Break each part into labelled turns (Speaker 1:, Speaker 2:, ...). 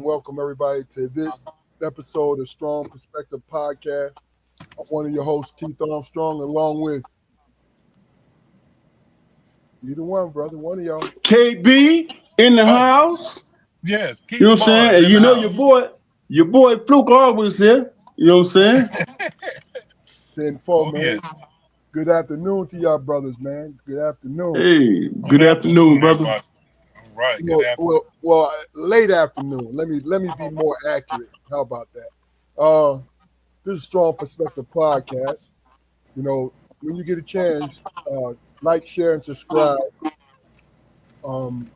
Speaker 1: welcome everybody to this episode of Strong Perspective Podcast. I'm one of your hosts, Keith Armstrong, along with either one, brother, one of y'all.
Speaker 2: KB in the
Speaker 3: Oh,
Speaker 2: house.
Speaker 3: yes.
Speaker 2: You know
Speaker 3: Keith
Speaker 2: what I'm saying?
Speaker 3: Barnes
Speaker 2: And
Speaker 3: in the
Speaker 2: you know your
Speaker 3: house.
Speaker 2: boy Fluke always here. You know what I'm saying?
Speaker 1: 10-4,
Speaker 3: Oh,
Speaker 1: man.
Speaker 3: yes.
Speaker 1: Good afternoon to y'all brothers, man. Good afternoon.
Speaker 2: Hey,
Speaker 3: Good
Speaker 2: good afternoon,
Speaker 3: afternoon,
Speaker 2: brother.
Speaker 3: everybody. All right. Good
Speaker 1: Well,
Speaker 3: afternoon.
Speaker 1: well, well, late afternoon. Let me be more accurate. How about that? This is Strong Perspective Podcast. When you get a chance, like, share, and subscribe um,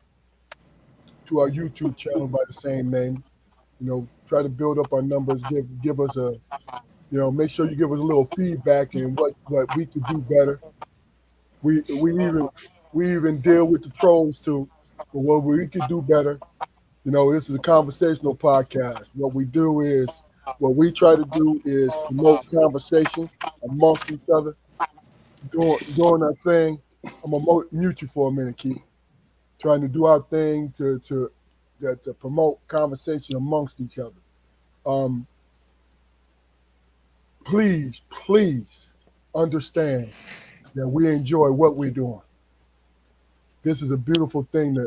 Speaker 1: to our YouTube channel by the same name. Try to build up our numbers. Give us a make sure you give us a little feedback and what we could do better. We even deal with the trolls too, but what we could do better. This is a conversational podcast. What we try to do is promote conversations amongst each other, doing our thing. I'm gonna mute you for a minute, Keith. Trying to do our thing to promote conversation amongst each other. Um, please understand that we enjoy what we're doing. This is a beautiful thing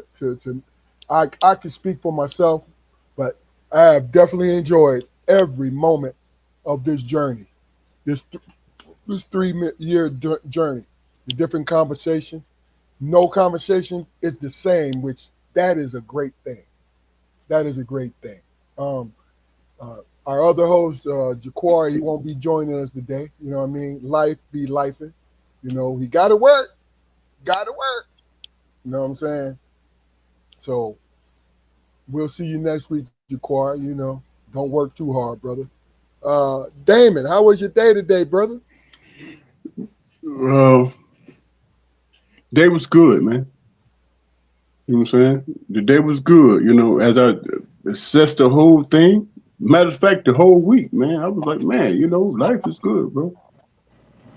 Speaker 1: I can speak for myself, but I have definitely enjoyed every moment of this journey, this this 3 year journey, the different conversations. No conversation is the same, which that is a great thing. That is a great thing. Um, our other host, Jaquari, he won't be joining us today. You know what I mean? Life be lifing. He got to work. Got to work. You know what I'm saying? So we'll see you next week, Jaquari. Don't work too hard, brother. Damon, how was your day today, brother?
Speaker 2: Uh, day was good, man. You know what I'm saying? The day was good. As I assessed the whole thing. Matter of fact, the whole week, man, I was like, man, life is good, bro.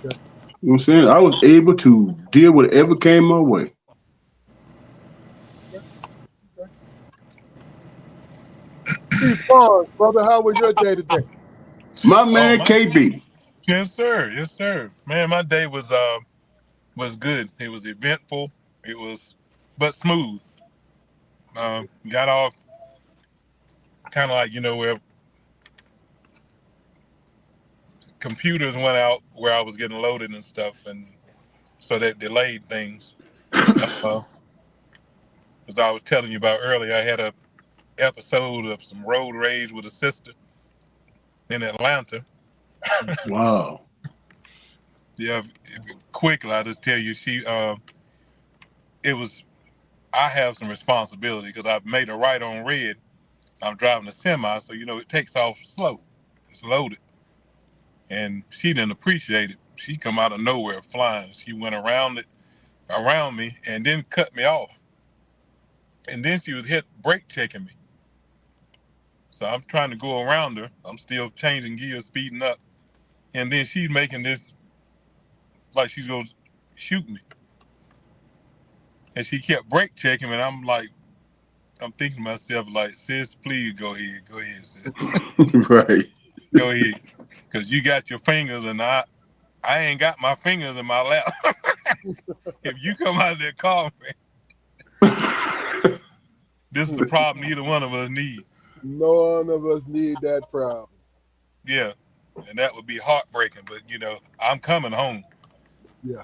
Speaker 1: Okay.
Speaker 2: You know what I'm saying? I was able to deal with whatever came my way.
Speaker 1: Okay. Keith Barnes, brother, how was your day today?
Speaker 2: My
Speaker 3: Oh,
Speaker 2: man
Speaker 3: my.
Speaker 2: KB.
Speaker 3: Yes, sir. Yes, sir. Man, my day was good. It was eventful. It was, but smooth. Got off kind of like where computers went out where I was getting loaded and stuff, and so that delayed things. Uh, as I was telling you about earlier, I had a episode of some road rage with a sister in Atlanta.
Speaker 2: Wow.
Speaker 3: Yeah, quickly, I just tell you, it was. I have some responsibility because I've made a right on red. I'm driving a semi, so it takes off slow. It's loaded, and she didn't appreciate it. She come out of nowhere flying. She went around me, and then cut me off. And then she was hit brake checking me. So I'm trying to go around her. I'm still changing gears, speeding up, and then she's making this like she's gonna shoot me. And she kept brake checking me, and I'm thinking to myself, like, sis, please go ahead, sis,
Speaker 2: Right.
Speaker 3: go ahead, because you got your fingers, and I ain't got my fingers in my lap. If you come out of that car, man, this is the problem neither one of us need.
Speaker 1: None of us need that problem.
Speaker 3: Yeah, and that would be heartbreaking. But I'm coming home.
Speaker 1: Yeah.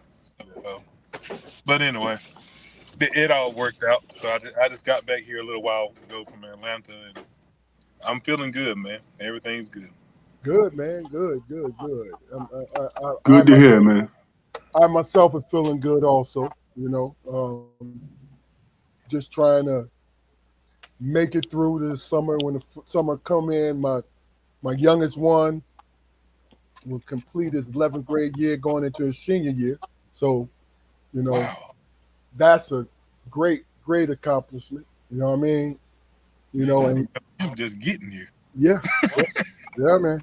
Speaker 3: So, but anyway, it all worked out. So I just got back here a little while ago from Atlanta, and I'm feeling good, man. Everything's good.
Speaker 1: Good, man. Good, good, good.
Speaker 2: Good to hear, man.
Speaker 1: I myself am feeling good also. Just trying to make it through the summer. When the summer come in, my youngest one will complete his 11th grade year, going into his senior year. So, you know,
Speaker 3: Wow,
Speaker 1: that's a great accomplishment. You know what I mean? And
Speaker 3: I'm just getting here,
Speaker 1: yeah, yeah, yeah, man.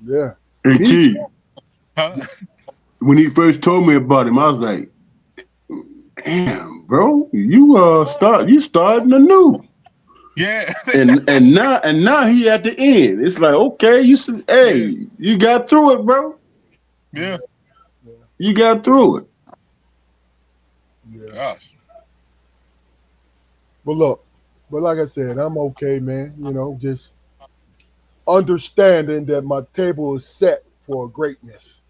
Speaker 1: Yeah.
Speaker 2: And
Speaker 1: Me too.
Speaker 2: Key,
Speaker 3: huh?
Speaker 2: when he first told me about him, I was like, damn, bro, you starting anew.
Speaker 3: Yeah.
Speaker 2: And now he at the end. It's like, okay, you said,
Speaker 3: Yeah.
Speaker 2: hey, you got through it, bro.
Speaker 1: Yeah,
Speaker 3: Yeah.
Speaker 1: yeah,
Speaker 2: You got through it.
Speaker 1: yeah.
Speaker 3: Gosh.
Speaker 1: But look, but like I said, I'm okay, man. You know, just understanding that my table is set for greatness.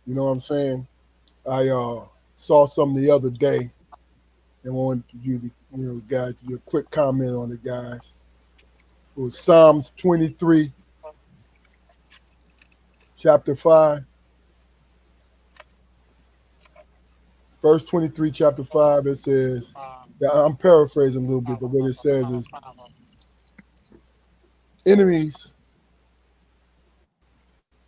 Speaker 1: You know what I'm saying? I saw something the other day and wanted you to, guys, your quick comment on it, guys. It was Psalms 23, chapter 5, verse 23, chapter 5. It says, yeah, I'm paraphrasing a little bit, but what it says is, enemies,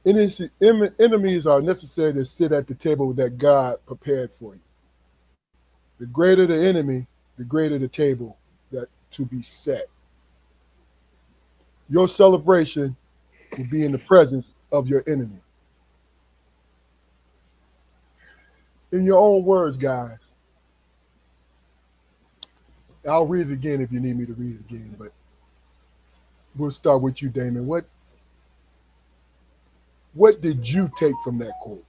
Speaker 1: enemies are necessary to sit at the table that God prepared for you. The greater the enemy, the greater the table that to be set. Your celebration will be in the presence of your enemy. In your own words, guys. I'll read it again if you need me to read it again, but we'll start with you, Damon. What did you take from that quote?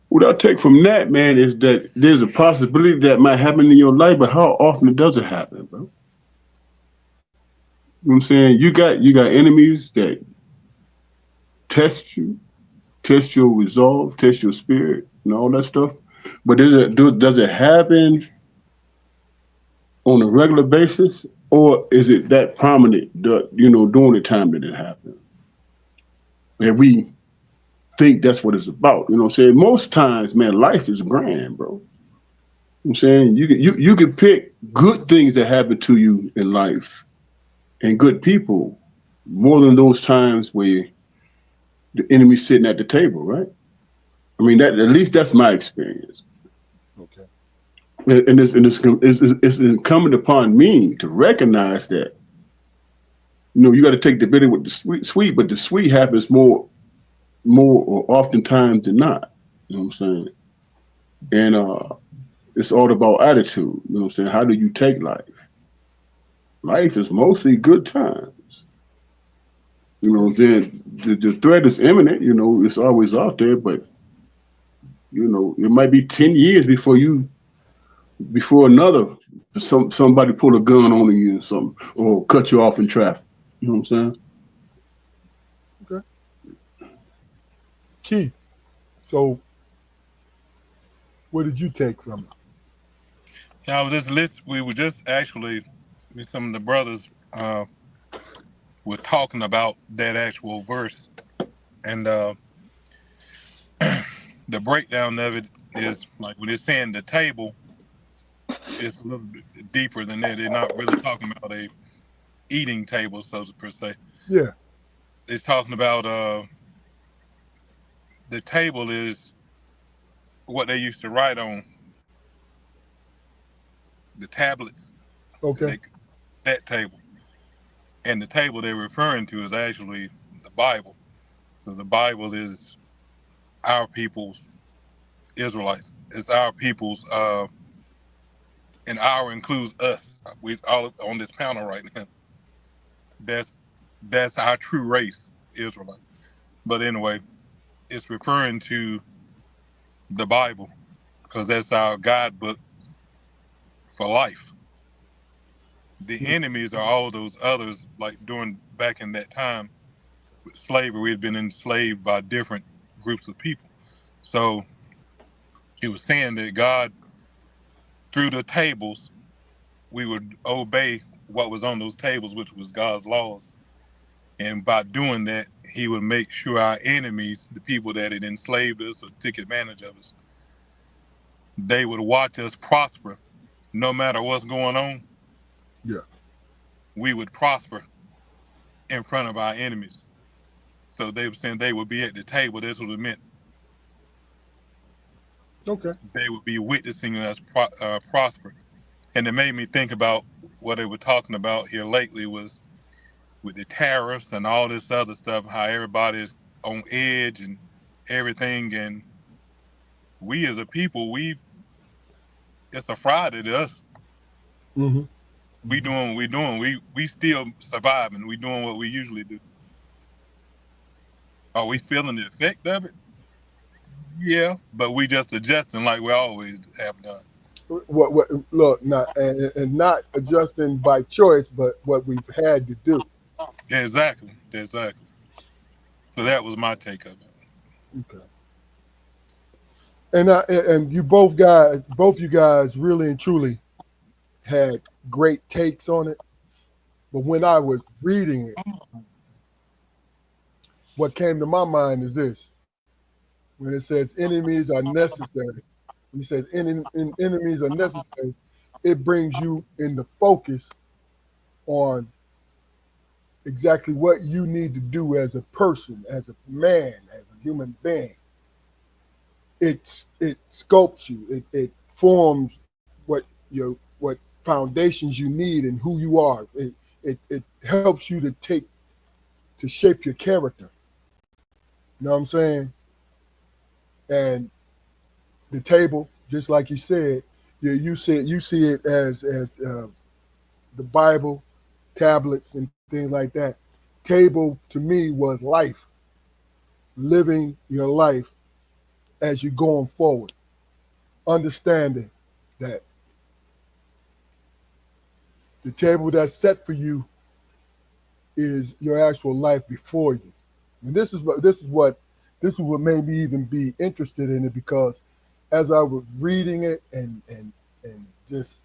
Speaker 2: What I take from that, man, is that there's a possibility that might happen in your life, but how often does it happen, bro? You know what I'm saying? You got enemies that test you, test your resolve, test your spirit, and all that stuff. But does it happen on a regular basis, or is it that prominent, during the time that it happened? And we think that's what it's about. You know what I'm saying? Most times, man, life is grand, bro. I'm saying you can pick good things that happen to you in life and good people more than those times where the enemy's sitting at the table, right? I mean, that at least that's my experience.
Speaker 1: Okay.
Speaker 2: And it's incumbent upon me to recognize that you got to take the bitter with the sweet, but the sweet happens more or oftentimes than not. You know what I'm saying? And it's all about attitude. You know what I'm saying? How do you take life? Life is mostly good times. Then the threat is imminent. It's always out there, but it might be 10 years before somebody pull a gun on you or something, or cut you off in traffic. You know what I'm saying?
Speaker 1: Okay. Keith, so what did you take from it?
Speaker 3: Yeah, I was just we were just actually with some of the brothers were talking about that actual verse, and the breakdown of it is like when it's saying the table, it's a little bit deeper than that. They're not really talking about a eating table, so to per se.
Speaker 1: Yeah.
Speaker 3: It's talking about the table is what they used to write on the tablets.
Speaker 1: Okay.
Speaker 3: They, that table, and the table they're referring to is actually the Bible. So the Bible is our people's Israelites. It's our people's, and our includes us. We all on this panel right now. That's that's our true race, Israelite. But anyway, it's referring to the Bible because that's our guidebook for life. The enemies are all those others, like during back in that time with slavery, we had been enslaved by different groups of people. So he was saying that God, through the tables, we would obey what was on those tables, which was God's laws. And by doing that, he would make sure our enemies, the people that had enslaved us or took advantage of us, they would watch us prosper. No matter what's going on,
Speaker 1: Yeah.
Speaker 3: we would prosper in front of our enemies. So they were saying they would be at the table. That's what it meant.
Speaker 1: Okay.
Speaker 3: They would be witnessing us prosper. And it made me think about what they were talking about here lately was with the tariffs and all this other stuff, how everybody's on edge and everything. And we as a people, it's a Friday to us.
Speaker 1: Mm-hmm.
Speaker 3: We doing what we doing. We still surviving. We doing what we usually do. Are we feeling the effect of it? Yeah, but we just adjusting like we always have done.
Speaker 1: What look, not and not adjusting by choice, but what we've had to do.
Speaker 3: Exactly. Exactly. So that was my take of it.
Speaker 1: Okay. And you both you guys really and truly had great takes on it. But when I was reading it, what came to my mind is this: when it says enemies are necessary, when it says enemies are necessary, it brings you into focus on exactly what you need to do as a person, as a man, as a human being. It sculpts you. It forms what foundations you need and who you are. It helps you to shape your character. You know what I'm saying? And the table, just like you said, you see it as the Bible, tablets, and things like that. Table to me was life, living your life as you're going forward, understanding that the table that's set for you is your actual life before you. And this is what made me even be interested in it, because as I was reading it and just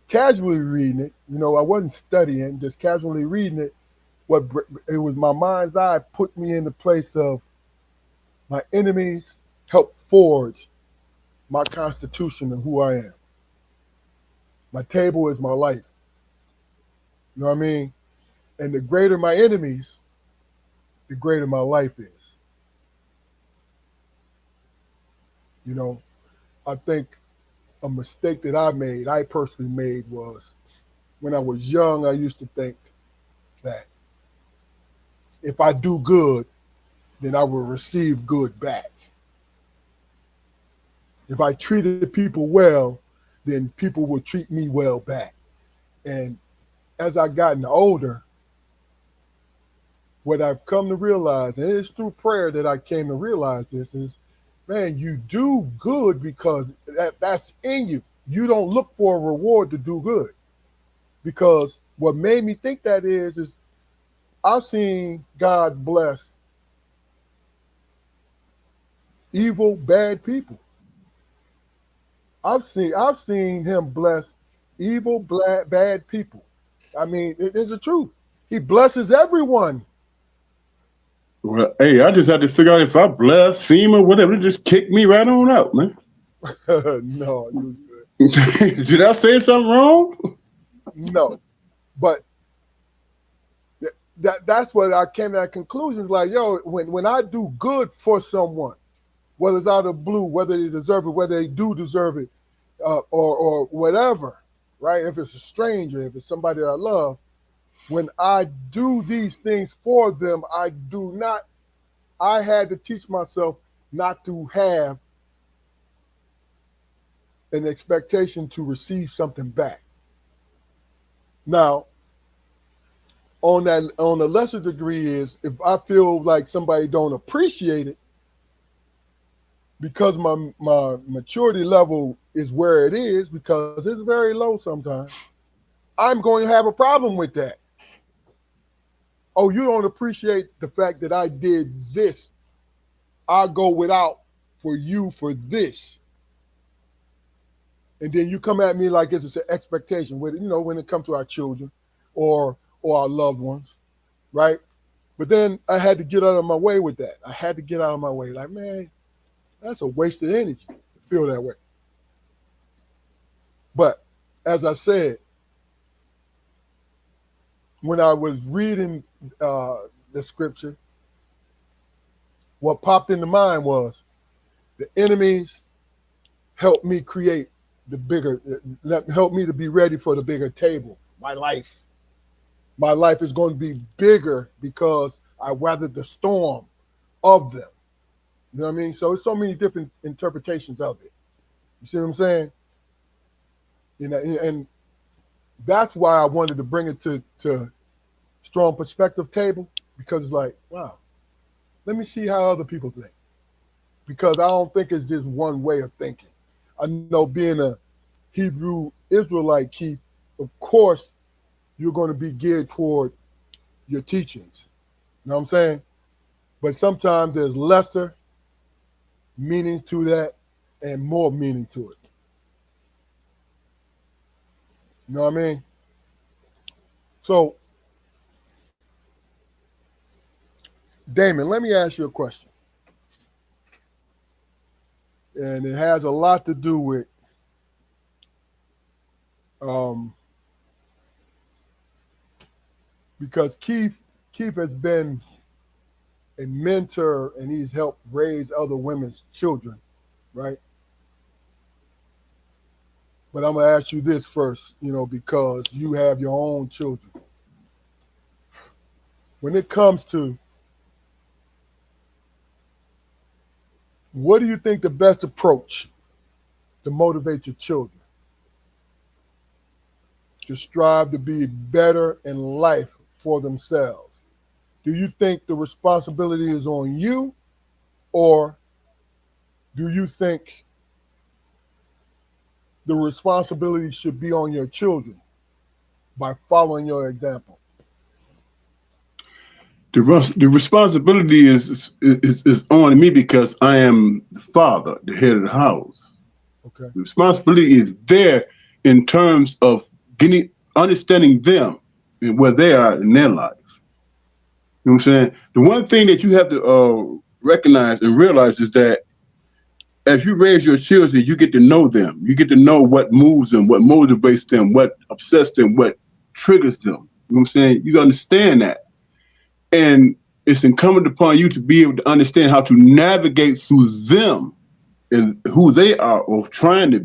Speaker 1: casually reading it, I wasn't studying, just casually reading it. What it was, my mind's eye put me in the place of my enemies help forge my constitution and who I am. My table is my life. You know what I mean? And the greater my enemies, the greater my life is. You know, I think a mistake that I personally made, was when I was young, I used to think that if I do good, then I will receive good back. If I treated people well, then people will treat me well back. And as I gotten older, what I've come to realize, and it's through prayer that I came to realize this, is, man, you do good because that's in you. You don't look for a reward to do good. Because what made me think that is I've seen God bless evil, bad people. I've seen him bless evil, bad people. I mean, it is the truth. He blesses everyone.
Speaker 2: Well, hey, I just had to figure out if I blaspheme or whatever. They just kick me right on out, man.
Speaker 1: No, you was good.
Speaker 2: Did I say something wrong?
Speaker 1: No, but that's what I came to that conclusion. Is like, yo, when I do good for someone, whether it's out of blue, whether they deserve it, whether they do deserve it, or whatever, right? If it's a stranger, if it's somebody that I love, when I do these things for them, I do not. I had to teach myself not to have an expectation to receive something back. Now, on a lesser degree, is if I feel like somebody don't appreciate it because my maturity level is where it is, because it's very low sometimes, I'm going to have a problem with that. Oh, you don't appreciate the fact that I did this. I'll go without for you for this. And then you come at me like it's an expectation with, when it comes to our children or our loved ones, right? But then I had to get out of my way with that. I had to get out of my way. Like, man, that's a waste of energy to feel that way. But as I said, when I was reading the scripture, what popped into mind was the enemies helped me create the bigger, help me to be ready for the bigger table, my life. My life is going to be bigger because I weathered the storm of them. You know what I mean? So it's so many different interpretations of it. You see what I'm saying? And That's why I wanted to bring it to Strong Perspective Table, because it's like, wow, let me see how other people think. Because I don't think it's just one way of thinking. I know being a Hebrew Israelite, Keith, of course you're going to be geared toward your teachings. You know what I'm saying? But sometimes there's lesser meaning to that and more meaning to it. You know what I mean? So, Damon, let me ask you a question. And it has a lot to do with um, because Keith has been a mentor and he's helped raise other women's children, right? But I'm gonna ask you this first, because you have your own children. When it comes to what do you think the best approach to motivate your children to strive to be better in life for themselves? Do you think the responsibility is on you, or do you think the responsibility should be on your children by following your example?
Speaker 2: The responsibility is on me because I am the father, the head of the house.
Speaker 1: Okay.
Speaker 2: The responsibility is there in terms of understanding them and where they are in their life. You know what I'm saying? The one thing that you have to recognize and realize is that as you raise your children, you get to know them. You get to know what moves them, what motivates them, what upsets them, what triggers them. You know what I'm saying? You understand that. And it's incumbent upon you to be able to understand how to navigate through them and who they are or trying to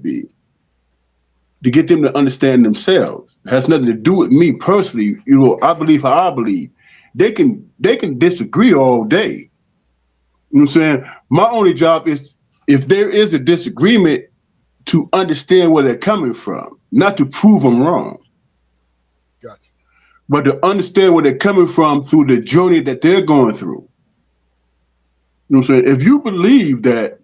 Speaker 2: get them to understand themselves. It has nothing to do with me personally. I believe how I believe. They can disagree all day. You know what I'm saying? My only job is, if there is a disagreement, to understand where they're coming from, not to prove them wrong,
Speaker 1: Gotcha.
Speaker 2: but to understand where they're coming from through the journey that they're going through. You know what I'm saying? If you believe that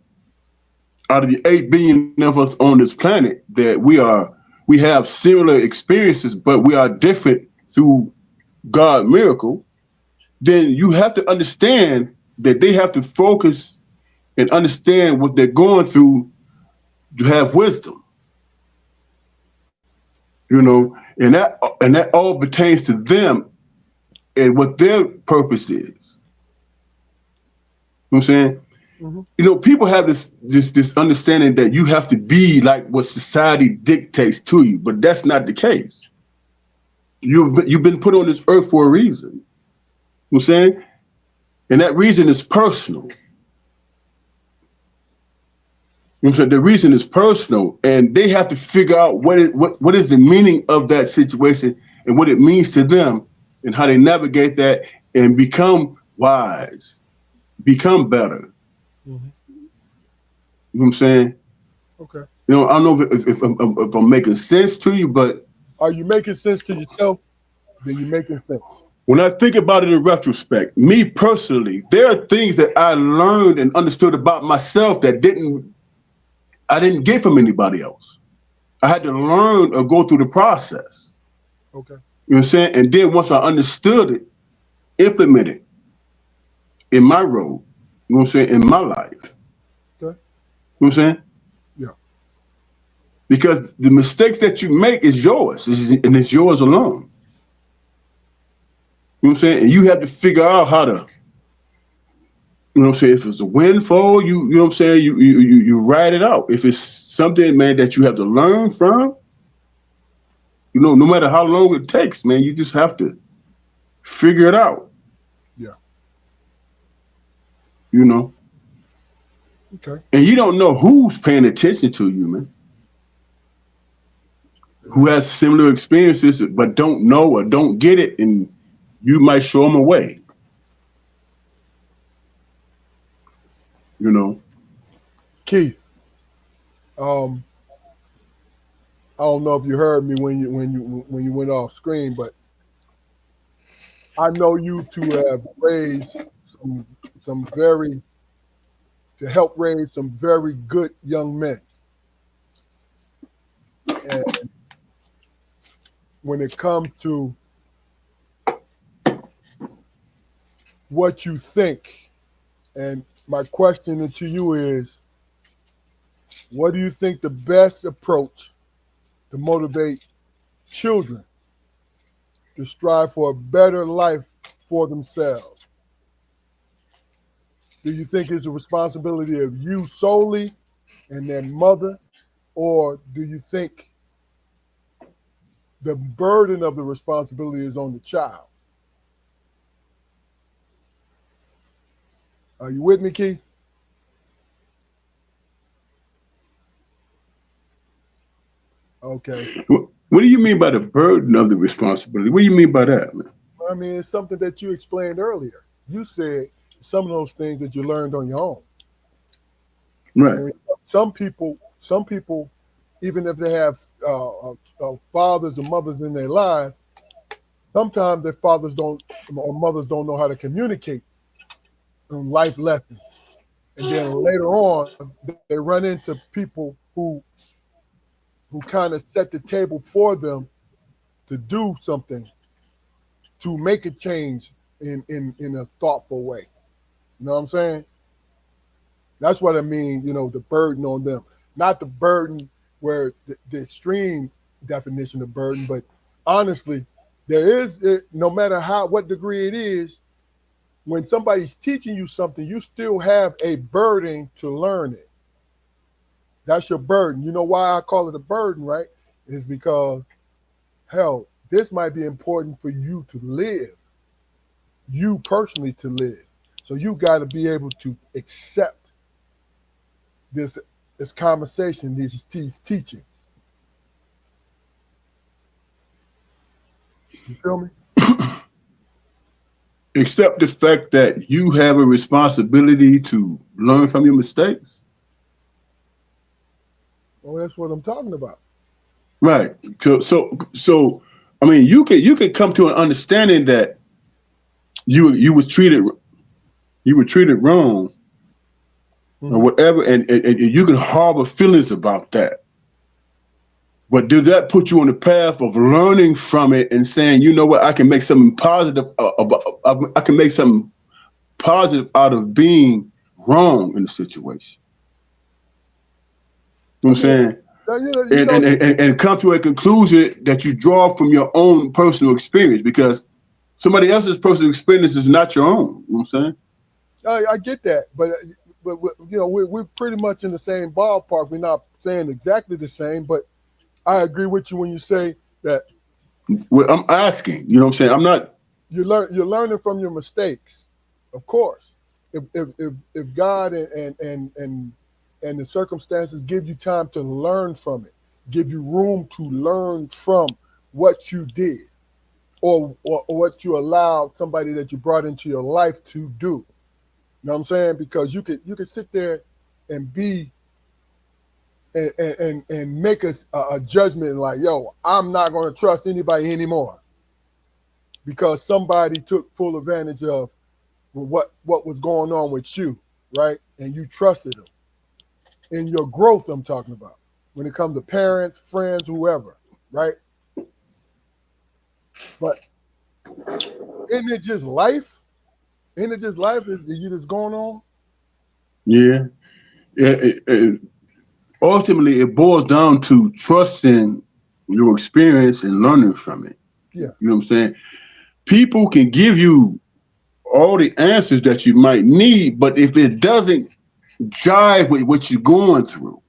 Speaker 2: out of the 8 billion of us on this planet, that we have similar experiences, but we are different through God miracle, then you have to understand that they have to focus and understand what they're going through to have wisdom.
Speaker 1: Okay.
Speaker 2: And that all pertains to them and what their purpose is. You know what I'm saying?
Speaker 1: Hmm.
Speaker 2: People have this understanding that you have to be like what society dictates to you, but that's not the case. You've been put on this earth for a reason. You know what I'm saying? And that reason is personal. You know what I'm saying? The reason is personal, and they have to figure out what is the meaning of that situation and what it means to them and how they navigate that and become wise, become better.
Speaker 1: Hmm.
Speaker 2: You know what I'm saying?
Speaker 1: Okay.
Speaker 2: I don't know if I'm making sense to you, but
Speaker 1: Are you making sense to yourself? Then you're making sense.
Speaker 2: when I think about it in retrospect, me personally, there are things that I learned and understood about myself that I didn't get from anybody else. I had to learn or go through the process.
Speaker 1: Okay.
Speaker 2: You know what I'm saying? And then once I understood it, implement it in my role. You know what I'm saying? In my life. You
Speaker 1: Okay.
Speaker 2: know what I'm saying?
Speaker 1: Yeah.
Speaker 2: Because the mistakes that you make is yours, and it's yours alone. You know what I'm saying? And you have to figure out how to, what I'm saying? If it's a windfall, you know what I'm saying? You ride it out. If it's something, man, that you have to learn from, no matter how long it takes, man, you just have to figure it out.
Speaker 1: Yeah.
Speaker 2: You know,
Speaker 1: Okay.
Speaker 2: and you don't know who's paying attention to you, man. Who
Speaker 1: Yeah.
Speaker 2: has similar experiences but don't know or don't get it, and you might show them a way. You know.
Speaker 1: Keith, um, I don't know if you heard me when you went off screen, but I know you two have raised some very to help raise some very good young men. And when it comes to what you think, and my question to you is, what do you think the best approach to motivate children to strive for a better life for themselves? Do you think it's a responsibility of you solely and their mother, or do you think the burden of the responsibility is on the child? Are you with me, Keith? Okay.
Speaker 2: What do you mean by the burden of the responsibility? What do you mean by that, man?
Speaker 1: I mean, it's something that you explained earlier. You said some of those things that you learned on your own.
Speaker 2: Right.
Speaker 1: I mean, some people, even if they have fathers or mothers in their lives, sometimes their fathers don't or mothers don't know how to communicate life lessons, and then later on they run into people who kind of set the table for them to do something, to make a change in a thoughtful way. You know what I'm saying? That's what I mean, the burden on them. Not the burden where the extreme definition of burden, but honestly, there is, no matter what degree it is, when somebody's teaching you something, you still have a burden to learn it. That's your burden. You know why I call it a burden, right? Is because, hell, this might be important for you to live, you personally to live. So you got to be able to accept this conversation, these teachings. You feel me?
Speaker 2: Accept the fact that you have a responsibility to learn from your mistakes.
Speaker 1: Well, that's what I'm talking about.
Speaker 2: Right. So I mean, you could come to an understanding that you were treated wrong, or whatever, and you can harbor feelings about that. But does that put you on the path of learning from it and saying, you know what, I can make something positive I can make something positive out of being wrong in the situation? You know what I'm saying? And come to a conclusion that you draw from your own personal experience, because somebody else's personal experience is not your own. You know what I'm saying?
Speaker 1: I get that, but we're pretty much in the same ballpark. We're not saying exactly the same, but I agree with you when you say that.
Speaker 2: Well, I'm asking, you know what I'm saying? I'm not.
Speaker 1: You're learning from your mistakes, of course. If God and the circumstances give you time to learn from it, give you room to learn from what you did, or what you allowed somebody that you brought into your life to do. You know what I'm saying? Because you could sit there and be and make a judgment like, yo, I'm not going to trust anybody anymore because somebody took full advantage of what was going on with you, right? And you trusted them. In your growth, I'm talking about, when it comes to parents, friends, whoever, right? But isn't it just life? Isn't it just life that you just going on?
Speaker 2: Yeah. Ultimately, it boils down to trusting your experience and learning from it.
Speaker 1: Yeah.
Speaker 2: You know what I'm saying? People can give you all the answers that you might need, but if it doesn't jive with what you're going through,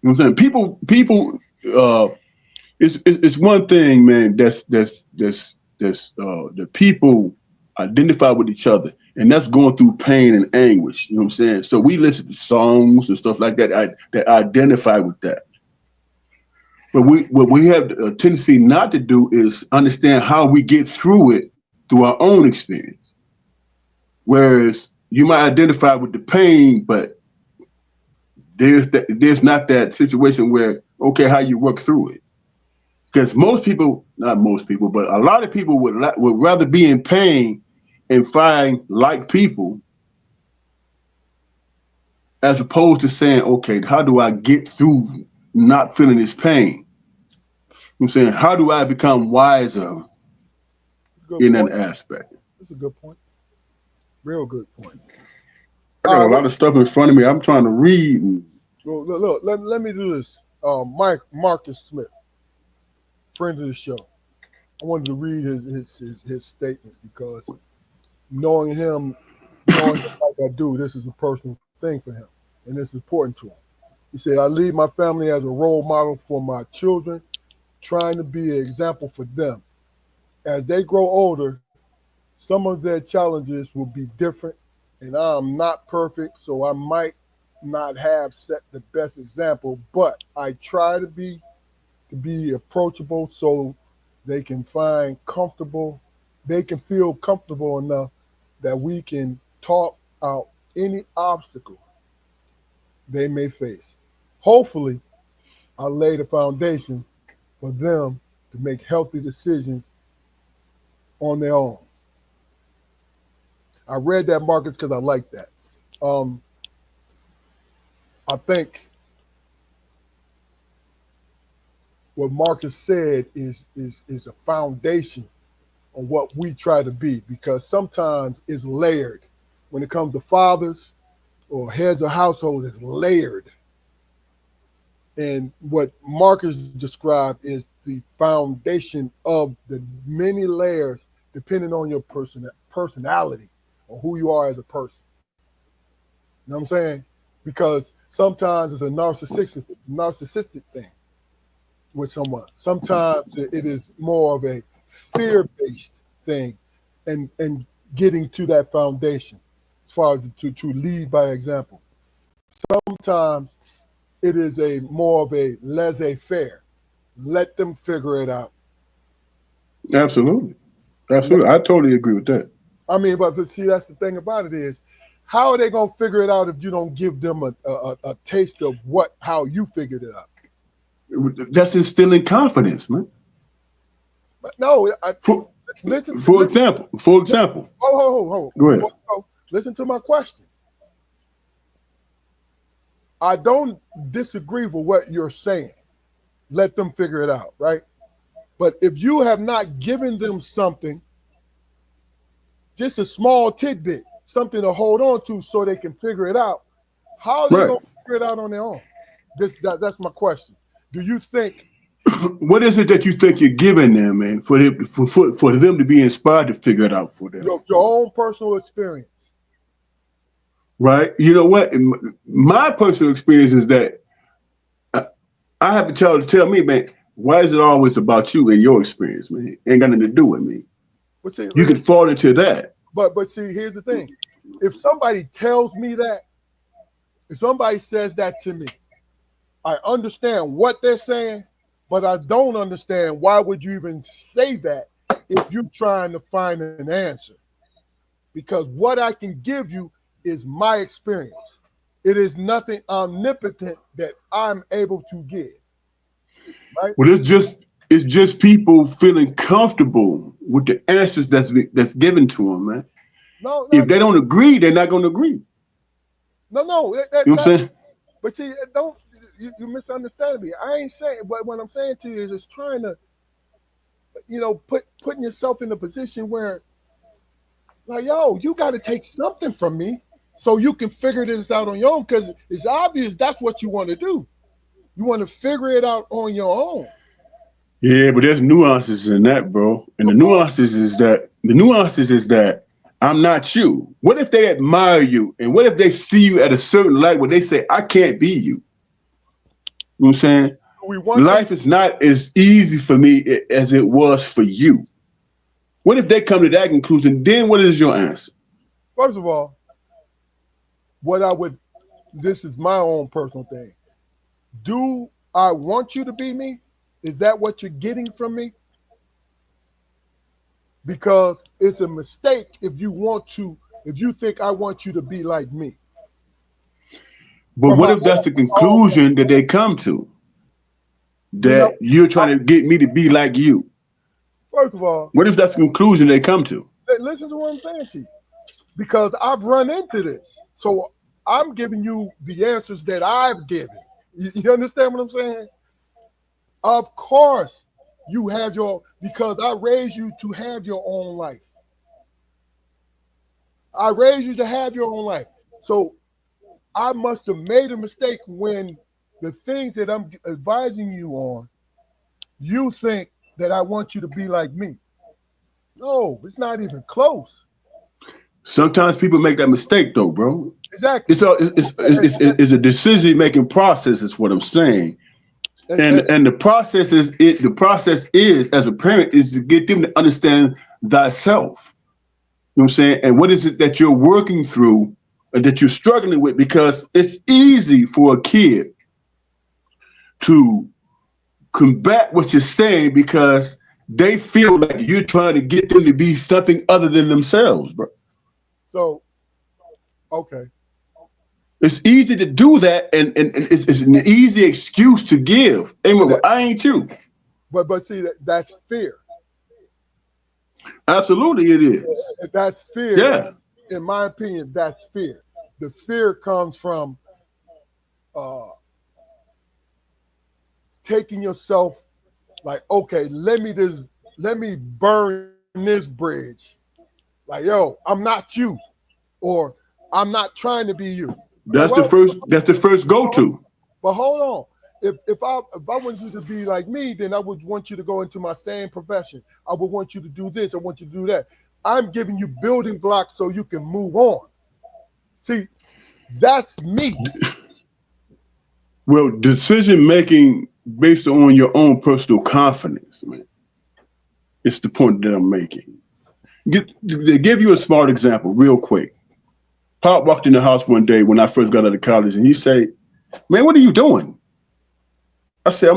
Speaker 2: you know what I'm saying? People, it's one thing, man. That's the people identify with each other, and that's going through pain and anguish. You know what I'm saying? So we listen to songs and stuff like that that identify with that. But what we have a tendency not to do is understand how we get through it through our own experience. Whereas you might identify with the pain, but there's not that situation where, okay, how you work through it. Because most people, not most people, but a lot of people would rather be in pain and find like people as opposed to saying, okay, how do I get through not feeling this pain? I'm saying, how do I become wiser
Speaker 1: Good
Speaker 2: in
Speaker 1: point.
Speaker 2: that aspect?
Speaker 1: That's a good point. Real good point.
Speaker 2: I
Speaker 1: All
Speaker 2: got a
Speaker 1: right.
Speaker 2: lot of stuff in front of me. I'm trying to read.
Speaker 1: Well, look, let me do this. Marcus Smith, friend of the show. I wanted to read his statement because knowing him like I do, this is a personal thing for him, and it's important to him. He said, "I lead my family as a role model for my children, trying to be an example for them. As they grow older, some of their challenges will be different, and I'm not perfect, so I might not have set the best example, but I try to be approachable so they can feel comfortable enough that we can talk out any obstacles they may face. Hopefully, I lay the foundation for them to make healthy decisions on their own." I read that, Marcus, because I like that. Um, I think what Marcus said is a foundation on what we try to be, because sometimes it's layered. When it comes to fathers or heads of households, it's layered. And what Marcus described is the foundation of the many layers depending on your personality or who you are as a person. You know what I'm saying? Because sometimes it's a narcissistic thing with someone. Sometimes it is more of a fear-based thing, and getting to that foundation as far as to lead by example. Sometimes it is a more of a laissez-faire. Let them figure it out.
Speaker 2: Absolutely.
Speaker 1: Let,
Speaker 2: Absolutely. I totally agree with that.
Speaker 1: I mean, but see, that's the thing about it is, how are they gonna figure it out if you don't give them a taste of how you figured it out?
Speaker 2: That's instilling confidence, man.
Speaker 1: But no,
Speaker 2: For,
Speaker 1: listen,
Speaker 2: for
Speaker 1: listen.
Speaker 2: example, for example,
Speaker 1: Hold.
Speaker 2: go
Speaker 1: Before
Speaker 2: ahead.
Speaker 1: you go, listen to my question. I don't disagree with what you're saying. Let them figure it out, right? But if you have not given them something, just a small tidbit, something to hold on to so they can figure it out, how are they
Speaker 2: Right.
Speaker 1: going to figure it out on their own? That's my question. Do you think
Speaker 2: What is it that you think you're giving them, man, for them to be inspired to figure it out for them?
Speaker 1: your own personal experience?
Speaker 2: Right? You know what? My personal experience is that I I have a child to tell me, man, why is it always about you and your experience, man? Ain't got nothing to do with me.
Speaker 1: But see,
Speaker 2: You can fall into that.
Speaker 1: but see, here's the thing. If somebody tells me that, if somebody says that to me, I understand what they're saying, but I don't understand why would you even say that if you're trying to find an answer. Because what I can give you is my experience. It is nothing omnipotent that I'm able to give, right?
Speaker 2: Well, it's just people feeling comfortable with the answers that's given to them, man.
Speaker 1: No,
Speaker 2: If
Speaker 1: not
Speaker 2: they don't agree, they're not going to agree.
Speaker 1: no.
Speaker 2: You know what I'm saying?
Speaker 1: But see, don't you misunderstand me? I ain't saying, but what I'm saying to you is, it's trying to, putting yourself in a position where, like, yo, you got to take something from me so you can figure this out on your own. Because it's obvious that's what you want to do. You want to figure it out on your own.
Speaker 2: Yeah, but there's nuances in that, bro. And the
Speaker 1: Of course,
Speaker 2: nuances is that I'm not you. What if they admire you? And what if they see you at a certain light where they say, I can't be you? You know what I'm saying?
Speaker 1: we want them.
Speaker 2: Life is not as easy for me as it was for you. What if they come to that conclusion? Then what is your answer?
Speaker 1: First of all, what I would, this is my own personal thing. Do I want you to be me? Is that what you're getting from me? Because it's a mistake if you think I want you to be like me.
Speaker 2: But
Speaker 1: from
Speaker 2: what
Speaker 1: my
Speaker 2: if that's the
Speaker 1: own,
Speaker 2: conclusion that they come to?
Speaker 1: you know,
Speaker 2: That you're trying to get me to be like you.
Speaker 1: first of all,
Speaker 2: What if that's the conclusion they come to?
Speaker 1: listen to what I'm saying to you, because I've run into this. So I'm giving you the answers that I've given. You understand what I'm saying? Of course, you have your, because I raised you to have your own life. I raised you to have your own life. So I must have made a mistake when the things that I'm advising you on, you think that I want you to be like me. No, it's not even close.
Speaker 2: Sometimes people make that mistake though, bro.
Speaker 1: Exactly.
Speaker 2: It's a decision making process, is what I'm saying.
Speaker 1: And,
Speaker 2: And
Speaker 1: and,
Speaker 2: and the process is, as a parent, is to get them to understand thyself. You know what I'm saying? And what is it that you're working through and that you're struggling with? Because it's easy for a kid to combat what you're saying because they feel like you're trying to get them to be something other than themselves, bro.
Speaker 1: so, okay.
Speaker 2: It's easy to do that, and it's an easy excuse to give. Hey,
Speaker 1: But
Speaker 2: well,
Speaker 1: that,
Speaker 2: I ain't you.
Speaker 1: but see, that's fear.
Speaker 2: Absolutely, it is.
Speaker 1: That's fear.
Speaker 2: Yeah.
Speaker 1: In my opinion, that's fear. The fear comes from uh, taking yourself like, okay, let me burn this bridge. Like, yo, I'm not you, or I'm not trying to be you. Like,
Speaker 2: That's the
Speaker 1: well,
Speaker 2: first. That's the first go-to.
Speaker 1: but hold on. If I want you to be like me, then I would want you to go into my same profession. I would want you to do this. I want you to do that. I'm giving you building blocks so you can move on. See, that's me.
Speaker 2: Well, decision making based on your own personal confidence, man. It's the point that I'm making. To give you a smart example, real quick. Pop walked in the house one day when I first got out of college, and he said, "Man, what are you doing?" I said,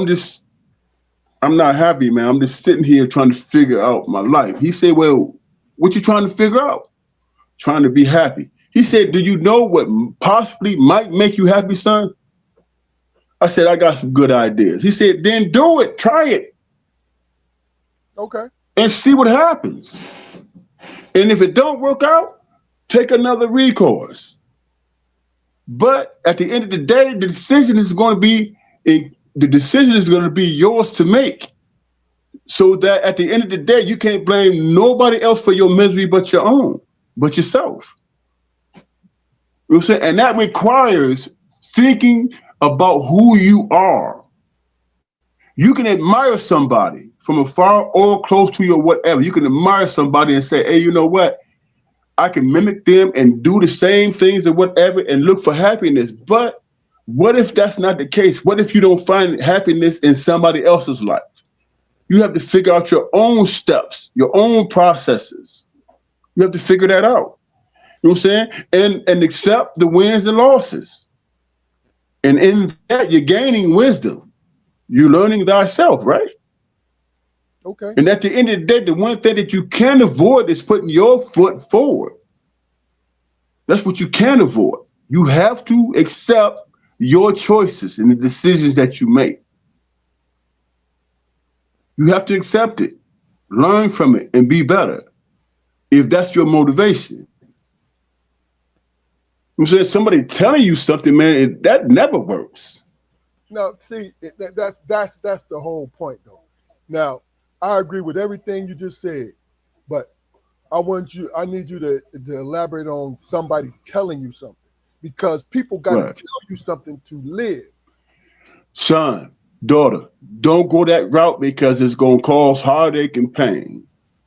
Speaker 2: I'm not happy, man. I'm just sitting here trying to figure out my life." He said, "Well, what you trying to figure out?" "Trying to be happy." He said, "Do you know what possibly might make you happy, son?" I said, "I got some good ideas." He said, "Then do it. Try it
Speaker 1: Okay.
Speaker 2: and see what happens. And if it don't work out, take another recourse. But at the end of the day, the decision is going to be yours to make. So that at the end of the day, you can't blame nobody else for your misery but your own, but yourself. You know what I'm saying? And that requires thinking about who you are. You can admire somebody from afar or close to you or whatever. You can admire somebody and say, "Hey, you know what? I can mimic them and do the same things or whatever and look for happiness." But what if that's not the case? What if you don't find happiness in somebody else's life? You have to figure out your own steps, your own processes. You have to figure that out. You know what I'm saying? And accept the wins and losses. And in that, you're gaining wisdom. You're learning thyself, right?
Speaker 1: Okay.
Speaker 2: And at the end of the day, the one thing that you can avoid is putting your foot forward. That's what you can avoid. You have to accept your choices and the decisions that you make. You have to accept it, learn from it, and be better if that's your motivation. I'm saying somebody telling you something, man, that never works.
Speaker 1: Now, see, that's the whole point, though. Now, I agree with everything you just said, but I need you to elaborate on somebody telling you something, because people got to
Speaker 2: Right.
Speaker 1: tell you something to live.
Speaker 2: Son, daughter, don't go that route because it's going to cause heartache and pain.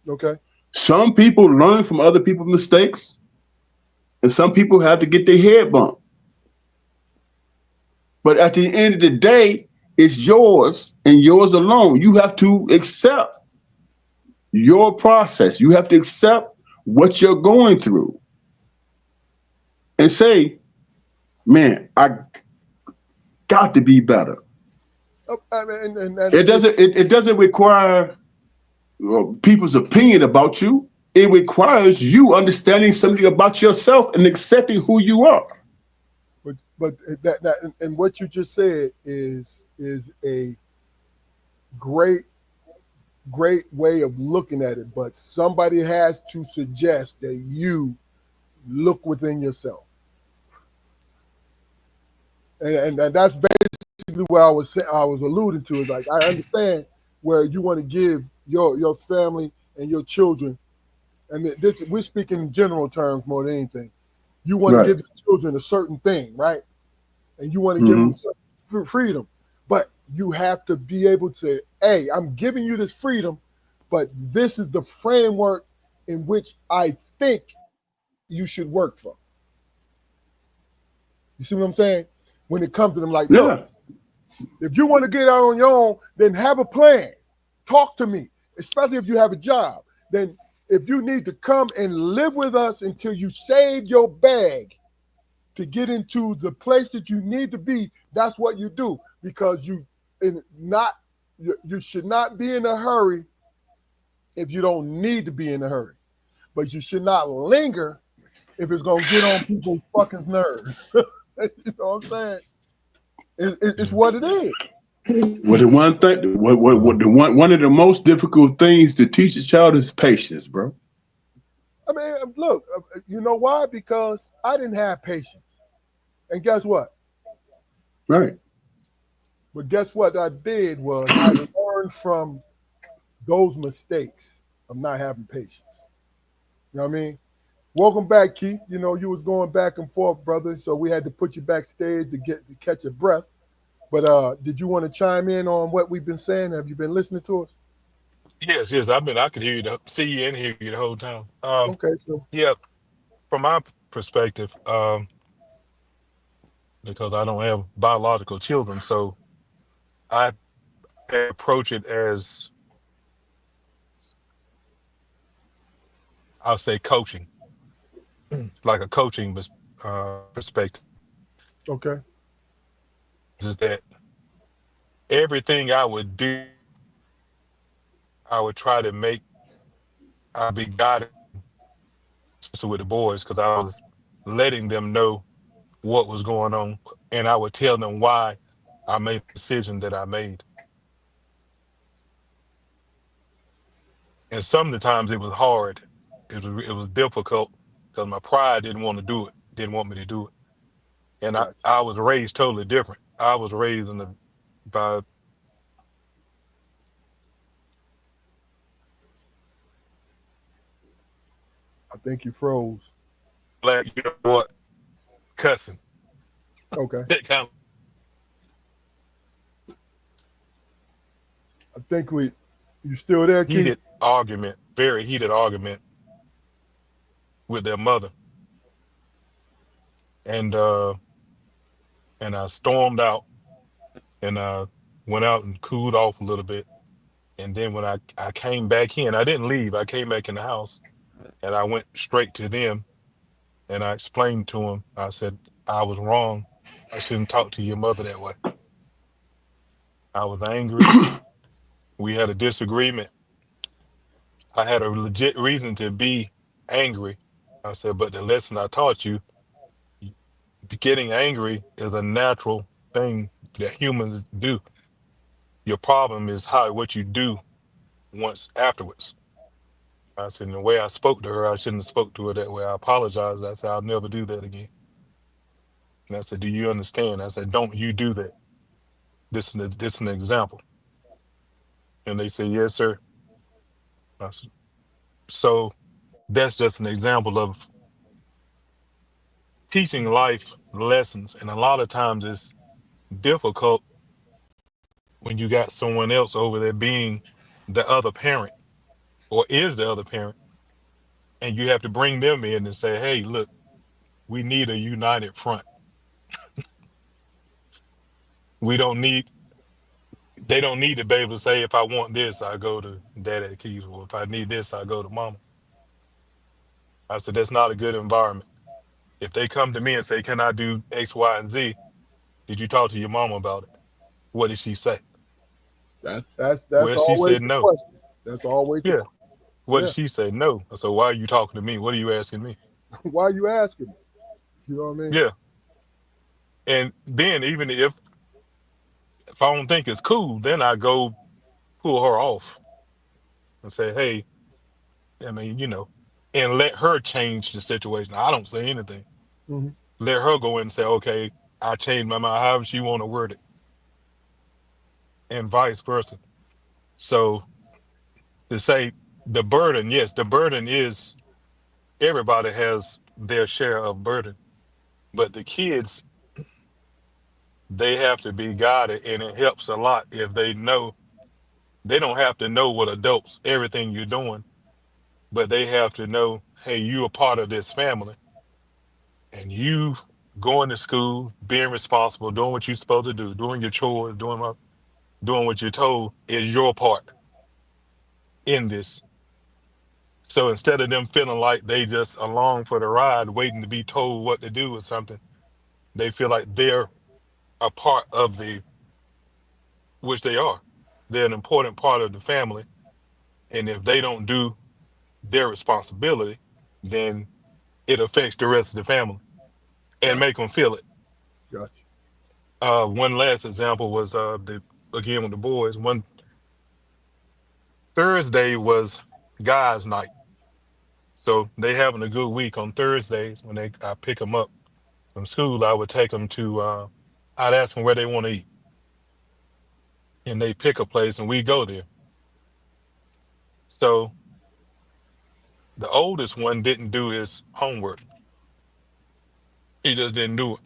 Speaker 1: Okay.
Speaker 2: Some people learn from other people's mistakes, and some people have to get their head bumped. But at the end of the day, it's yours and yours alone. You have to accept your process. You have to accept what you're going through and say, "Man, I got to be better."
Speaker 1: I mean, and that's
Speaker 2: It doesn't. It doesn't require people's opinion about you. It requires you understanding something about yourself and accepting who you are.
Speaker 1: but But and what you just said is a great great way of looking at it. But somebody has to suggest that you look within yourself, and that's basically what I was alluding to. Is like I understand where you want to give your family and your children, and this we're speaking in general terms more than anything. You want to
Speaker 2: Right.
Speaker 1: give your children a certain thing, right? And you want to give
Speaker 2: Mm-hmm.
Speaker 1: them certain freedom, but you have to be able to, hey, I'm giving you this freedom, but this is the framework in which I think you should work from. You see what I'm saying? When it comes to them, like, look,
Speaker 2: Yeah.
Speaker 1: if you want to get out on your own, then have a plan. Talk to me, especially if you have a job. Then, if you need to come and live with us until you save your bag to get into the place that you need to be, that's what you do. Because you should not be in a hurry if you don't need to be in a hurry. But you should not linger if it's gonna get on people's fucking nerves. You know what I'm saying? It's what it is.
Speaker 2: Well, the one thing, what the one of the most difficult things to teach a child is patience, bro.
Speaker 1: I mean, look, you know why? Because I didn't have patience. And guess what?
Speaker 2: Right.
Speaker 1: But guess what I did was I learned from those mistakes of not having patience. You know what I mean? Welcome back, Keith. You know, you was going back and forth, brother. So we had to put you backstage to catch your breath. But did you want to chime in on what we've been saying? Have you been listening to us?
Speaker 4: Yes. I could hear you, see you and hear you the whole time.
Speaker 1: Okay, so
Speaker 4: Yeah, from my perspective, because I don't have biological children, so I approach it as, I'll say, coaching, like a coaching perspective,
Speaker 1: okay,
Speaker 4: is that everything I would do, I would try to make, I'd be guided, especially with the boys, because I was letting them know what was going on, and I would tell them why I made the decision that I made. And some of the times it was hard. It was difficult because my pride didn't want to do it, didn't want me to do it. And I,
Speaker 1: gotcha.
Speaker 4: I was raised totally different. I was raised by
Speaker 1: I think you froze.
Speaker 4: black, you know what, cussing.
Speaker 1: Okay,
Speaker 4: That kind of
Speaker 1: I think you still there, Keith?
Speaker 4: heated argument, very heated argument with their mother. And and I stormed out and went out and cooled off a little bit. And then when I came back in, I didn't leave. I came back in the house and I went straight to them and I explained to them. I said, I was wrong. I shouldn't talk to your mother that way. I was angry. We had a disagreement. I had a legit reason to be angry. I said, but the lesson I taught you, getting angry is a natural thing that humans do. Your problem is what you do once afterwards. I said, the way I spoke to her, I shouldn't have spoke to her that way. I apologized. I said, I'll never do that again. And I said, do you understand? I said, don't you do that. This is an example. And they said, yes, sir. I said, so that's just an example of teaching life lessons. And a lot of times it's difficult when you got someone else over there being the other parent or is the other parent. And you have to bring them in and say, hey, look, we need a united front. We don't need, they don't need to be able to say, if I want this, I go to dad at the keys, or if I need this, I go to mama. I said, that's not a good environment. If they come to me and say, can I do X, Y, and Z? Did you talk to your mama about it? What did she say?
Speaker 1: That's
Speaker 4: Well, she
Speaker 1: always
Speaker 4: said
Speaker 1: the
Speaker 4: no.
Speaker 1: question. That's always the
Speaker 4: Yeah. What
Speaker 1: yeah.
Speaker 4: did she say? No. So why are you talking to me? What are you asking me?
Speaker 1: Why are you asking me? You know what I mean?
Speaker 4: Yeah. And then even if I don't think it's cool, then I go pull her off and say, hey, I mean, and let her change the situation. I don't say anything.
Speaker 1: Hmm.
Speaker 4: Let her go in and say, okay, I changed my mind, however she want to word it, and vice versa. So to say the burden, yes, the burden is everybody has their share of burden, but the kids, they have to be guided, and it helps a lot if they know. They don't have to know what adults, everything you're doing, but they have to know, hey, you are part of this family, and you going to school, being responsible, doing what you're supposed to do, doing your chores, doing what you're told is your part in this. So instead of them feeling like they just along for the ride, waiting to be told what to do or something, they feel like they're a part of which they are. They're an important part of the family. And if they don't do their responsibility, then it affects the rest of the family and
Speaker 1: Gotcha.
Speaker 4: make them feel it.
Speaker 1: Gotcha.
Speaker 4: One last example was again with the boys. One Thursday was guys' night, so they having a good week on Thursdays. When I pick them up from school, I would take them to. I'd ask them where they want to eat, and they pick a place, and we go there. So the oldest one didn't do his homework. He just didn't do it.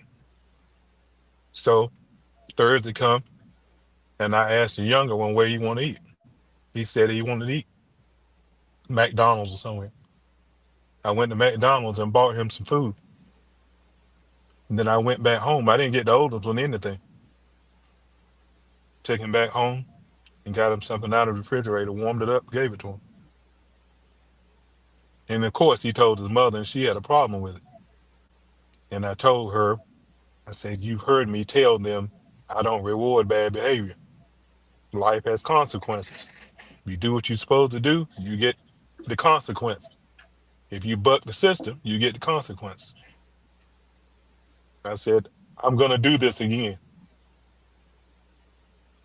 Speaker 4: So Thursday come, and I asked the younger one where he want to eat. He said he wanted to eat McDonald's or somewhere. I went to McDonald's and bought him some food. And then I went back home. I didn't get the oldest one anything. Took him back home and got him something out of the refrigerator, warmed it up, gave it to him. And of course, he told his mother, and she had a problem with it. And I told her, I said, you've heard me tell them I don't reward bad behavior. Life has consequences. You do what you're supposed to do, you get the consequence. If you buck the system, you get the consequence. I said, I'm going to do this again.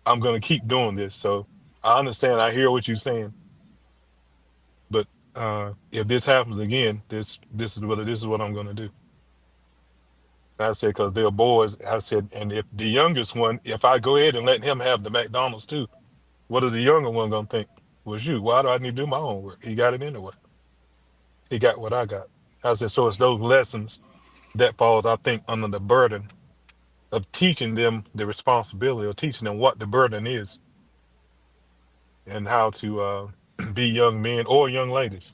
Speaker 4: I'm going to keep doing this. So I understand. I hear what you're saying. But if this happens again, this is what I'm going to do. I said, because they're boys. I said, and if the youngest one, if I go ahead and let him have the McDonald's too, what are the younger one going to think? Well, shoot, why do I need to do my homework? He got it anyway. He got what I got. I said, so it's those lessons that falls, I think, under the burden of teaching them the responsibility, or teaching them what the burden is and how to be young men or young ladies,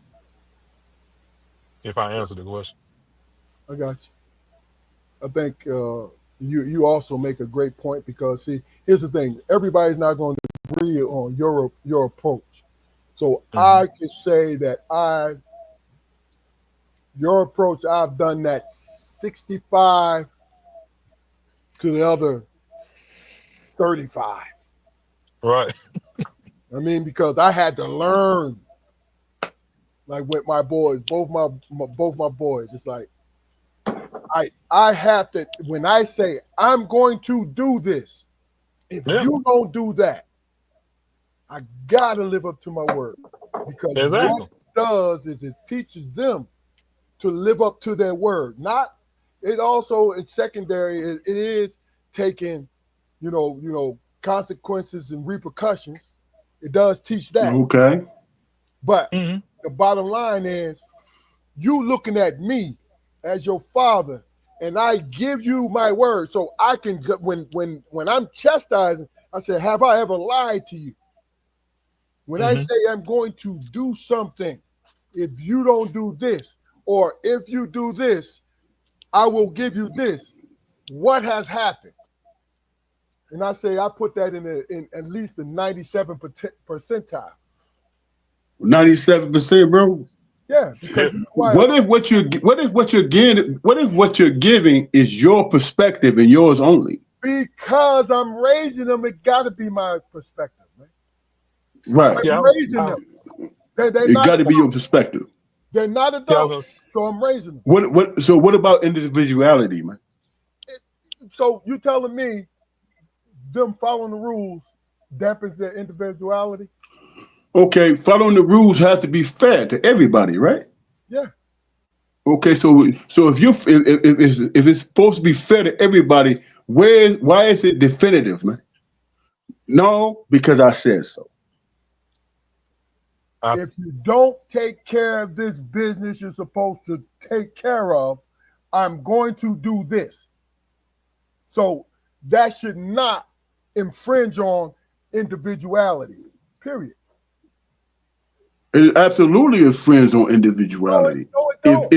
Speaker 4: if I answer the question.
Speaker 1: I got you. I think you also make a great point because see, here's the thing: everybody's not going to agree on your approach. So I can say that your approach, I've done that 65 to the other 35.
Speaker 4: Right.
Speaker 1: I mean, because I had to learn, like with my boys, both my boys. It's like I have to, when I say I'm going to do this, if you don't do that, I gotta live up to my word. Because what it does is it teaches them to live up to their word. Not it also in secondary, it is taking, consequences and repercussions. It does teach that.
Speaker 2: Okay.
Speaker 1: But the bottom line is you looking at me as your father, and I give you my word. So I can, when I'm chastising, I say, have I ever lied to you? When I say I'm going to do something, if you don't do this, or if you do this, I will give you this. What has happened? And I say I put that in at least the 97 percentile.
Speaker 2: 97%, bro.
Speaker 1: Yeah, because
Speaker 2: what if what you're giving is your perspective and yours only?
Speaker 1: Because I'm raising them, it got to be my perspective, man.
Speaker 2: Right.
Speaker 1: I'm raising them.
Speaker 2: It got to be your perspective.
Speaker 1: They're not adults, so I'm raising them.
Speaker 2: What about individuality, man?
Speaker 1: So you telling me them following the rules dampens their individuality?
Speaker 2: Okay, following the rules has to be fair to everybody, right?
Speaker 1: Yeah.
Speaker 2: Okay, so if it's supposed to be fair to everybody, why is it definitive, man? No, because I said so.
Speaker 1: If you don't take care of this business you're supposed to take care of, I'm going to do this. So that should not infringe on individuality, period.
Speaker 2: It absolutely infringes on individuality.
Speaker 1: No, it don't.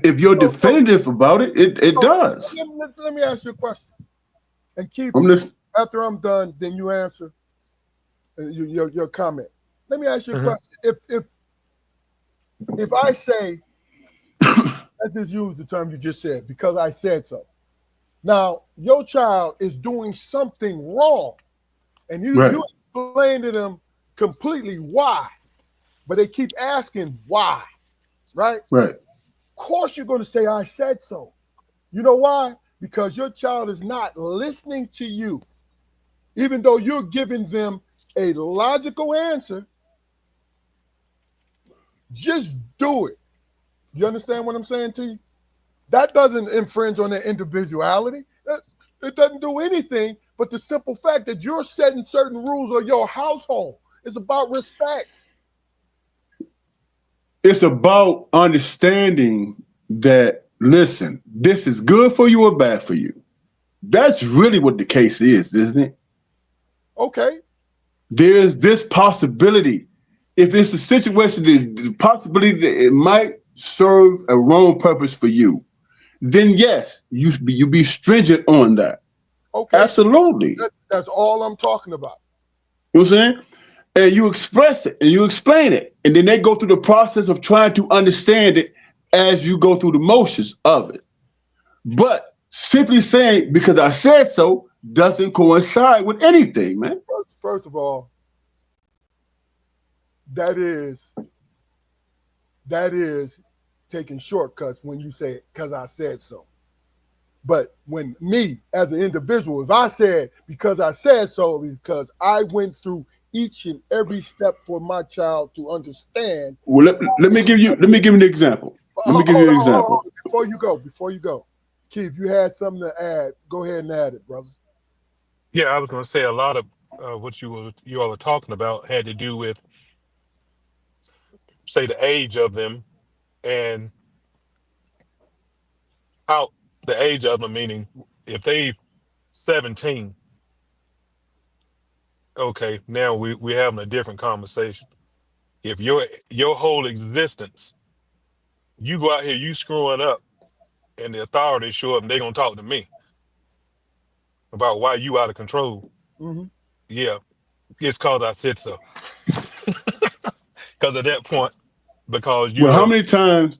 Speaker 2: If you're definitive about it, it does.
Speaker 1: Let me ask you a question. And Keith,
Speaker 2: I'm listening.
Speaker 1: after I'm done, then you answer your comment. Let me ask you a question. If I say, let's just use the term you just said, because I said so. Now, your child is doing something wrong, and you explain to them completely why, but they keep asking why, right?
Speaker 2: Right.
Speaker 1: Of course you're going to say, I said so. You know why? Because your child is not listening to you. Even though you're giving them a logical answer, just do it. You understand what I'm saying to you? That doesn't infringe on their individuality. It doesn't do anything but the simple fact that you're setting certain rules of your household. It's about respect.
Speaker 2: It's about understanding that, listen, this is good for you or bad for you. That's really what the case is, isn't it?
Speaker 1: Okay.
Speaker 2: There's this possibility. If it's a situation, the possibility that it might serve a wrong purpose for you, then yes, you be stringent on that.
Speaker 1: Okay.
Speaker 2: Absolutely.
Speaker 1: That's all I'm talking about.
Speaker 2: You know what I'm saying? And you express it and you explain it. And then they go through the process of trying to understand it as you go through the motions of it. But simply saying, because I said so, doesn't coincide with anything, man.
Speaker 1: First of all, that is taking shortcuts when you say, because I said so. But when me, as an individual, if I said, because I said so, because I went through each and every step for my child to understand.
Speaker 2: Well, let me give you an example. Hold on.
Speaker 1: Before you go, Keith, you had something to add. Go ahead and add it, brother.
Speaker 4: Yeah, I was going to say a lot of what you all are talking about had to do with, say, the age of them and how the age of them, meaning if they 17, okay, now we're having a different conversation. If your whole existence, you go out here, you screwing up, and the authorities show up and they're going to talk to me about why you out of control.
Speaker 1: Mm-hmm.
Speaker 4: Yeah, it's cause I said so. Because at that point, because you
Speaker 2: well, how many times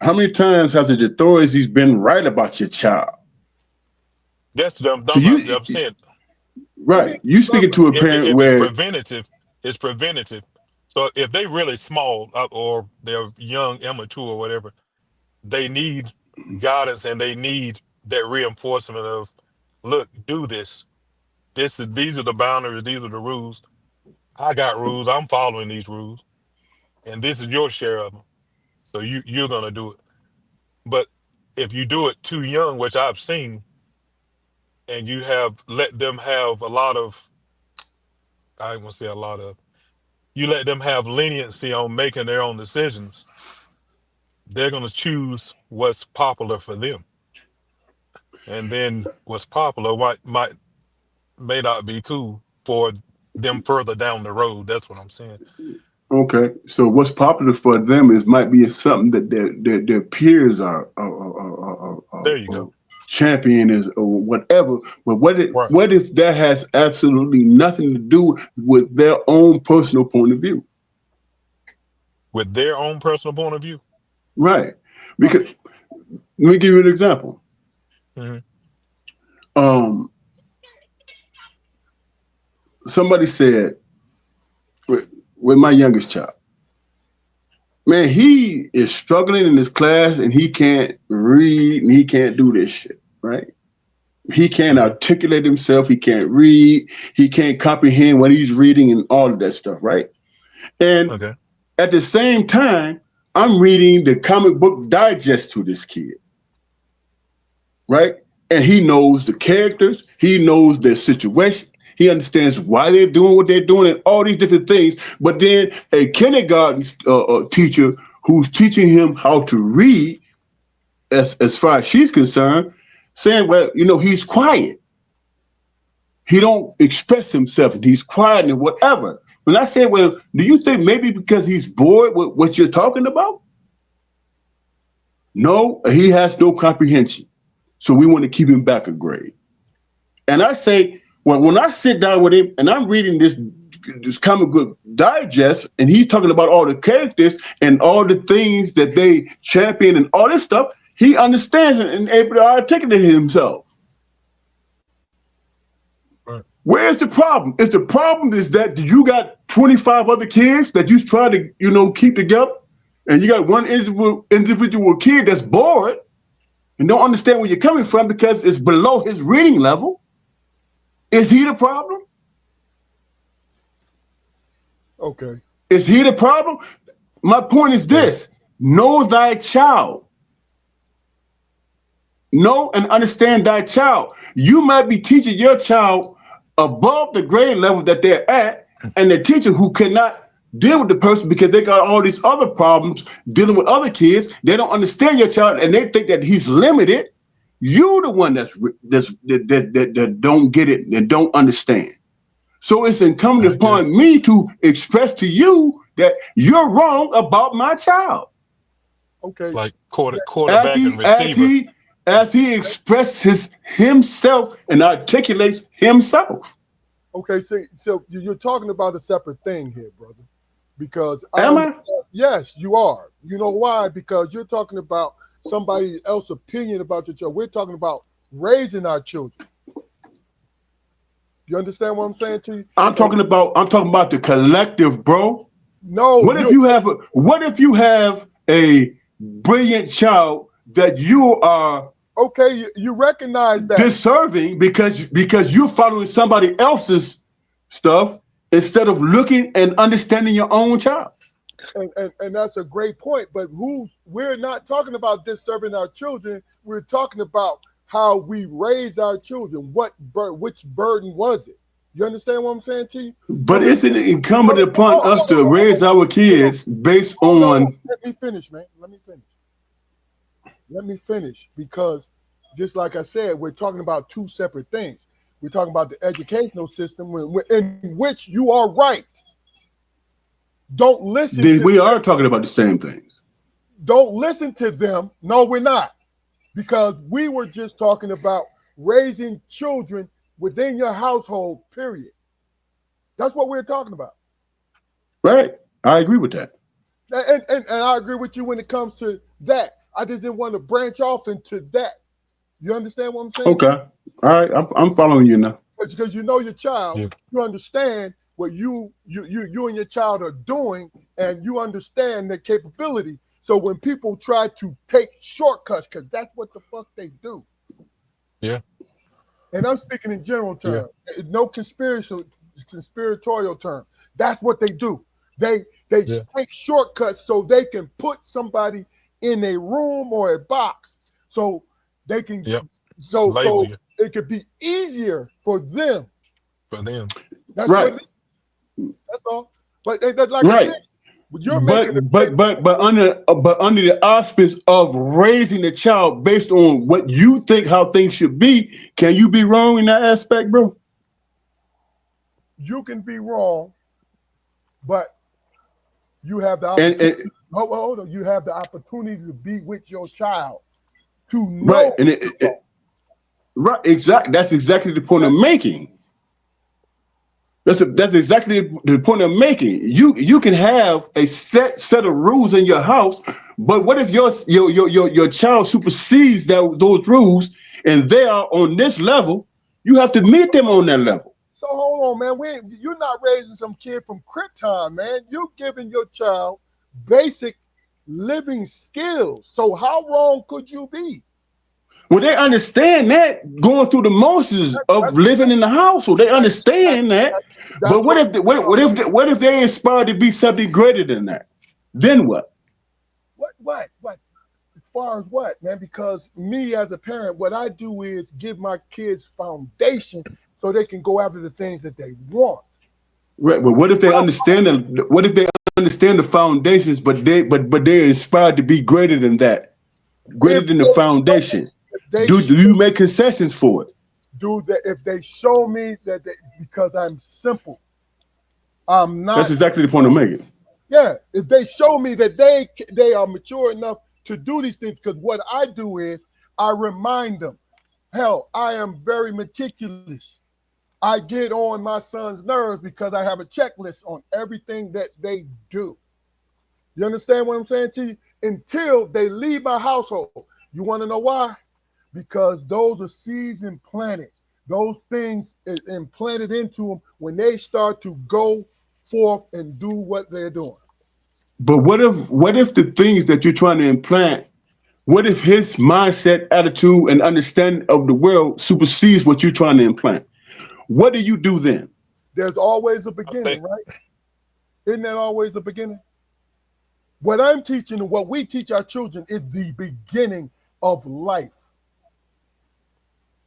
Speaker 2: has the authorities been right about your child?
Speaker 4: That's what I'm saying.
Speaker 2: Right. You speaking to a parent
Speaker 4: if
Speaker 2: where
Speaker 4: it's preventative. So if they really small or they're young, immature, or whatever, they need guidance and they need that reinforcement of, look, do this. These are the boundaries. These are the rules. I got rules. I'm following these rules, and this is your share of them. So you're gonna do it. But if you do it too young, which I've seen, and you have let them have a lot of, I ain't gonna say a lot of, you let them have leniency on making their own decisions, they're gonna choose what's popular for them. And then what's popular may not be cool for them further down the road. That's what I'm saying.
Speaker 2: okay, so what's popular for them might be something that their peers are
Speaker 4: There you go.
Speaker 2: champion is or whatever. But
Speaker 4: Right.
Speaker 2: what if that has absolutely nothing to do with their own personal point of view?
Speaker 4: With their own personal point of view.
Speaker 2: Right. Because let me give you an example.
Speaker 4: Mm-hmm.
Speaker 2: Somebody said with my youngest child, man, he is struggling in his class and he can't read and he can't do this shit, right? He can't articulate himself. He can't read. He can't comprehend what he's reading and all of that stuff, right? And
Speaker 4: Okay.
Speaker 2: at the same time, I'm reading the comic book digest to this kid, right? And he knows the characters. He knows their situation. He understands why they're doing what they're doing and all these different things. But then a kindergarten teacher who's teaching him how to read, as far as she's concerned, saying, well, he's quiet. He don't express himself and he's quiet and whatever. When I say, well, do you think maybe because he's bored with what you're talking about? No, he has no comprehension. So we want to keep him back a grade. And I say, well, when I sit down with him and I'm reading this comic book digest, and he's talking about all the characters and all the things that they champion and all this stuff, he understands it and able to articulate himself.
Speaker 4: Right.
Speaker 2: Where's the problem? The problem is that you got 25 other kids that you try to, keep together, and you got one individual kid that's bored and don't understand where you're coming from because it's below his reading level. Is he the problem?
Speaker 1: Okay.
Speaker 2: Is he the problem? My point is this: know thy child. Know and understand thy child. You might be teaching your child above the grade level that they're at, and the teacher who cannot deal with the person because they got all these other problems dealing with other kids. They don't understand your child, and they think that he's limited. You the one that don't get it and don't understand. So it's incumbent upon me to express to you that you're wrong about my child.
Speaker 1: Okay.
Speaker 4: It's like quarterback and receiver.
Speaker 2: As he expresses himself and articulates himself.
Speaker 1: Okay, so you're talking about a separate thing here, brother. Because
Speaker 2: Am I?
Speaker 1: Yes, you are. You know why? Because you're talking about somebody else's opinion about your child. We're talking about raising our children. You understand what I'm saying to you?
Speaker 2: I'm talking about the collective, bro.
Speaker 1: No.
Speaker 2: What if you have a brilliant child that you are
Speaker 1: you recognize that
Speaker 2: deserving because you're following somebody else's stuff instead of looking and understanding your own child.
Speaker 1: And that's a great point. But we're not talking about disserving our children. We're talking about how we raise our children. Which burden was it? You understand what I'm saying to you?
Speaker 2: But isn't it incumbent upon us to raise our kids based on?
Speaker 1: Let me finish, man. Let me finish, because just like I said, we're talking about two separate things. We're talking about the educational system in which you are right. Don't listen.
Speaker 2: We are talking about the same things.
Speaker 1: Don't listen to them. No, we're not. Because we were just talking about raising children within your household, period. That's what we're talking about.
Speaker 2: Right. I agree with that.
Speaker 1: And I agree with you when it comes to that. I just didn't want to branch off into that. You understand what I'm saying?
Speaker 2: Okay. All right. I'm following you now.
Speaker 1: Because you know your child, you understand what you and your child are doing, and you understand their capability. So when people try to take shortcuts, because that's what the fuck they do.
Speaker 4: Yeah.
Speaker 1: And I'm speaking in general terms. Yeah. No conspiratorial term. That's what they do. They take shortcuts so they can put somebody in a room or a box so they can so it could be easier for them. That's
Speaker 2: right.
Speaker 1: That's all. But like I said, you're making
Speaker 2: but under the auspice of raising the child based on what you think how things should be, can you be wrong in that aspect, bro?
Speaker 1: You can be wrong, but you have the opportunity. Hold on. You have the opportunity to be with your child to know.
Speaker 2: Right, right, exactly. That's exactly the point I'm making. That's exactly the point I'm making. You can have a set of rules in your house, but what if your child supersedes those rules and they are on this level? You have to meet them on that level.
Speaker 1: So hold on, man. You're not raising some kid from Krypton, man. You're giving your child basic living skills. So how wrong could you be?
Speaker 2: Well, they understand that going through the motions of
Speaker 1: That's
Speaker 2: living in the household. They understand that.
Speaker 1: that's
Speaker 2: But what if they inspired to be something greater than that? Then what?
Speaker 1: what? As far as what, man? Because me as a parent, what I do is give my kids foundation so they can go after the things that they want.
Speaker 2: Right. But what if they understand what if they understand the foundations, but they're inspired to be greater than that, greater
Speaker 1: If
Speaker 2: than the
Speaker 1: they show,
Speaker 2: foundation?
Speaker 1: if they
Speaker 2: Do
Speaker 1: show,
Speaker 2: you make concessions for it?
Speaker 1: do that, if they show me that because I'm simple, I'm
Speaker 2: That's
Speaker 1: not.
Speaker 2: exactly the point I'm making.
Speaker 1: Yeah, if they show me that they are mature enough to do these things, because what I do is I remind them. Hell, I am very meticulous. I get on my son's nerves because I have a checklist on everything that they do. You understand what I'm saying to you? Until they leave my household. You want to know why? Because those are seeds implanted. Those things is implanted into them when they start to go forth and do what they're doing.
Speaker 2: But what if the things that you're trying to implant, what if his mindset, attitude, and understanding of the world supersedes what you're trying to implant? What do you do then?
Speaker 1: There's always a
Speaker 4: I
Speaker 1: beginning,
Speaker 4: think
Speaker 1: right? Isn't that always a beginning? What I'm teaching and what we teach our children is the beginning of life.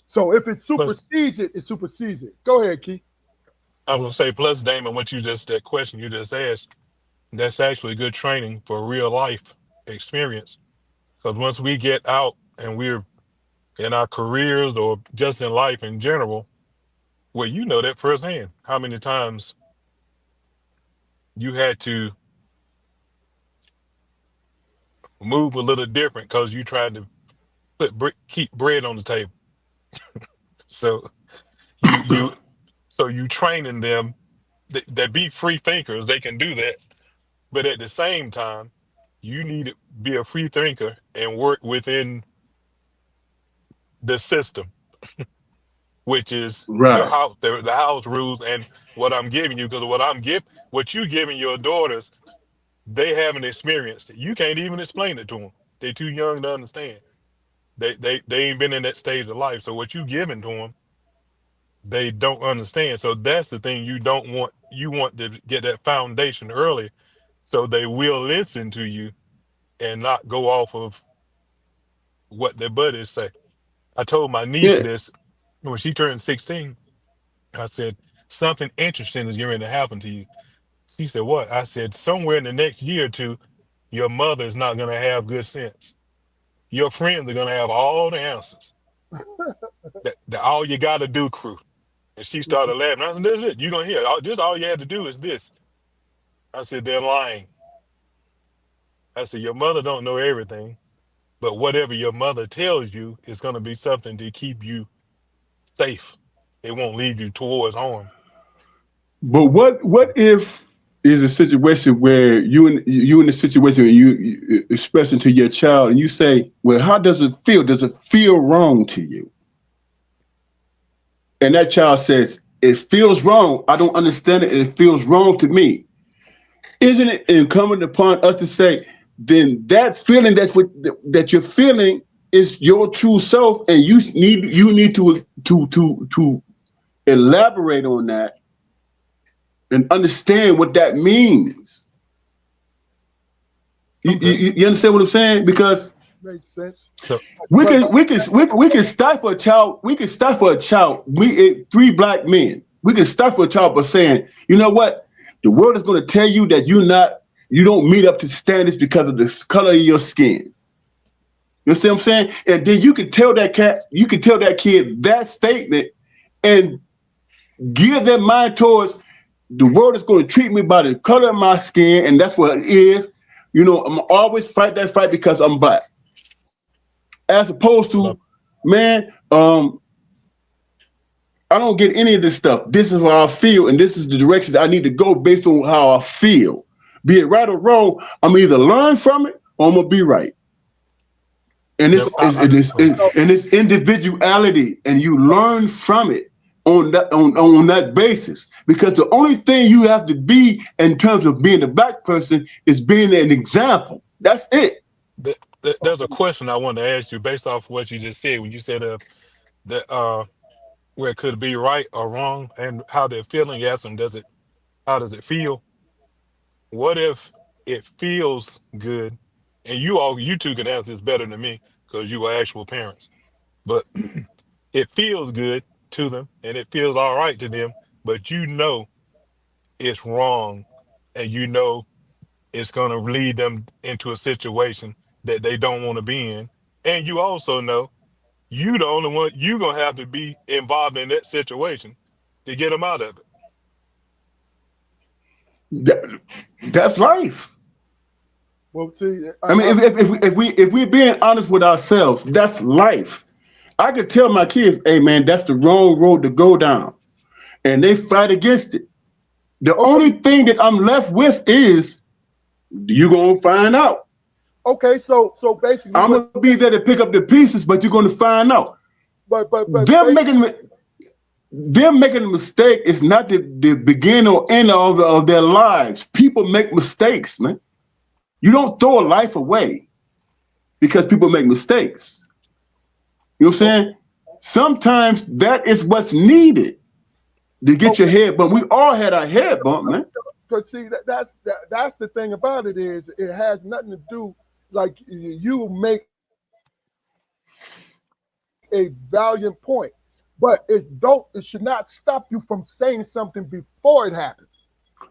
Speaker 1: So if it
Speaker 4: plus
Speaker 1: supersedes it, it supersedes it. Go ahead, Keith.
Speaker 4: I was gonna say plus Damon, what you just that question you just asked, that's actually good training for real life experience. Because once we get out and we're in our careers or just in life in general, well, you know that firsthand. How many times you had to move a little different because you tried to keep bread on the table. So you so you training them that be free thinkers. They can do that, but at the same time, you need to be a free thinker and work within the system, which is your
Speaker 2: Right.
Speaker 4: house, the house rules, and what I'm giving you. Because what you giving your daughters, they haven't experienced it. You can't even explain it to them. They're too young to understand. They ain't been in that stage of life. So what you giving to them, they don't understand. So that's the thing you don't want. You want to get that foundation early, so they will listen to you and not go off of what their buddies say. I told my niece
Speaker 2: Yeah.
Speaker 4: this when she turned 16. I said, something interesting is going to happen to you. She said, what? I said, somewhere in the next year or two, your mother is not going to have good sense. Your friends are going to have all the answers. That all you got to do, crew. And she started laughing. I said, this is it. You're going to hear. All you had to do is this. I said, they're lying. I said, your mother don't know everything, but whatever your mother tells you is going to be something to keep you safe. It won't lead you towards harm.
Speaker 2: But what if is a situation where you in a situation where you expressing to your child and you say, well, how does it feel? Does it feel wrong to you? And that child says, it feels wrong. I don't understand it. It feels wrong to me. Isn't it incumbent upon us to say, then that feeling that you're feeling is your true self, and you need to elaborate on that and understand what that means.
Speaker 4: Okay.
Speaker 2: You understand what I'm saying? Because
Speaker 1: Makes sense.
Speaker 4: So
Speaker 2: we can stifle a child. We can stifle a child. Three black men. We can stifle a child by saying, you know what? The world is going to tell you that you don't meet up to standards because of the color of your skin. You see what I'm saying? And then you can tell that kid that statement and gear their mind towards the world is going to treat me by the color of my skin, and that's what it is. You know, I'm always fight that fight because I'm black. As opposed to, man, I don't get any of this stuff. This is how I feel, and this is the direction that I need to go based on how I feel. Be it right or wrong, I'm either learn from it or I'm gonna be right. And it's individuality, and you learn from it on that basis. Because the only thing you have to be in terms of being a black person is being an example. That's it.
Speaker 4: there's a question I wanted to ask you based off what you just said when you said that where it could be right or wrong and how they're feeling. You ask them, how does it feel? What if it feels good? And you two can answer this better than me because you were actual parents. But it feels good to them and it feels all right to them, but you know it's wrong and you know it's going to lead them into a situation that they don't want to be in. And you also know you the only one, you going to have to be involved in that situation to get them out of it.
Speaker 2: That's life.
Speaker 1: Well, see,
Speaker 2: I mean, if we're being honest with ourselves, that's life. I could tell my kids, hey man, that's the wrong road to go down. And they fight against it. The only thing that I'm left with is you're gonna find out.
Speaker 1: okay, so basically,
Speaker 2: I'm gonna be there to pick up the pieces, but you're gonna find out.
Speaker 1: But
Speaker 2: Them making a mistake is not the beginning or end of their lives. People make mistakes, man. You don't throw a life away because people make mistakes. You know what I'm saying? Sometimes that is what's needed to get your head bumped. We all had our head bumped, man.
Speaker 1: Because see, that's the thing about it is it has nothing to do like you make a valiant point, but it should not stop you from saying something before it happens.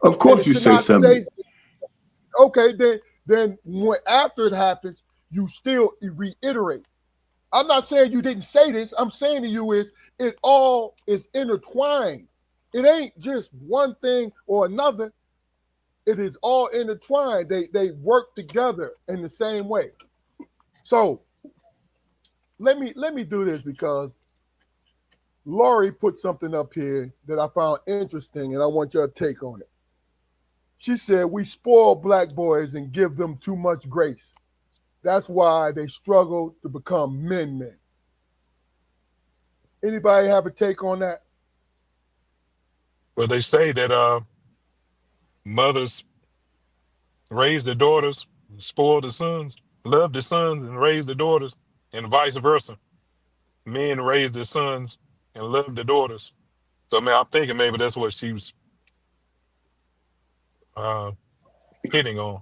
Speaker 2: Of course, you say something.
Speaker 1: Okay, then when after it happens, you still reiterate. I'm not saying you didn't say this. I'm saying to you is it all is intertwined. It ain't just one thing or another. It is all intertwined. They work together in the same way. So let me do this because Lori put something up here that I found interesting, and I want your take on it. She said, we spoil black boys and give them too much grace. That's why they struggle to become men. Anybody have a take on that?
Speaker 4: Well, they say that mothers raise their daughters, spoil the sons, love the sons and raise the daughters, and vice versa. Men raise their sons and love the daughters. So, I mean, I'm thinking maybe that's what she was hitting on.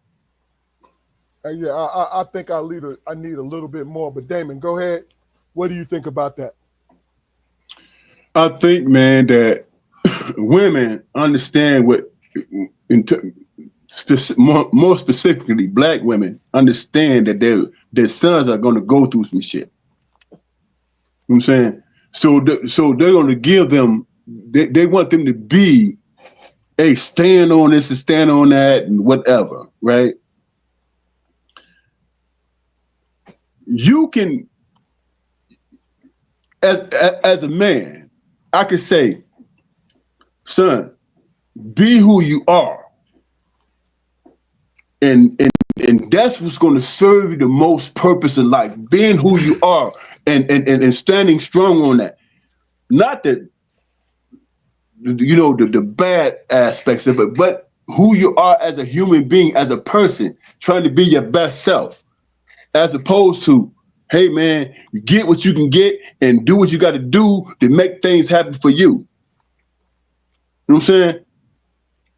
Speaker 1: Yeah, I think I need a little bit more. But Damon, go ahead. What do you think about that?
Speaker 2: I think, man, that women understand what, more specifically, black women understand that their sons are going to go through some shit. You know what I'm saying? So they're going to give them, they want them to be, hey, stand on this and stand on that and whatever, right? You can, as a man, I could say, son, be who you are. And that's what's going to serve you the most purpose in life, being who you are and standing strong on that. Not that, you know, the bad aspects of it, but who you are as a human being, as a person, trying to be your best self, as opposed to, hey, man, you get what you can get and do what you got to do to make things happen for you. You know what I'm saying?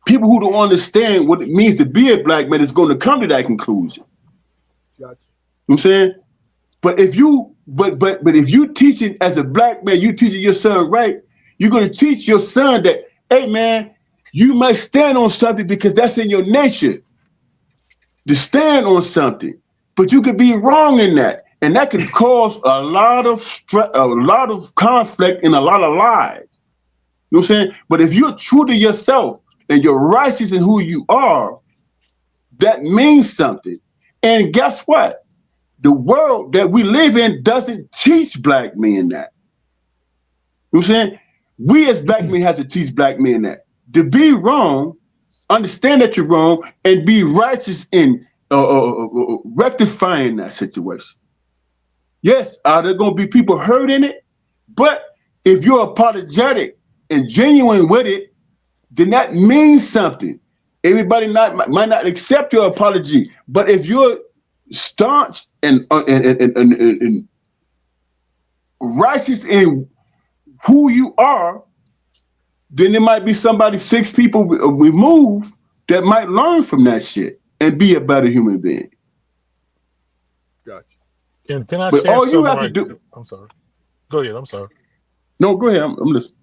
Speaker 2: People who don't understand what it means to be a black man is going to come to that conclusion.
Speaker 1: Gotcha.
Speaker 2: You know what I'm saying? But if you teaching as a black man, you teaching your son right, you're going to teach your son that, hey, man, you might stand on something because that's in your nature to stand on something, but you could be wrong in that. And that can cause a lot of conflict in a lot of lives. You know what I'm saying? But if you're true to yourself and you're righteous in who you are, that means something. And guess what? The world that we live in doesn't teach black men that. You know what I'm saying? We as black men have to teach black men that. To be wrong, understand that you're wrong, and be righteous in rectifying that situation. Yes, are there going to be people hurt in it? But if you're apologetic and genuine with it, then that means something. Everybody might not accept your apology, but if you're staunch and righteous in who you are, then there might be somebody 6 people removed that might learn from that shit and be a better human being.
Speaker 1: Gotcha.
Speaker 4: Can I
Speaker 2: But
Speaker 4: share
Speaker 2: all you
Speaker 4: something
Speaker 2: have to
Speaker 4: right?
Speaker 2: do,
Speaker 4: I'm sorry. Go ahead. I'm sorry.
Speaker 2: no, go ahead. I'm listening.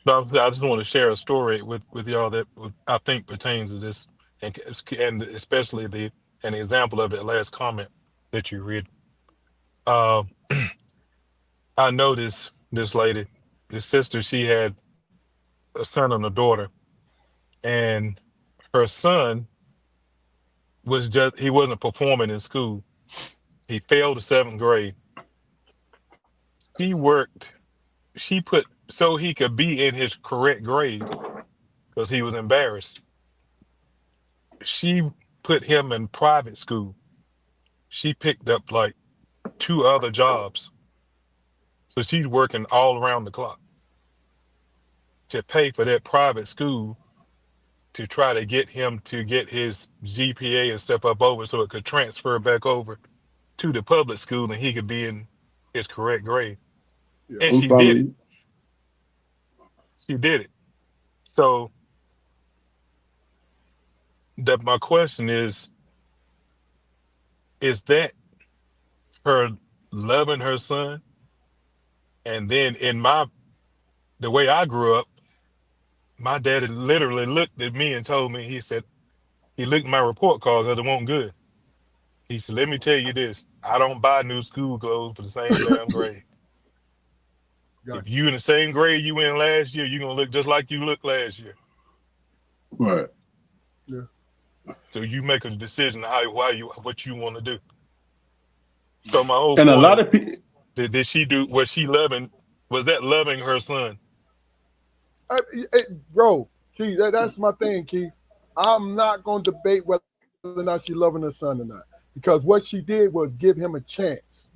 Speaker 4: No, I just want to share a story with y'all that I think pertains to this, and especially an example of that last comment that you read. Uh, I know this lady, this sister. She had a son and a daughter, and her son he wasn't performing in school. He failed the 7th grade. She worked. She put so he could be in his correct grade because he was embarrassed. She put him in private school. She picked up like 2 other jobs. So she's working all around the clock to pay for that private school to try to get him to get his GPA and stuff up over so it could transfer back over to the public school and he could be in his correct grade.
Speaker 1: Yeah.
Speaker 4: And
Speaker 2: I'm
Speaker 4: she did
Speaker 2: following
Speaker 4: it.
Speaker 2: you.
Speaker 4: She did it. So my question is that her loving her son? And then the way I grew up, my daddy literally looked at me and told me, he said, he looked at my report card because it wasn't good. He said, let me tell you this, I don't buy new school clothes for the same damn grade.
Speaker 1: Gotcha.
Speaker 4: If you in the same grade you in last year, you're going to look just like you looked last year.
Speaker 2: Right.
Speaker 1: Yeah.
Speaker 4: So you make a decision what you want to do. So my whole
Speaker 2: And a
Speaker 4: point
Speaker 2: lot
Speaker 4: is,
Speaker 2: of people,
Speaker 4: did she do, was that loving her son?
Speaker 1: Bro, see, that's my thing, Keith. I'm not going to debate whether or not she loving her son or not, because what she did was give him a chance.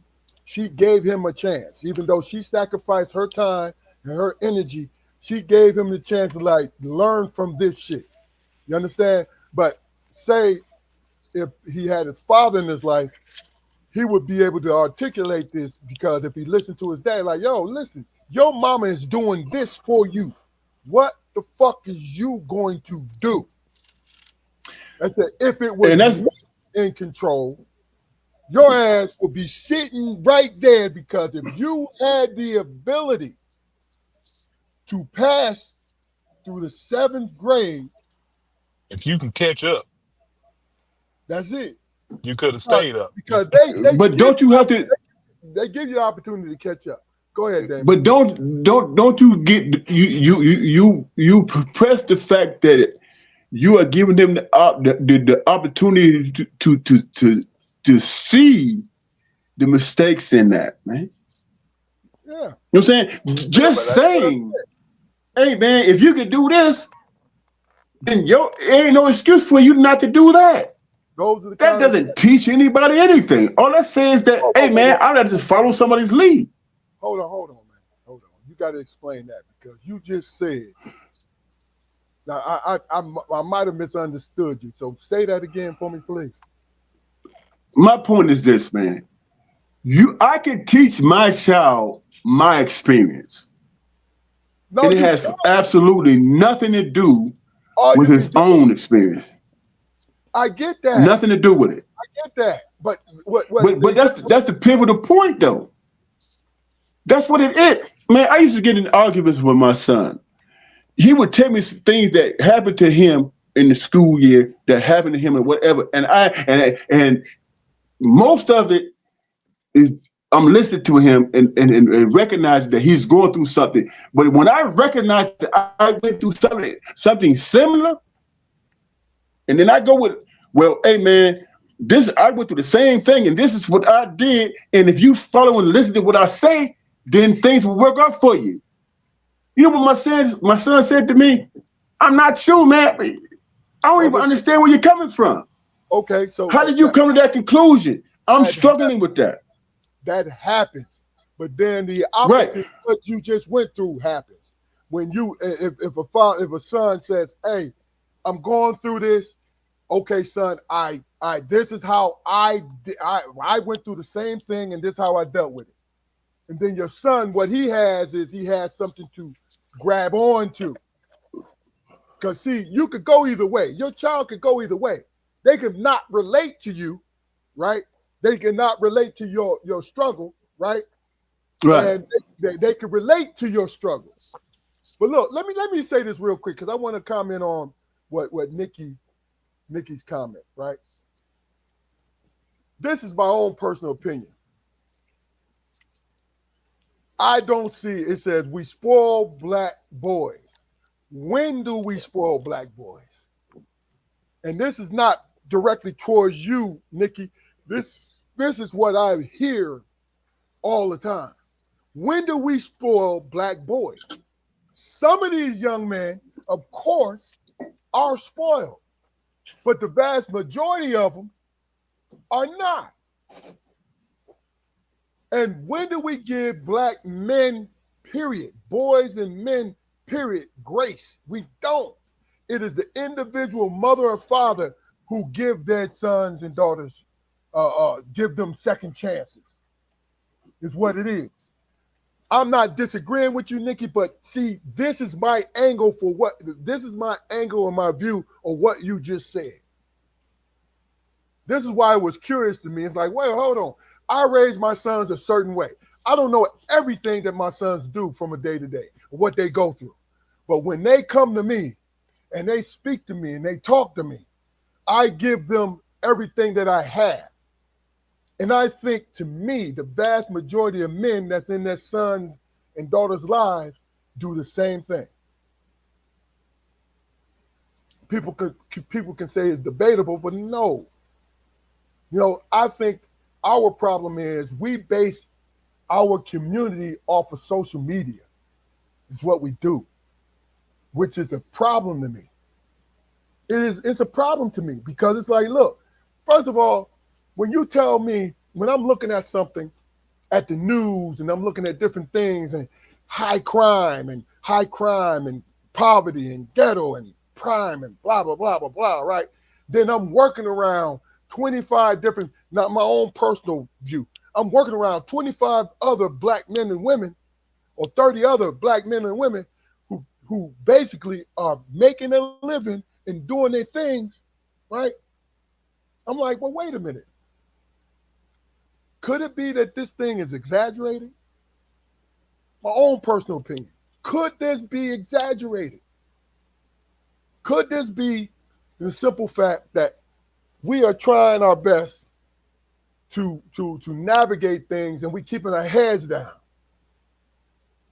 Speaker 1: She gave him a chance, even though she sacrificed her time and her energy. She gave him the chance to like learn from this shit. You understand? But say if he had his father in his life, he would be able to articulate this, because if he listened to his dad, like, yo, listen, your mama is doing this for you. What the fuck is you going to do? I said, if it was
Speaker 2: and that's
Speaker 1: me in control, your ass would be sitting right there, because if you had the ability to pass through the 7th grade,
Speaker 4: If you can catch up,
Speaker 1: that's it.
Speaker 4: you could have stayed up.
Speaker 1: Because they
Speaker 2: but
Speaker 1: give
Speaker 2: don't you have to?
Speaker 1: they give you the opportunity to catch up. Go ahead, Dan.
Speaker 2: But don't you get you press the fact that you are giving them the opportunity to see the mistakes in that, man.
Speaker 1: Yeah.
Speaker 2: You know what I'm saying? Just saying, hey man, if you could do this, then there ain't no excuse for you not to do that.
Speaker 1: Those are the
Speaker 2: That
Speaker 1: kind of
Speaker 2: doesn't teach anybody anything. All that says is that, hey man, I'd rather just follow somebody's lead.
Speaker 1: Hold on, man. Hold on. You got to explain that, because you just said. Now, I might have misunderstood you. So say that again for me, please.
Speaker 2: My point is this, man. I can teach my child my experience.
Speaker 1: No,
Speaker 2: And it
Speaker 1: you
Speaker 2: has
Speaker 1: can't.
Speaker 2: absolutely nothing to do
Speaker 1: All
Speaker 2: with
Speaker 1: you
Speaker 2: his
Speaker 1: can do.
Speaker 2: own experience.
Speaker 1: I get that.
Speaker 2: Nothing to do with it.
Speaker 1: I get that. But what?
Speaker 2: But that's the pivotal point, though. That's what it is. Man, I used to get in arguments with my son. He would tell me some things that happened to him in the school year, that happened to him and whatever. And most of it is I'm listening to him and recognizing that he's going through something. But when I recognize that I went through something similar, and then I go with, well, hey man, I went through the same thing, and this is what I did. And if you follow and listen to what I say, then things will work out for you. You know what my son said to me? I'm not sure, man. I don't even understand where you're coming from.
Speaker 1: Okay, so
Speaker 2: How did you come to that conclusion? I'm struggling with that.
Speaker 1: That happens, but then the opposite of what you just went through happens. When you, if a son says, "Hey, I'm going through this," okay, son, I this is how I went through the same thing, and this is how I dealt with it. And then your son, what he has is he has something to grab on to. Because see, you could go either way. Your child could go either way. They could not relate to you, right? They cannot relate to your struggle, right?
Speaker 2: Right.
Speaker 1: And they can relate to your struggle. But look, let me say this real quick because I want to comment on what Nikki's comment, right? This is my own personal opinion. I don't see it says we spoil black boys. When do we spoil black boys? And this is not directly towards you, Nikki. This is what I hear all the time. When do we spoil black boys? Some of these young men, of course, are spoiled, but the vast majority of them are not. And when do we give black men, period, boys and men, period, grace? We don't. It is the individual mother or father who give their sons and daughters, give them second chances, is what it is. I'm not disagreeing with you, Nikki, but see, this is my angle this is my angle and my view of what you just said. This is why it was curious to me. It's like, wait, hold on. I raise my sons a certain way. I don't know everything that my sons do from a day to day, what they go through. But when they come to me and they speak to me and they talk to me, I give them everything that I have. And I think, to me, the vast majority of men that's in their sons and daughters' lives do the same thing. People can say it's debatable, but no. You know, I think our problem is we base our community off of social media. Is what we do, which is a problem to me. It's a problem to me because it's like, look, first of all, when you tell me, when I'm looking at something at the news and I'm looking at different things and high crime and poverty and ghetto and crime and blah, blah, blah, blah, blah, right? Then I'm working around 25 different, not my own personal view. I'm working around 25 other black men and women or 30 other black men and women who basically are making a living and doing their things, right? I'm like, well, wait a minute. Could it be that this thing is exaggerated? My own personal opinion. Could this be exaggerated? Could this be the simple fact that we are trying our best to navigate things and we keeping our heads down?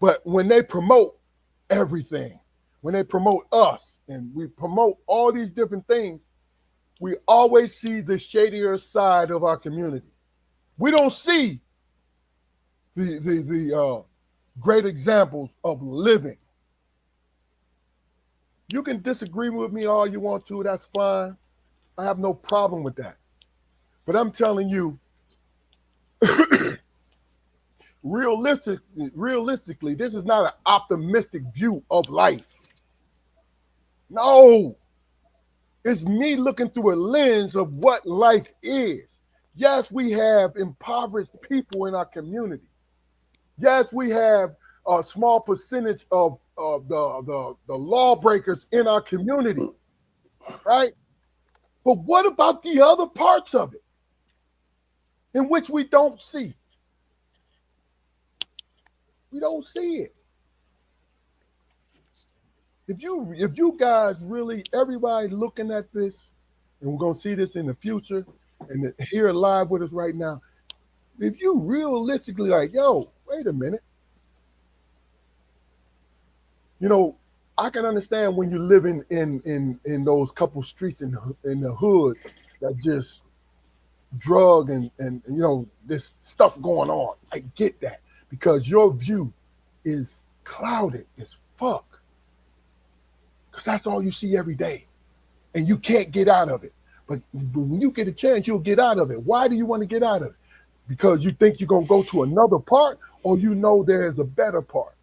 Speaker 1: But when they promote everything, when they promote us and we promote all these different things, we always see the shadier side of our community. We don't see the great examples of living. You can disagree with me all you want to, that's fine. I have no problem with that. But I'm telling you, realistically, this is not an optimistic view of life. No. It's me looking through a lens of what life is. Yes, we have impoverished people in our community. Yes, we have a small percentage of the lawbreakers in our community, right? But what about the other parts of it in which we don't see? We don't see it. If you guys really, everybody looking at this, and we're gonna see this in the future, and here live with us right now, if you realistically like, yo, wait a minute. You know, I can understand when you're living in those couple streets in the hood that just drug and you know, this stuff going on. I get that because your view is clouded as fuck. Because that's all you see every day. And you can't get out of it. But when you get a chance, you'll get out of it. Why do you want to get out of it? Because you think you're going to go to another part, or you know there's a better part.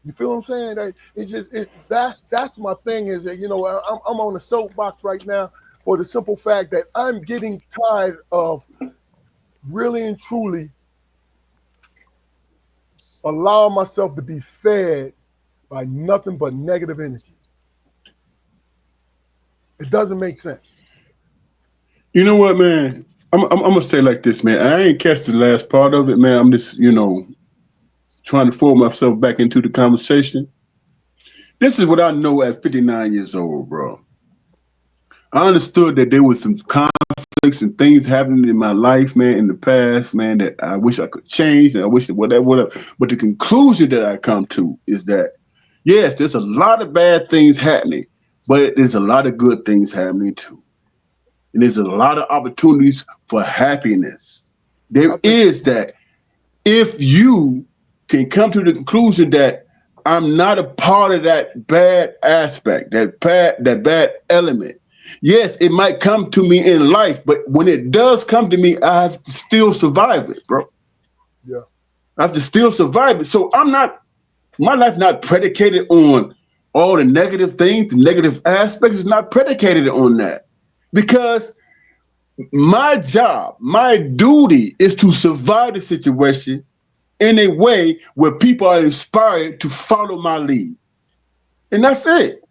Speaker 1: You You feel what I'm saying? It's just that's my thing is that I'm on the soapbox right now for the simple fact that I'm getting tired of really and truly allowing myself to be fed by nothing but negative energy. It doesn't make sense.
Speaker 2: You know what, man? I'm gonna say like this, man. I ain't catch the last part of it, man. I'm just, trying to force myself back into the conversation. This is what I know at 59 years old, bro. I understood that there was some conflicts and things happening in my life, man, in the past, man, that I wish I could change, and I wish that whatever. But the conclusion that I come to is that, yes, there's a lot of bad things happening, but there's a lot of good things happening too. And there's a lot of opportunities for happiness. There is that. If you can come to the conclusion that I'm not a part of that bad aspect, that bad element. Yes, it might come to me in life, but when it does come to me, I have to still survive it, bro.
Speaker 1: Yeah.
Speaker 2: I have to still survive it. So my life not predicated on all the negative things, the negative aspects is not predicated on that. Because my job, my duty is to survive the situation in a way where people are inspired to follow my lead. And that's it.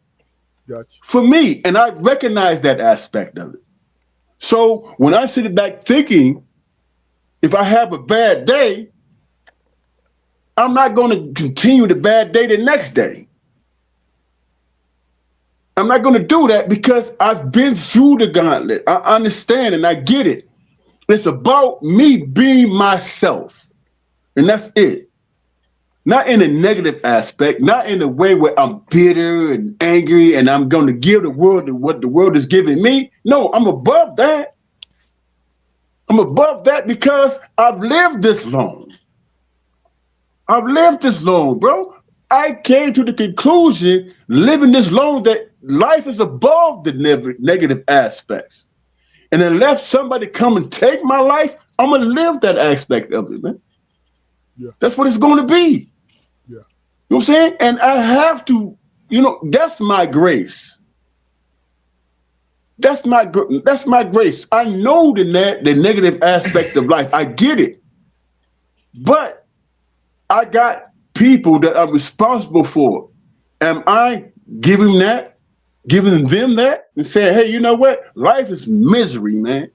Speaker 1: Gotcha.
Speaker 2: For me. And I recognize that aspect of it. So when I sit back thinking, if I have a bad day, I'm not going to continue the bad day the next day. I'm not going to do that because I've been through the gauntlet. I understand and I get it. It's about me being myself. And that's it. Not in a negative aspect, not in a way where I'm bitter and angry and I'm going to give the world what the world is giving me. No, I'm above that. I'm above that because I've lived this long. I've lived this long, bro. I came to the conclusion, living this long, that life is above the negative aspects. And unless somebody come and take my life, I'm going to live that aspect of it, man.
Speaker 1: Yeah.
Speaker 2: That's what it's going to be.
Speaker 1: Yeah.
Speaker 2: You know what I'm saying? And I have to, that's my grace. That's my grace. I know the negative aspect of life. I get it. But I got people that I'm responsible for. Am I giving them that and saying, hey, you know what? Life is misery, man.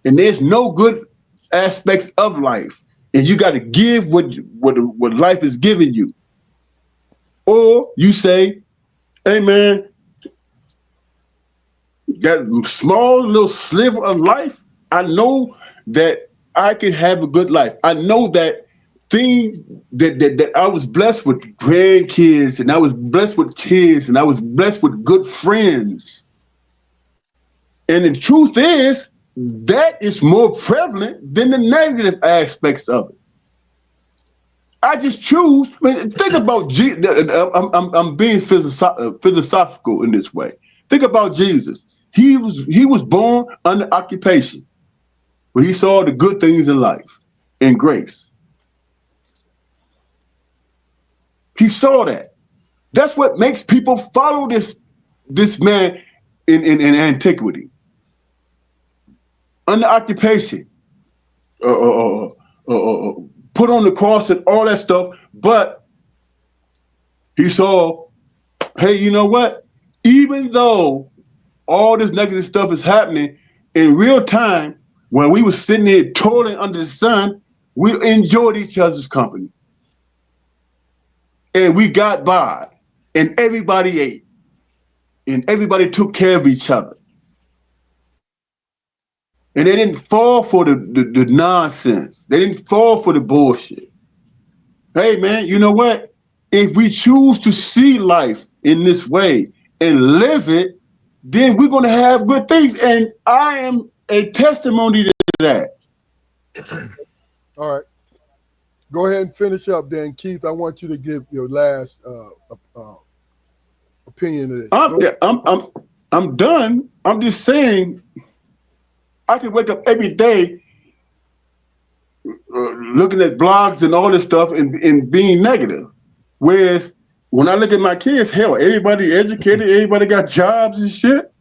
Speaker 2: And there's no good aspects of life. And you got to give what life is giving you. Or you say, hey, man, that small little sliver of life, I know that I can have a good life. I know that things that I was blessed with grandkids, and I was blessed with kids, and I was blessed with good friends. And the truth is, that is more prevalent than the negative aspects of it. I just choose. Think about I'm being philosophical in this way. Think about Jesus. He was born under occupation, but he saw the good things in life and grace. He saw that. That's what makes people follow this man in antiquity. Under occupation, put on the cross and all that stuff, but he saw, hey, you know what? Even though all this negative stuff is happening in real time, when we were sitting there toiling under the sun, we enjoyed each other's company. And we got by, and everybody ate, and everybody took care of each other. And they didn't fall for the nonsense. They didn't fall for the bullshit. Hey, man, you know what? If we choose to see life in this way and live it, then we're going to have good things. And I am a testimony to that.
Speaker 1: All right. Go ahead and finish up then, Keith. I want you to give your last opinion of this.
Speaker 2: I'm done. I'm just saying, I can wake up every day looking at blogs and all this stuff and being negative. Whereas when I look at my kids, hell, everybody educated, everybody got jobs and shit,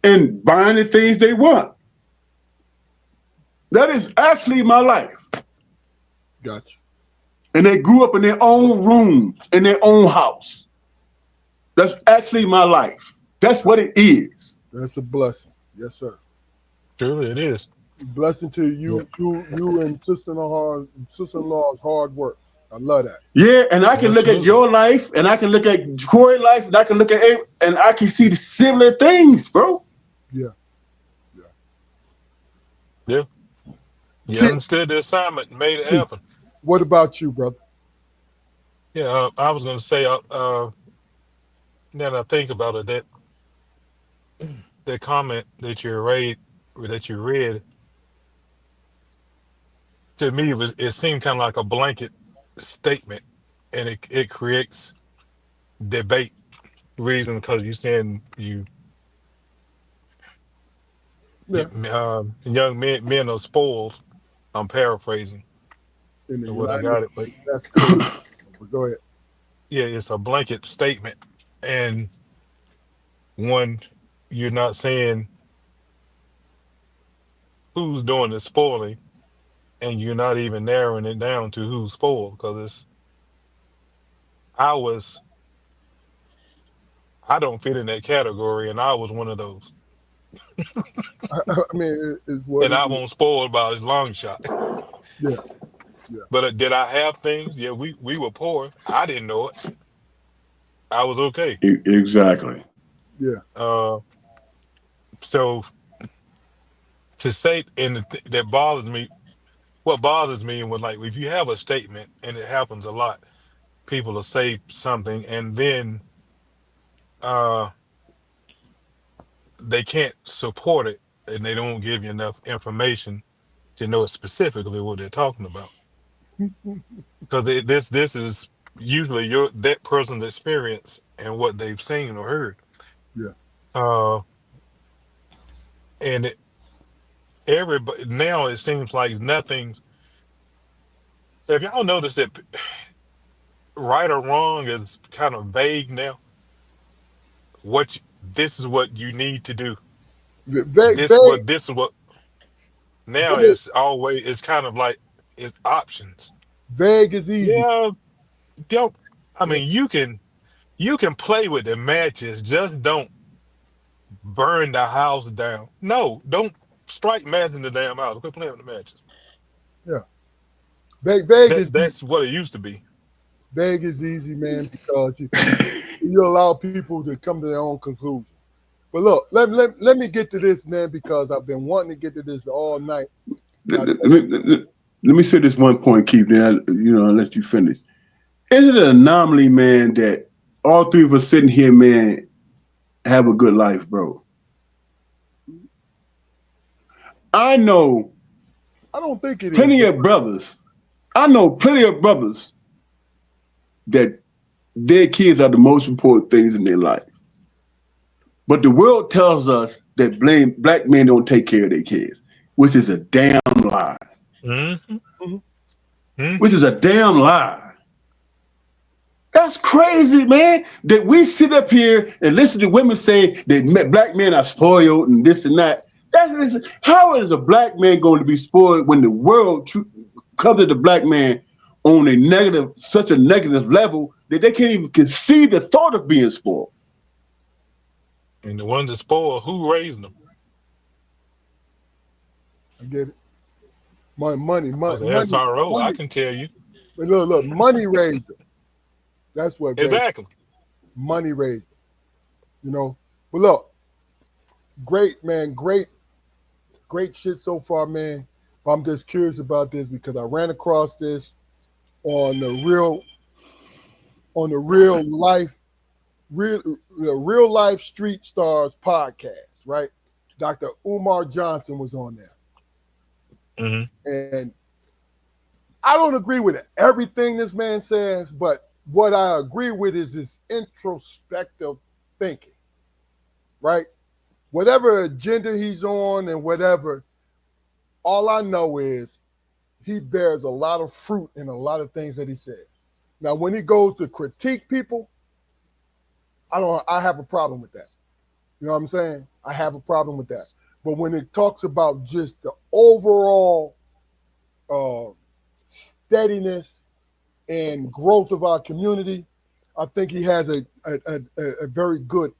Speaker 2: and buying the things they want. That is actually my life.
Speaker 1: Gotcha.
Speaker 2: And they grew up in their own rooms, in their own house. That's actually my life. That's what it is.
Speaker 1: That's a blessing. Yes, sir.
Speaker 4: Truly, it is.
Speaker 1: Blessing to you, you and sister-in-law's hard work. I love that.
Speaker 2: Yeah, and I can look at
Speaker 4: Absolutely.
Speaker 2: your life, and I can look at Corey's life, and I can look at and I can see the similar things, bro.
Speaker 1: Yeah.
Speaker 4: Yeah. You
Speaker 1: Kid,
Speaker 4: understood the assignment and made it happen.
Speaker 1: what about you, brother?
Speaker 4: Yeah, I was going to say, now that I think about it, that comment that you read, to me, it seemed kind of like a blanket statement, and it creates debate. Reason because you're saying
Speaker 1: Yeah.
Speaker 4: young men are spoiled. I'm paraphrasing
Speaker 1: In the
Speaker 4: what I
Speaker 1: United
Speaker 4: got it, but
Speaker 1: States, that's crazy. But go ahead.
Speaker 4: yeah, it's a blanket statement, and one, you're not saying who's doing the spoiling, and you're not even narrowing it down to who's spoiled because I don't fit in that category, and I was one of those,
Speaker 1: I mean, it's what
Speaker 4: and
Speaker 1: it
Speaker 4: I
Speaker 1: is.
Speaker 4: won't spoil by a long shot.
Speaker 1: Yeah. Yeah.
Speaker 4: But did I have things? Yeah, we were poor. I didn't know it. I was okay.
Speaker 2: Exactly.
Speaker 1: Yeah.
Speaker 4: Uh, so to say, and that bothers me. What bothers me when, like, if you have a statement, and it happens a lot, people will say something and then uh they can't support it, and they don't give you enough information to know specifically what they're talking about. Because this is usually that person's experience and what they've seen or heard.
Speaker 1: Yeah.
Speaker 4: Uh, and everybody now, it seems like nothing. So if y'all notice that right or wrong is kind of vague now. This is what you need to do.
Speaker 1: Vague,
Speaker 4: This is what now
Speaker 1: vague,
Speaker 4: it's kind of like it's options.
Speaker 1: vague is easy.
Speaker 4: Yeah, don't. I
Speaker 1: Yeah.
Speaker 4: mean, you can play with the matches, just don't burn the house down. No, don't strike matches in the damn house. Quit playing with the matches.
Speaker 1: Yeah. Vague is easy.
Speaker 4: That's what it used to be.
Speaker 1: Vague is easy, man, because you allow people to come to their own conclusion. But look, let me get to this, man, because I've been wanting to get to this all night.
Speaker 2: Let me say this one point, Keith. Then I'll let you finish. Is it an anomaly, man, that all three of us sitting here, man, have a good life, bro? I know
Speaker 1: I don't think it
Speaker 2: plenty
Speaker 1: is.
Speaker 2: of brothers. I know plenty of brothers that their kids are the most important things in their life. But the world tells us that black men don't take care of their kids, which is a damn lie.
Speaker 4: Mm-hmm.
Speaker 1: Mm-hmm.
Speaker 2: Which is a damn lie. That's crazy, man. That we sit up here and listen to women say that black men are spoiled and this and that. How is a black man going to be spoiled when the world comes to the black man on such a negative level that they can't even conceive the thought of being spoiled?
Speaker 4: And the one that spoiled, who raised them?
Speaker 1: I get it. Money.
Speaker 4: As an SRO, I can tell you.
Speaker 1: But look, money raised it. That's what
Speaker 4: Exactly.
Speaker 1: Money raised it. You know. But look, great, man, great shit so far, man. But I'm just curious about this because I ran across this on the real life Street Stars podcast, right? Dr. Umar Johnson was on there.
Speaker 4: Mm-hmm.
Speaker 1: And I don't agree with everything this man says, but what I agree with is his introspective thinking, right? Whatever agenda he's on and whatever, all I know is he bears a lot of fruit in a lot of things that he says. Now, when he goes to critique people, I have a problem with that. You know what I'm saying? I have a problem with that. But when it talks about just the overall uh, steadiness and growth of our community, I think he has a very good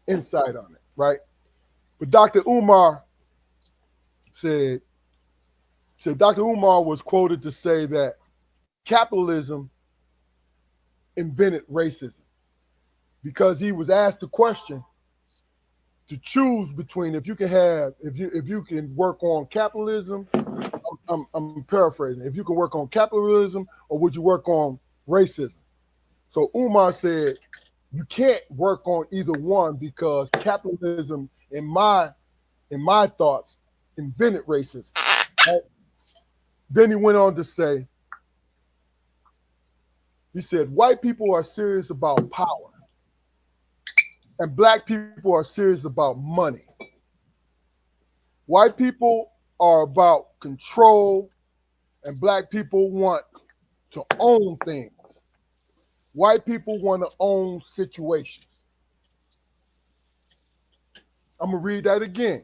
Speaker 1: insight on it, right? But Dr. Umar said, Dr. Umar was quoted to say that capitalism invented racism because he was asked the question to choose between if you can work on capitalism. I'm paraphrasing. If you can work on capitalism or would you work on racism? So Umar said you can't work on either one because capitalism, in my thoughts, invented racism. Right? Then he went on to say, he said, white people are serious about power and black people are serious about money. White people are about control and black people want to own things. White people want to own situations. I'm gonna read that again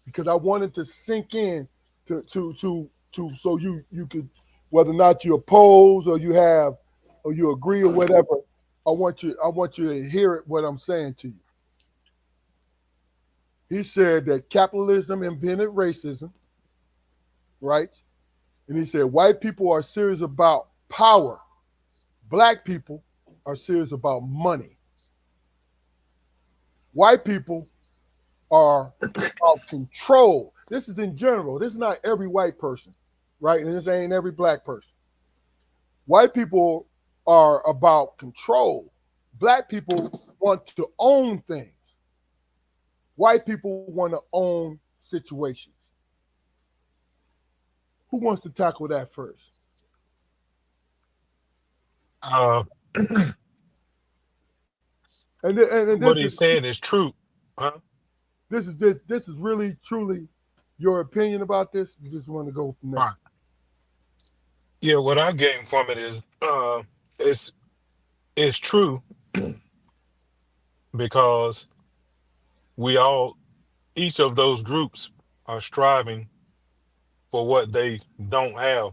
Speaker 1: because I wanted to sink in to so you could, whether or not you oppose or you agree or whatever. I want you to hear it what I'm saying to you. He said that capitalism invented racism, right? And he said white people are serious about power. Black people are serious about money. White people are about control. This is in general. This is not every white person, right? And this ain't every black person. White people are about control. Black people want to own things. White people want to own situations. Who wants to tackle that first?
Speaker 4: Uh,
Speaker 1: And
Speaker 4: what he's saying is true, huh?
Speaker 1: this is really truly your opinion about this. You just want to go from there.
Speaker 4: Right. Yeah, what I gained from it is it's it's true because we all each of those groups are striving for what they don't have,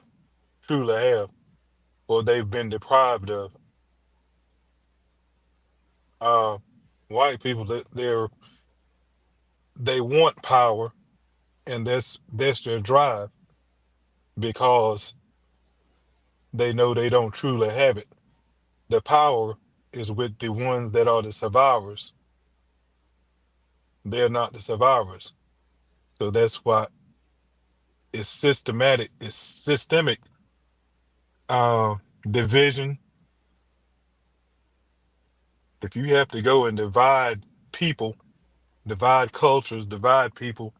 Speaker 4: truly have, or they've been deprived of. Uh, White people, they want power, and that's their drive because they know they don't truly have it. The power is with the ones that are the survivors. They're not the survivors, so that's why it's systematic. It's systemic uh, division. If you have to go and divide people, divide cultures, divide people,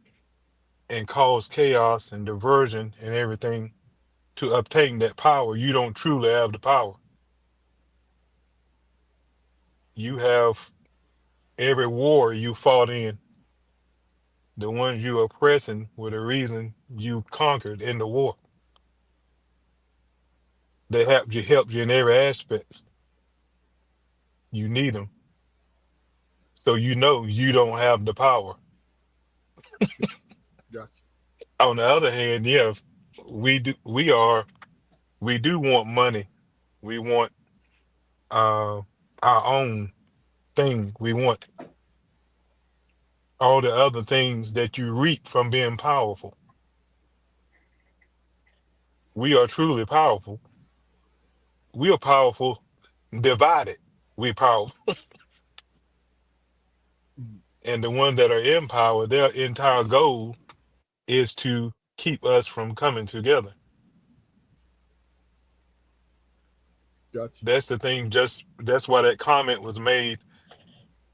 Speaker 4: and cause chaos and diversion and everything to obtain that power, you don't truly have the power. You have every war you fought in, the ones you oppressing were the reason you conquered in the war. They helped you in every aspect. You need them. So you know you don't have the power.
Speaker 1: Gotcha.
Speaker 4: On the other hand, yeah, we do want money. We want our own thing. We want all the other things that you reap from being powerful. We are truly powerful. We are powerful divided. We powerful.
Speaker 1: Mhm.
Speaker 4: And the ones that are in power, their entire goal is to keep us from coming together.
Speaker 1: Gotcha.
Speaker 4: That's the thing. Just that's why that comment was made.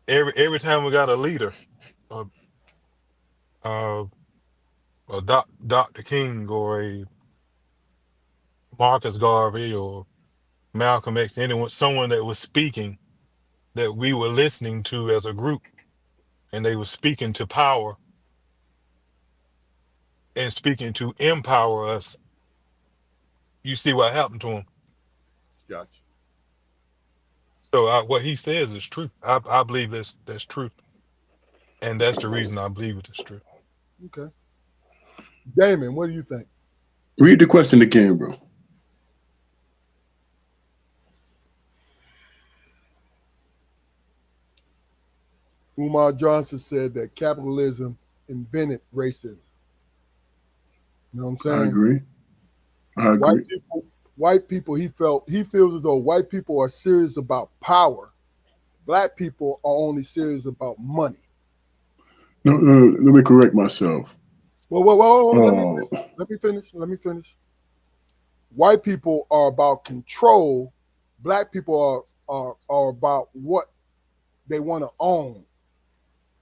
Speaker 4: Every time we got a leader, uh, uh, a Dr. King or a Marcus Garvey or Malcolm X, anyone, someone that was speaking that we were listening to as a group, and they were speaking to power and speaking to empower us. You see what happened to them?
Speaker 1: Gotcha.
Speaker 4: So what he says is true. I believe that's true, and that's the reason I believe it is true.
Speaker 1: Okay. Damon, what do you think?
Speaker 2: Read the question again, bro.
Speaker 1: Umar Johnson said that capitalism invented racism. You know what I'm
Speaker 2: I
Speaker 1: saying?
Speaker 2: agree. I agree.
Speaker 1: White people, he feels as though white people are serious about power. Black people are only serious about money.
Speaker 2: No, let me correct myself.
Speaker 1: Well,
Speaker 2: Oh,
Speaker 1: let me finish. White people are about control. Black people are about what they want to own.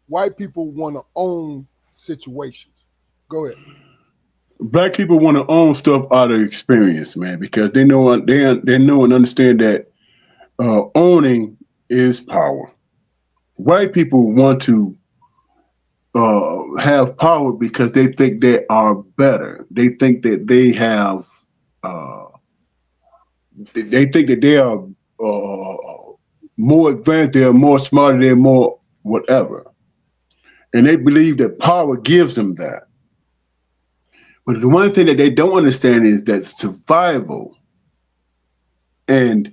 Speaker 1: White people want to own situations. Go ahead.
Speaker 2: black people want to own stuff out of experience, man, because they know and understand that owning is power. White people want to have power because they think they are better. They think that they have. Uh, they think that they are more advanced. They are more smarter. They're more whatever, and they believe that power gives them that. But the one thing that they don't understand is that survival and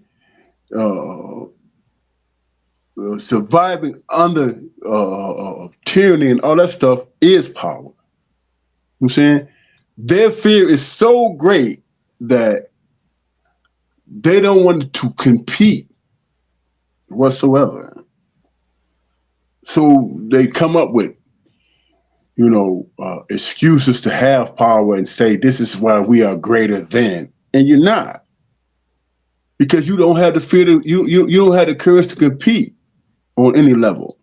Speaker 2: uh, surviving under tyranny and all that stuff is power. I'm saying their fear is so great that they don't want to compete whatsoever. So they come up with, excuses to have power and say this is why we are greater than, and you're not because you don't have the fear to you don't have the courage to compete on any level.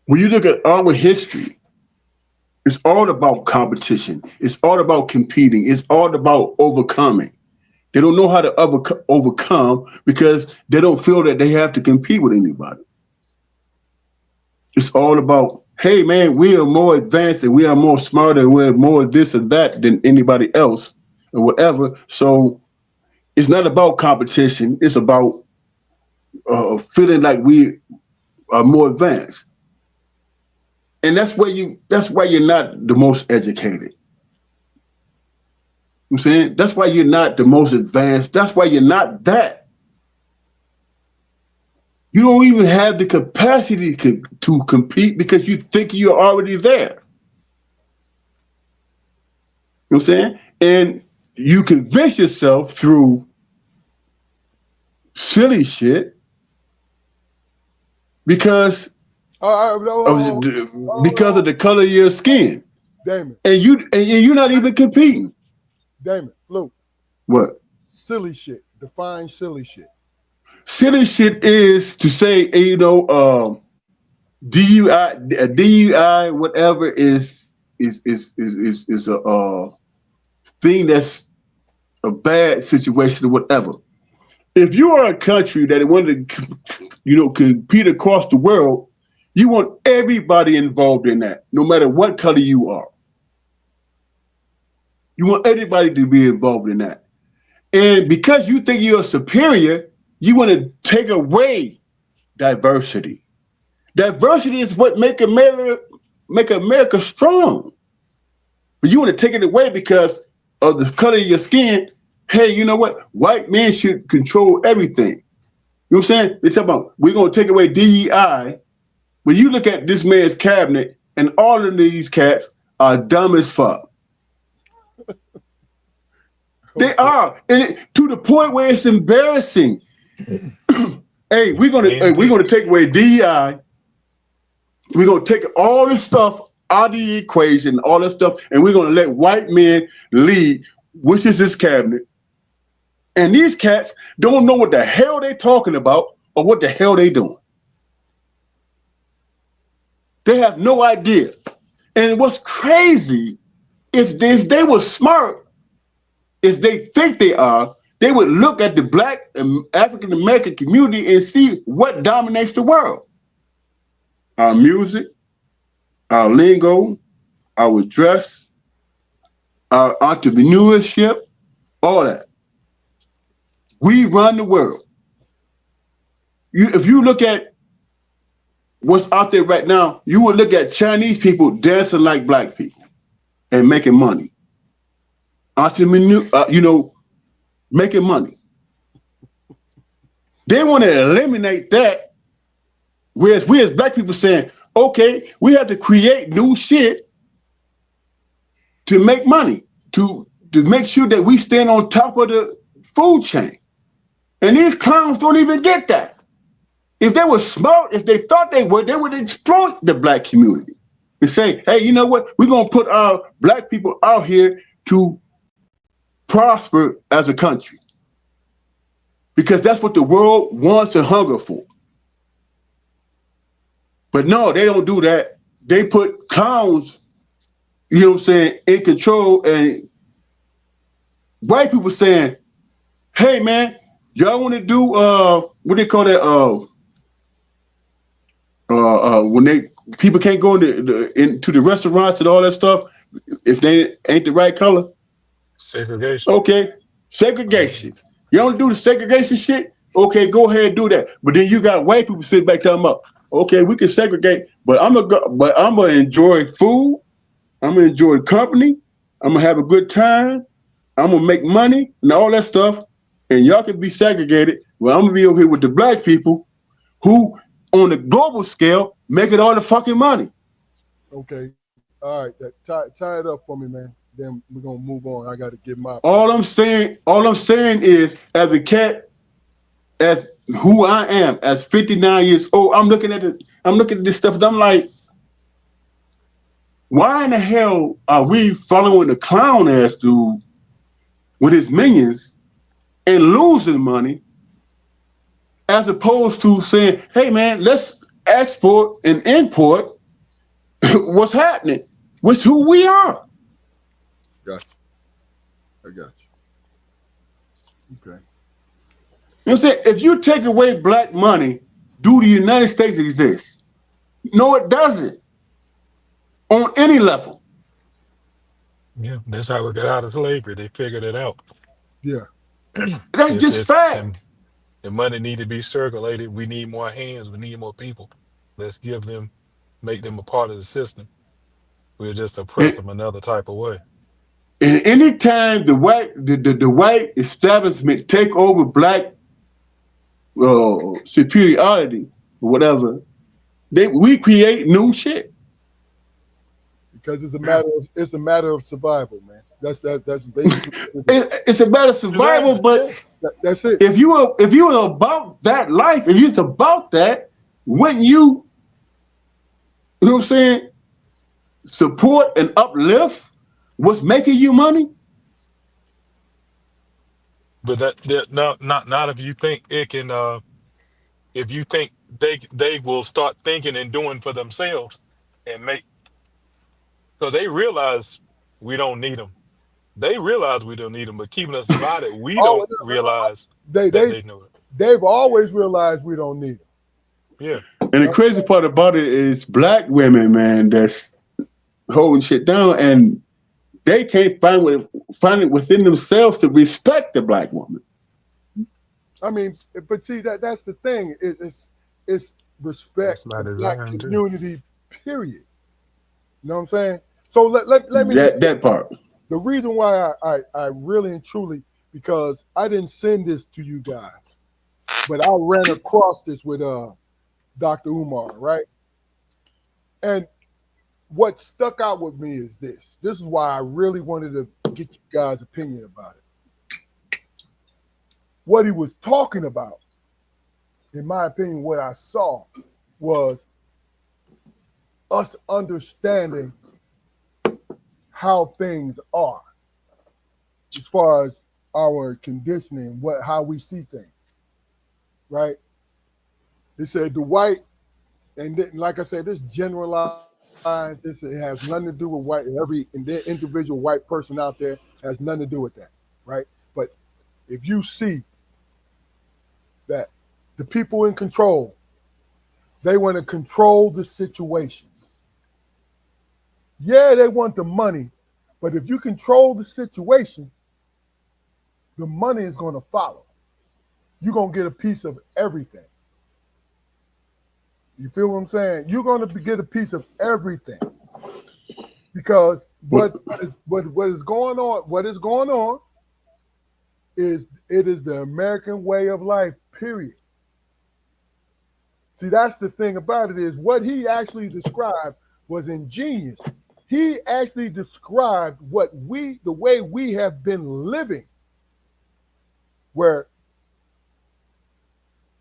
Speaker 2: When you look at our history, it's all about competition. It's all about competing. It's all about overcoming. They don't know how to overcome because they don't feel that they have to compete with anybody. It's all about, hey man, we are more advanced and we are more smarter and we're more this and that than anybody else or whatever. So it's not about competition. It's about feeling like we are more advanced. And that's why you're not the most educated. I'm saying that's why you're not the most advanced. That's why you're not that. You don't even have the capacity to compete because you think you're already there. You know what I'm saying? And you convince yourself through silly shit because because of the color of your skin.
Speaker 1: Damon,
Speaker 2: And you're not even competing.
Speaker 1: Damon, Luke,
Speaker 2: What?
Speaker 1: silly shit. Define silly shit.
Speaker 2: Silly shit is to say, DUI, whatever is a thing that's a bad situation or whatever. If you are a country that wanted to, compete across the world, you want everybody involved in that, no matter what color you are. You want everybody to be involved in that. And because you think you're superior, you want to take away diversity. Diversity is what make America strong. But you want to take it away because of the color of your skin. Hey, you know what? White men should control everything. You know what I'm saying? They talk about we're gonna take away DEI. When you look at this man's cabinet, and all of these cats are dumb as fuck. They are, to the point where it's embarrassing. Hey, we're gonna take away DEI. We're gonna take all this stuff out of the equation, all this stuff, and we're gonna let white men lead, which is this cabinet. And these cats don't know what the hell they talking about or what the hell they doing. They have no idea. And what's crazy, if they were smart, if they think they are, they would look at the black African American community and see what dominates the world. Our music, our lingo, our dress, our entrepreneurship, all that. We run the world. If you look at what's out there right now, you would look at Chinese people dancing like black people and making money. Making money. They want to eliminate that, whereas we as black people saying, okay, we have to create new shit to make money, to make sure that we stand on top of the food chain. And these clowns don't even get that. If they were smart, if they thought they would exploit the black community and say, hey, you know what? We're going to put our black people out here to prosper as a country. Because that's what the world wants and hunger for. But no, they don't do that. They put clowns, you know what I'm saying, in control, and white people saying, hey man, y'all want to do what they call that when people can't go into the restaurants and all that stuff if they ain't the right color.
Speaker 4: Segregation.
Speaker 2: Okay, segregation. You don't do the segregation shit? Okay, go ahead and do that. But then you got white people sitting back talking about, okay, we can segregate, but I'm gonna enjoy food. I'm gonna enjoy company. I'm gonna have a good time. I'm gonna make money and all that stuff. And y'all can be segregated. Well, I'm gonna be over here with the black people who, on the global scale, making all the fucking money.
Speaker 1: Okay. All right. Tie it up for me, man. Then we're gonna move on. I got to get my.
Speaker 2: All I'm saying is, as a cat, as who I am, as 59 years old, I'm looking at this stuff, and I'm like, why in the hell are we following the clown ass dude with his minions and losing money, as opposed to saying, hey man, let's export and import what's happening, which who we are.
Speaker 1: Gotcha. I got you. Okay.
Speaker 2: You know what I'm saying? If you take away black money, do the United States exist? No, it doesn't. On any level.
Speaker 4: Yeah, that's how we got out of slavery. They figured it out.
Speaker 1: Yeah.
Speaker 2: That's just fact.
Speaker 4: The money need to be circulated. We need more hands. We need more people. Let's make them a part of the system. We'll just oppress them another type of way.
Speaker 2: And anytime the white establishment take over black superiority or whatever, we create new shit.
Speaker 1: Because it's a matter of survival, man. That's basically
Speaker 2: it's a matter of survival, but
Speaker 1: that's it.
Speaker 2: If you were about that life, if it's about that, wouldn't you know what I'm saying, support and uplift what's making you money?
Speaker 4: But that not if you think it can. If you think they will start thinking and doing for themselves and make, so they realize we don't need them. They realize we don't need them, but keeping us divided, we don't realize they know it.
Speaker 1: They've always realized we don't need them.
Speaker 4: Yeah.
Speaker 2: And the crazy part about it is black women, man, that's holding shit down, and they can't find it within themselves to respect the black woman.
Speaker 1: I mean, but see that's the thing. It's respect for the black community, period. You know what I'm saying? So let me
Speaker 2: that part.
Speaker 1: The reason why I really and truly, because I didn't send this to you guys, but I ran across this with Dr. Umar, right? And what stuck out with me is this. This is why I really wanted to get you guys' opinion about it. What he was talking about, in my opinion, what I saw was us understanding how things are as far as our conditioning, how we see things, right? He said the white, and then, like I said, this generalized, it has nothing to do with white. Every individual white person out there has nothing to do with that, right? But if you see that the people in control, they want to control the situations. Yeah, they want the money, but if you control the situation, the money is going to follow. you're going to get a piece of everything. You feel what I'm saying? You're going to get a piece of everything because what is going on is it is the American way of life, period. See, that's the thing about it is what he actually described was ingenious. He actually described the way we have been living, where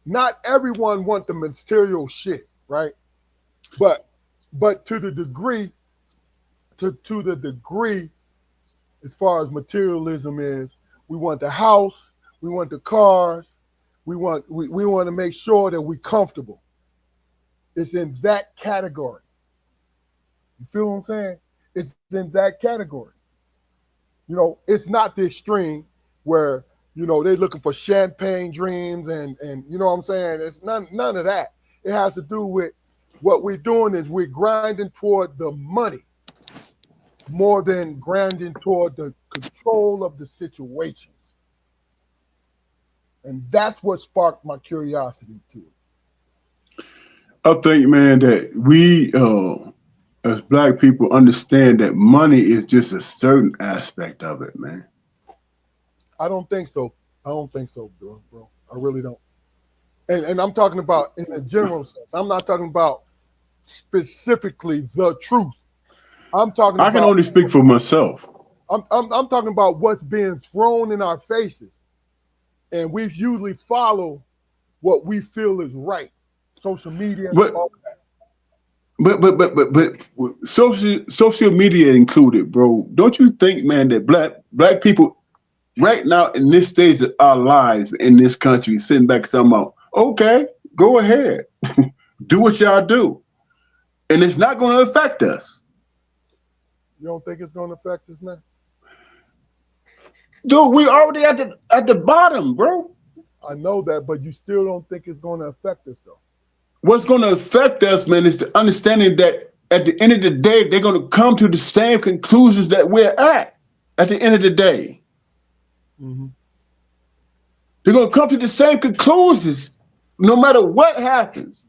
Speaker 1: not everyone wants the material shit, right? But to the degree, as far as materialism is, we want the house, we want the cars, we want to make sure that we're comfortable. It's in that category. You feel what I'm saying? It's in that category. It's not the extreme where, they're looking for champagne dreams and you know what I'm saying? It's none of that. It has to do with what we're doing is we're grinding toward the money more than grinding toward the control of the situations. And that's what sparked my curiosity to it.
Speaker 2: I think, man, that we as black people understand that money is just a certain aspect of it, man.
Speaker 1: I don't think so. Bro. I really don't. And I'm talking about in a general sense. I'm not talking about specifically the truth. I
Speaker 2: can only speak for myself.
Speaker 1: I'm talking about what's being thrown in our faces. And we usually follow what we feel is right. Social media, all
Speaker 2: that. But social media included, bro. Don't you think, man, that black people right now in this stage of our lives in this country sitting back talking about, okay, go ahead, do what y'all do, and it's not going to affect us.
Speaker 1: You don't think it's going to affect us, man?
Speaker 2: Dude, we already at the bottom, bro.
Speaker 1: I know that, but you still don't think it's going to affect us, though.
Speaker 2: What's going to affect us, man, is the understanding that at the end of the day, they're going to come to the same conclusions that we're at the end of the day.
Speaker 1: Mm-hmm.
Speaker 2: They're going to come to the same conclusions no matter what happens.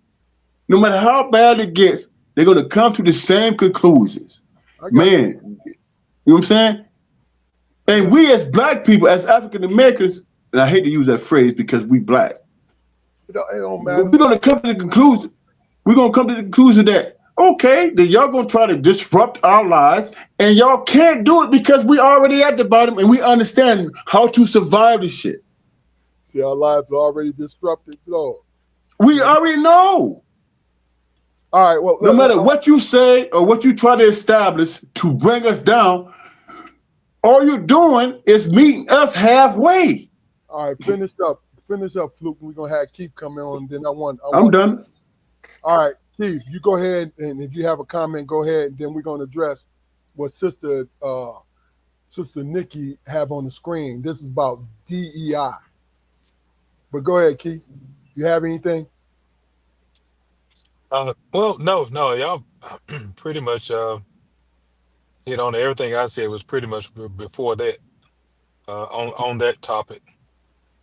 Speaker 2: No matter how bad it gets, they're going to come to the same conclusions. Man, you know what I'm saying? And we as black people, as African Americans, and I hate to use that phrase because we black.
Speaker 1: It don't matter.
Speaker 2: We're going to come to the conclusion. We're going to come to the conclusion that, okay, then y'all going to try to disrupt our lives, and y'all can't do it because we already at the bottom and we understand how to survive this shit.
Speaker 1: See, our lives are already disrupted, Lord.
Speaker 2: We already know.
Speaker 1: All right, well,
Speaker 2: no matter what you say or what you try to establish to bring us down, all you're doing is meeting us halfway.
Speaker 1: All right, finish up, Fluke. We're gonna have Keith come in, and then
Speaker 2: I'm done.
Speaker 1: All right, Keith, you go ahead, and if you have a comment, go ahead, and then we're gonna address what Sister Nikki have on the screen. This is about DEI. But go ahead, Keith. You have anything?
Speaker 4: Well, no, y'all pretty much hit on everything I said was pretty much before that on that topic.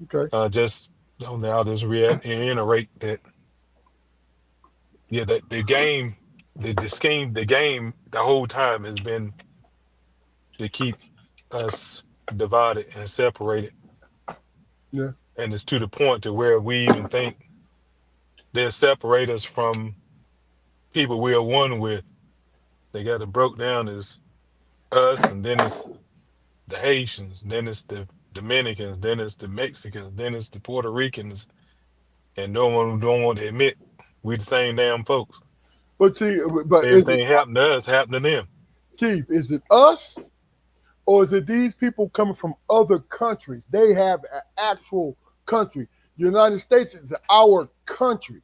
Speaker 1: Okay.
Speaker 4: I'll just reiterate that. Yeah, that the game, the scheme, the game, the whole time has been to keep us divided and separated.
Speaker 1: Yeah.
Speaker 4: And it's to the point to where we even think they'll separate us from people we are one with. They got it broke down as us, and then it's the Haitians, then it's the Dominicans, then it's the Mexicans, then it's the Puerto Ricans, and no one don't want to admit we the same damn folks.
Speaker 1: But see,
Speaker 4: everything happened to us happened to them.
Speaker 1: Keith, is it us, or is it these people coming from other countries? They have an actual country. The United States is our country.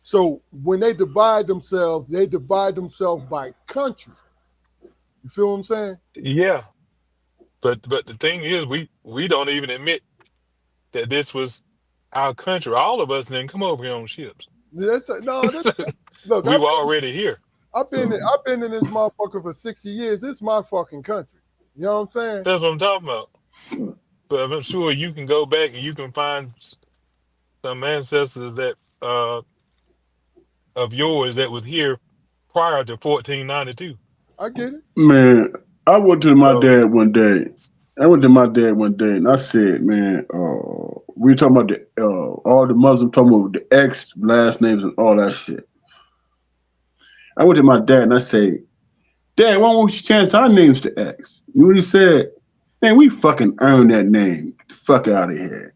Speaker 1: So when they divide themselves by country. You feel what I'm saying?
Speaker 4: Yeah. But the thing is, we don't even admit that this was our country. All of us didn't come over here on ships.
Speaker 1: Look,
Speaker 4: we were already here.
Speaker 1: I've been in this motherfucker for 60 years. It's my fucking country. You know what I'm saying?
Speaker 4: That's what I'm talking about. But I'm sure you can go back and you can find some ancestors that of yours that was here prior to 1492.
Speaker 1: I get it.
Speaker 2: Man, I went to my
Speaker 4: So
Speaker 2: dad one day. I went to my dad one day and I said, man, we were talking about the all the Muslims talking about the X last names and all that shit. I went to my dad and I said, Dad, why won't you change our names to X? You know what he said? Man, we fucking earned that name. Get the fuck out of here.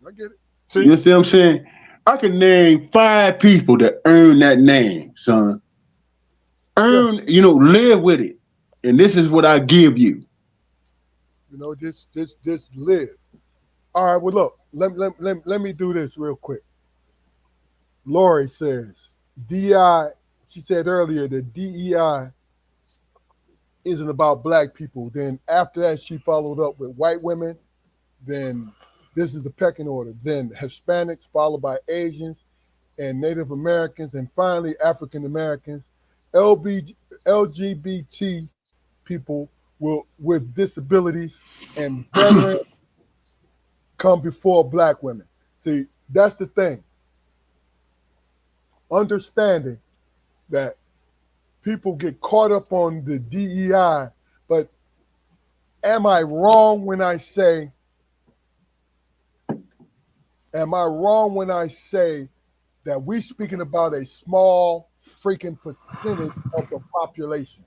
Speaker 1: I get it.
Speaker 2: You
Speaker 4: see,
Speaker 2: see what I'm saying? I can name 5 people that earn that name, son.
Speaker 1: Yeah.
Speaker 2: Live with it. And this is what I give you.
Speaker 1: Just live. All right. Well, look. Let me do this real quick. Lori says DEI. She said earlier that DEI isn't about black people. Then after that, she followed up with white women. Then this is the pecking order. Then Hispanics, followed by Asians and Native Americans, and finally African Americans. LGBT people with disabilities and veterans come before black women. See, that's the thing. Understanding that people get caught up on the DEI, but am I wrong when I say that we speaking about a small freaking percentage of the population?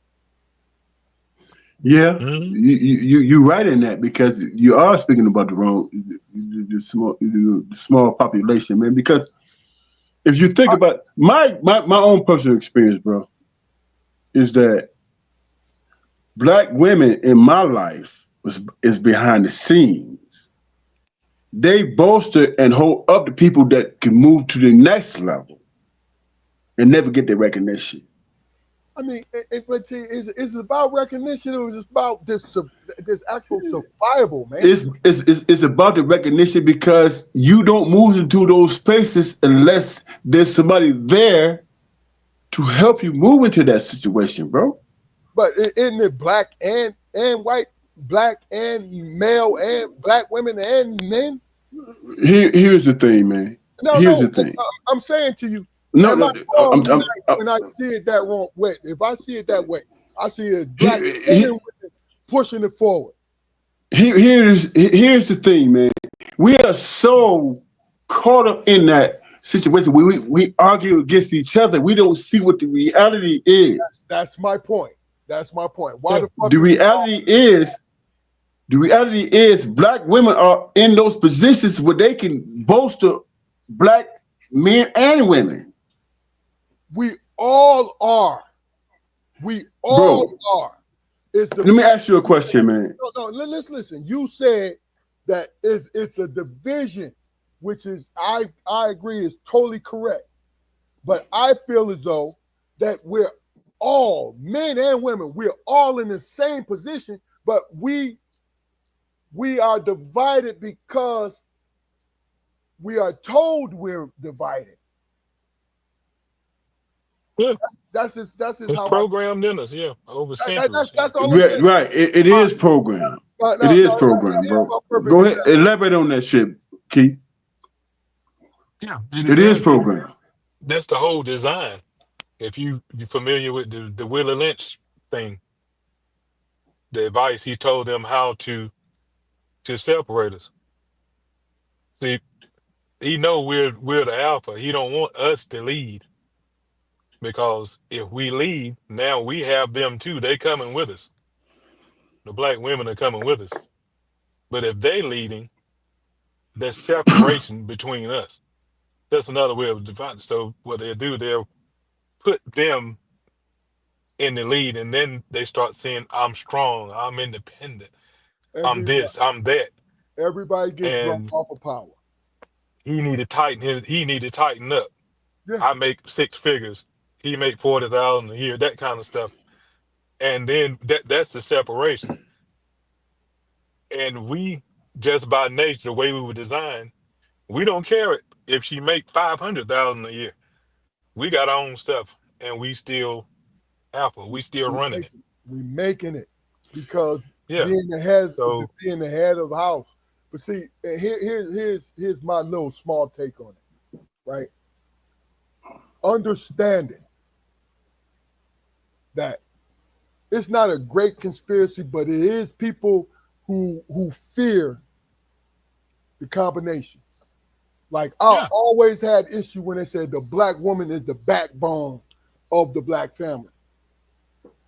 Speaker 2: Yeah,
Speaker 4: mhm.
Speaker 2: you right in that because you are speaking about the small population, man. Because if you think about my own personal experience, bro, is that black women in my life is behind the scenes. They bolster and hold up the people that can move to the next level and never get their recognition.
Speaker 1: I mean, but see, is it about recognition or is it about this actual survival, man?
Speaker 2: It's about the recognition because you don't move into those spaces unless there's somebody there to help you move into that situation, bro.
Speaker 1: But isn't it black and white, black and male and black women and men?
Speaker 2: Here's the thing, man.
Speaker 1: No,
Speaker 2: Here's
Speaker 1: no.
Speaker 2: the thing.
Speaker 1: I'm saying to you,
Speaker 2: No,
Speaker 1: am I
Speaker 2: no,
Speaker 1: wrong
Speaker 2: I'm,
Speaker 1: when I see it that wrong way? If I see it that way, I see it as black
Speaker 2: he-
Speaker 1: men
Speaker 2: he-
Speaker 1: and women pushing it forward.
Speaker 2: here's the thing, man. We are so caught up in that situation. We argue against each other. We don't see what the reality is.
Speaker 1: That's my point. That's my point. Why
Speaker 4: Yeah.
Speaker 1: the fuck
Speaker 2: The
Speaker 1: are we all
Speaker 2: reality is The reality is black women are in those positions where they can bolster black men and women.
Speaker 1: we all are. We all
Speaker 2: Bro,
Speaker 1: are. It's the
Speaker 2: let me ask you a question, man.
Speaker 1: no. Let's listen. You said that it's a division, which is I agree is totally correct. But I feel as though that we're all men and women. We're all in the same position, but we are divided because we are told we're divided.
Speaker 4: Yeah,
Speaker 1: That's just
Speaker 4: it's
Speaker 1: how
Speaker 4: programmed in us. Yeah, over centuries. Yeah.
Speaker 1: that's all I'm saying.
Speaker 2: Right. It is programmed. It is programmed,
Speaker 1: Here's
Speaker 2: bro.
Speaker 1: my perfect
Speaker 2: Go ahead,
Speaker 1: example.
Speaker 2: elaborate on that shit, Keith.
Speaker 4: Yeah,
Speaker 2: It is programmed.
Speaker 4: that's the whole design. If you're familiar with the Willie Lynch thing, the advice he told them how to separate us. See, he know we're the alpha. He don't want us to lead because if we lead, now we have them too. They coming with us. The black women are coming with us. But if they leading, there's separation between us. That's another way of defining. So what they'll do, they'll put them in the lead, and then they start saying, "I'm strong. I'm independent. I'm
Speaker 1: Everybody,
Speaker 4: this. I'm that."
Speaker 1: everybody gets dropped
Speaker 4: And
Speaker 1: off of power.
Speaker 4: he need to tighten his. He need to tighten up.
Speaker 1: Yeah,
Speaker 4: I make 6 figures. He make 40,000 a year. That kind of stuff. And then that's the separation. And we just by nature, the way we were designed, we don't care if she make 500,000 a year. We got our own stuff, and we still alpha. We still running it.
Speaker 1: we making it because
Speaker 4: Yeah. So
Speaker 1: being the head of the house, But see, here's my little small take on it, right? Understanding that it's not a great conspiracy, but it is people who fear the combination. Like I always had issue when they said the black woman is the backbone of the black family.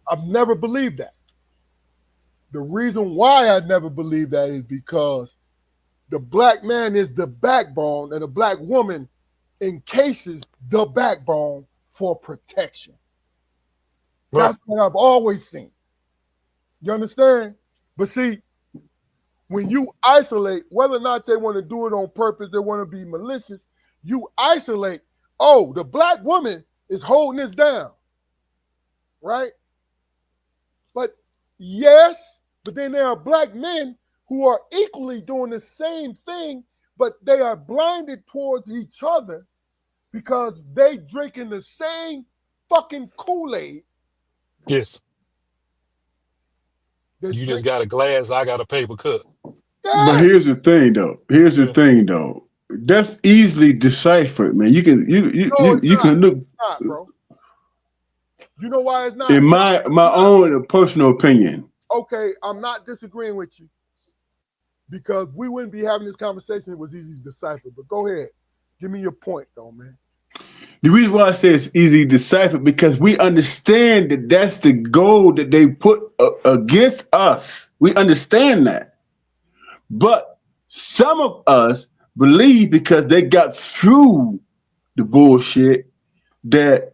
Speaker 1: I've never believed that. The reason why I never believed that is because the black man is the backbone and the black woman encases the backbone for protection. Right. That's what I've always seen. You understand? But see, when you isolate, whether or not they want to do it on purpose, they want to be malicious, you isolate, oh, the black woman is holding this down, right? But yes, but then there are black men who are equally doing the same thing, but they are blinded towards each other because they drinking the same fucking Kool-Aid.
Speaker 4: Yes. You just got a glass, I got a paper cup.
Speaker 1: Yeah.
Speaker 2: But here's the thing, though. That's easily deciphered, man. You can look.
Speaker 1: It's not, bro. You know why it's not?
Speaker 2: In my own personal opinion.
Speaker 1: Okay, I'm not disagreeing with you because we wouldn't be having this conversation if it was easy to decipher. But go ahead, give me your point, though, man.
Speaker 2: The reason why I say it's easy to decipher because we understand that that's the goal that they put against us. We understand that. But some of us believe because they got through the bullshit that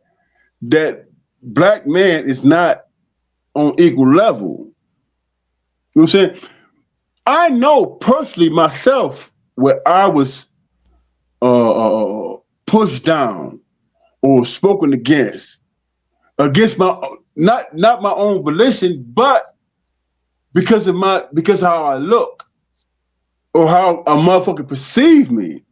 Speaker 2: black man is not on equal level. You know what I'm saying? I know personally myself where I was pushed down or spoken against my not my own volition, but because how I look or how a motherfucker perceived me.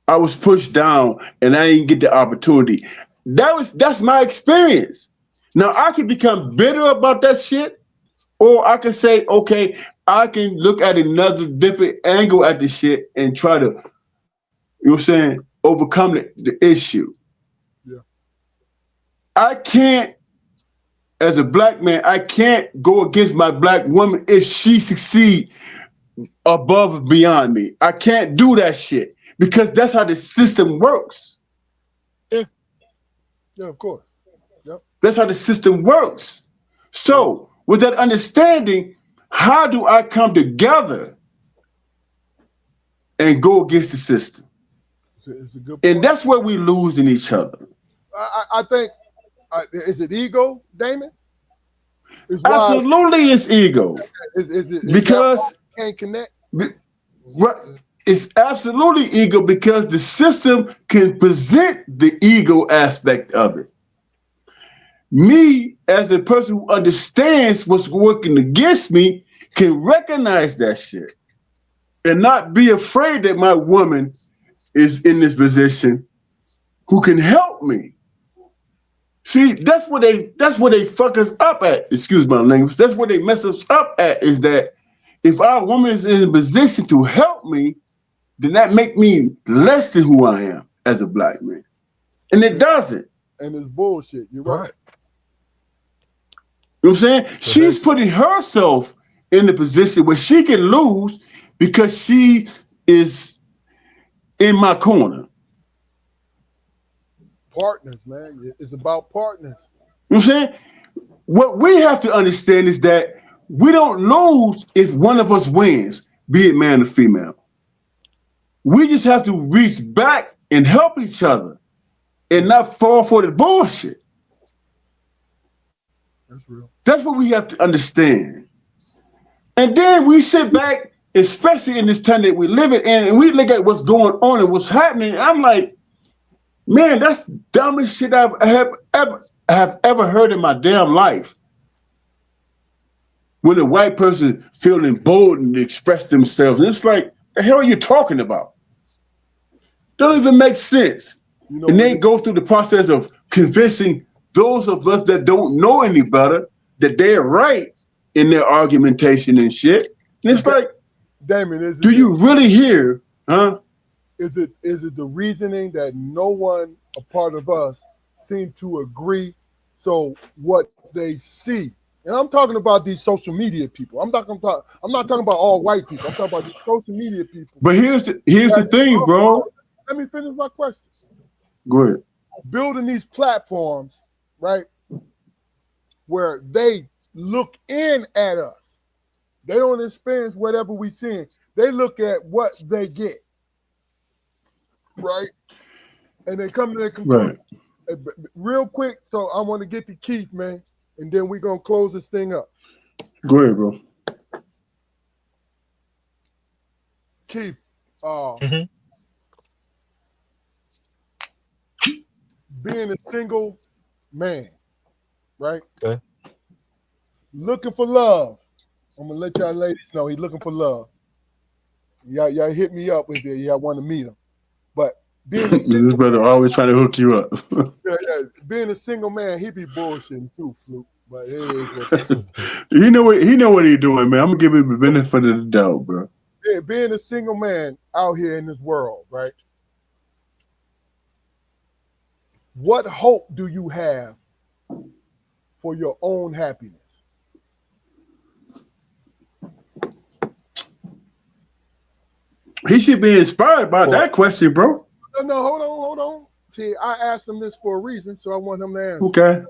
Speaker 2: I was pushed down and I didn't get the opportunity. That's my experience. Now I can become bitter about that shit, or I can say, okay, I can look at another different angle at the shit and try to, you know what I'm saying, overcome the issue.
Speaker 1: Yeah.
Speaker 2: I can't, as a black man, I can't go against my black woman if she succeed above and beyond me. I can't do that shit because that's how the system works.
Speaker 1: Yeah, of course. Yep.
Speaker 2: That's how the system works. So with that understanding, how do I come together and go against the system?
Speaker 1: It's a good point.
Speaker 2: And that's where we lose in each other.
Speaker 1: I think, is it ego, Damon?
Speaker 2: Absolutely, it's ego.
Speaker 1: Is
Speaker 2: because
Speaker 1: can't connect.
Speaker 2: It's absolutely ego because the system can present the ego aspect of it. Me, as a person who understands what's working against me, can recognize that shit and not be afraid that my woman is in this position who can help me. See, that's where they fuck us up at. Excuse my language. That's where they mess us up at, is that if our woman is in a position to help me, then that make me less than who I am as a black man. And it doesn't.
Speaker 1: And it's bullshit. You're right.
Speaker 2: You know what I'm saying? So she's putting herself in the position where she can lose because she is in my corner.
Speaker 1: Partners, man. It's about partners.
Speaker 2: You know what I'm saying? What we have to understand is that we don't lose if one of us wins, be it man or female. We just have to reach back and help each other and not fall for the bullshit.
Speaker 1: That's real.
Speaker 2: That's what we have to understand. And then we sit back, especially in this time that we live in, and we look at what's going on and what's happening. And I'm like, man, that's the dumbest shit I have ever heard in my damn life. When a white person feeling bold and express themselves, and it's like, the hell are you talking about? Don't even make sense. You know, and they go through the process of convincing those of us that don't know any better that they're right in their argumentation and shit. And it's like,
Speaker 1: Damon, is
Speaker 2: Do
Speaker 1: it
Speaker 2: you really hear? Huh?
Speaker 1: is it the reasoning that no one a part of us seem to agree? So what they see, and I'm talking about these social media people. I'm not talking about all white people. I'm talking about these social media people.
Speaker 2: But here's the
Speaker 1: That,
Speaker 2: thing, bro.
Speaker 1: let me finish my question.
Speaker 2: Go ahead.
Speaker 1: Building these platforms, right, where they look in at us. They don't experience whatever we see. They look at what they get, right? And they come to their conclusion.
Speaker 2: Right.
Speaker 1: Real quick, so I want to get to Keith, man, and then we're going to close this thing up.
Speaker 2: Go ahead, bro.
Speaker 1: Keith,
Speaker 4: Mhm.
Speaker 1: being a single man, right?
Speaker 4: Okay.
Speaker 1: Looking for love. I'm going to let y'all ladies know he's looking for love. Y'all hit me up if y'all want to meet him. But being a
Speaker 2: This
Speaker 1: single
Speaker 2: brother always trying to hook you up.
Speaker 1: being a single man, he be bullshitting too, Fluke. But it is what it is.
Speaker 2: He know what he doing, man. I'm gonna give him the benefit of the doubt, bro.
Speaker 1: Yeah, being a single man out here in this world, right? What hope do you have for your own happiness?
Speaker 2: He should be inspired by that question, bro.
Speaker 1: No, hold on. See, I asked him this for a reason, so I want him to answer.
Speaker 2: Okay.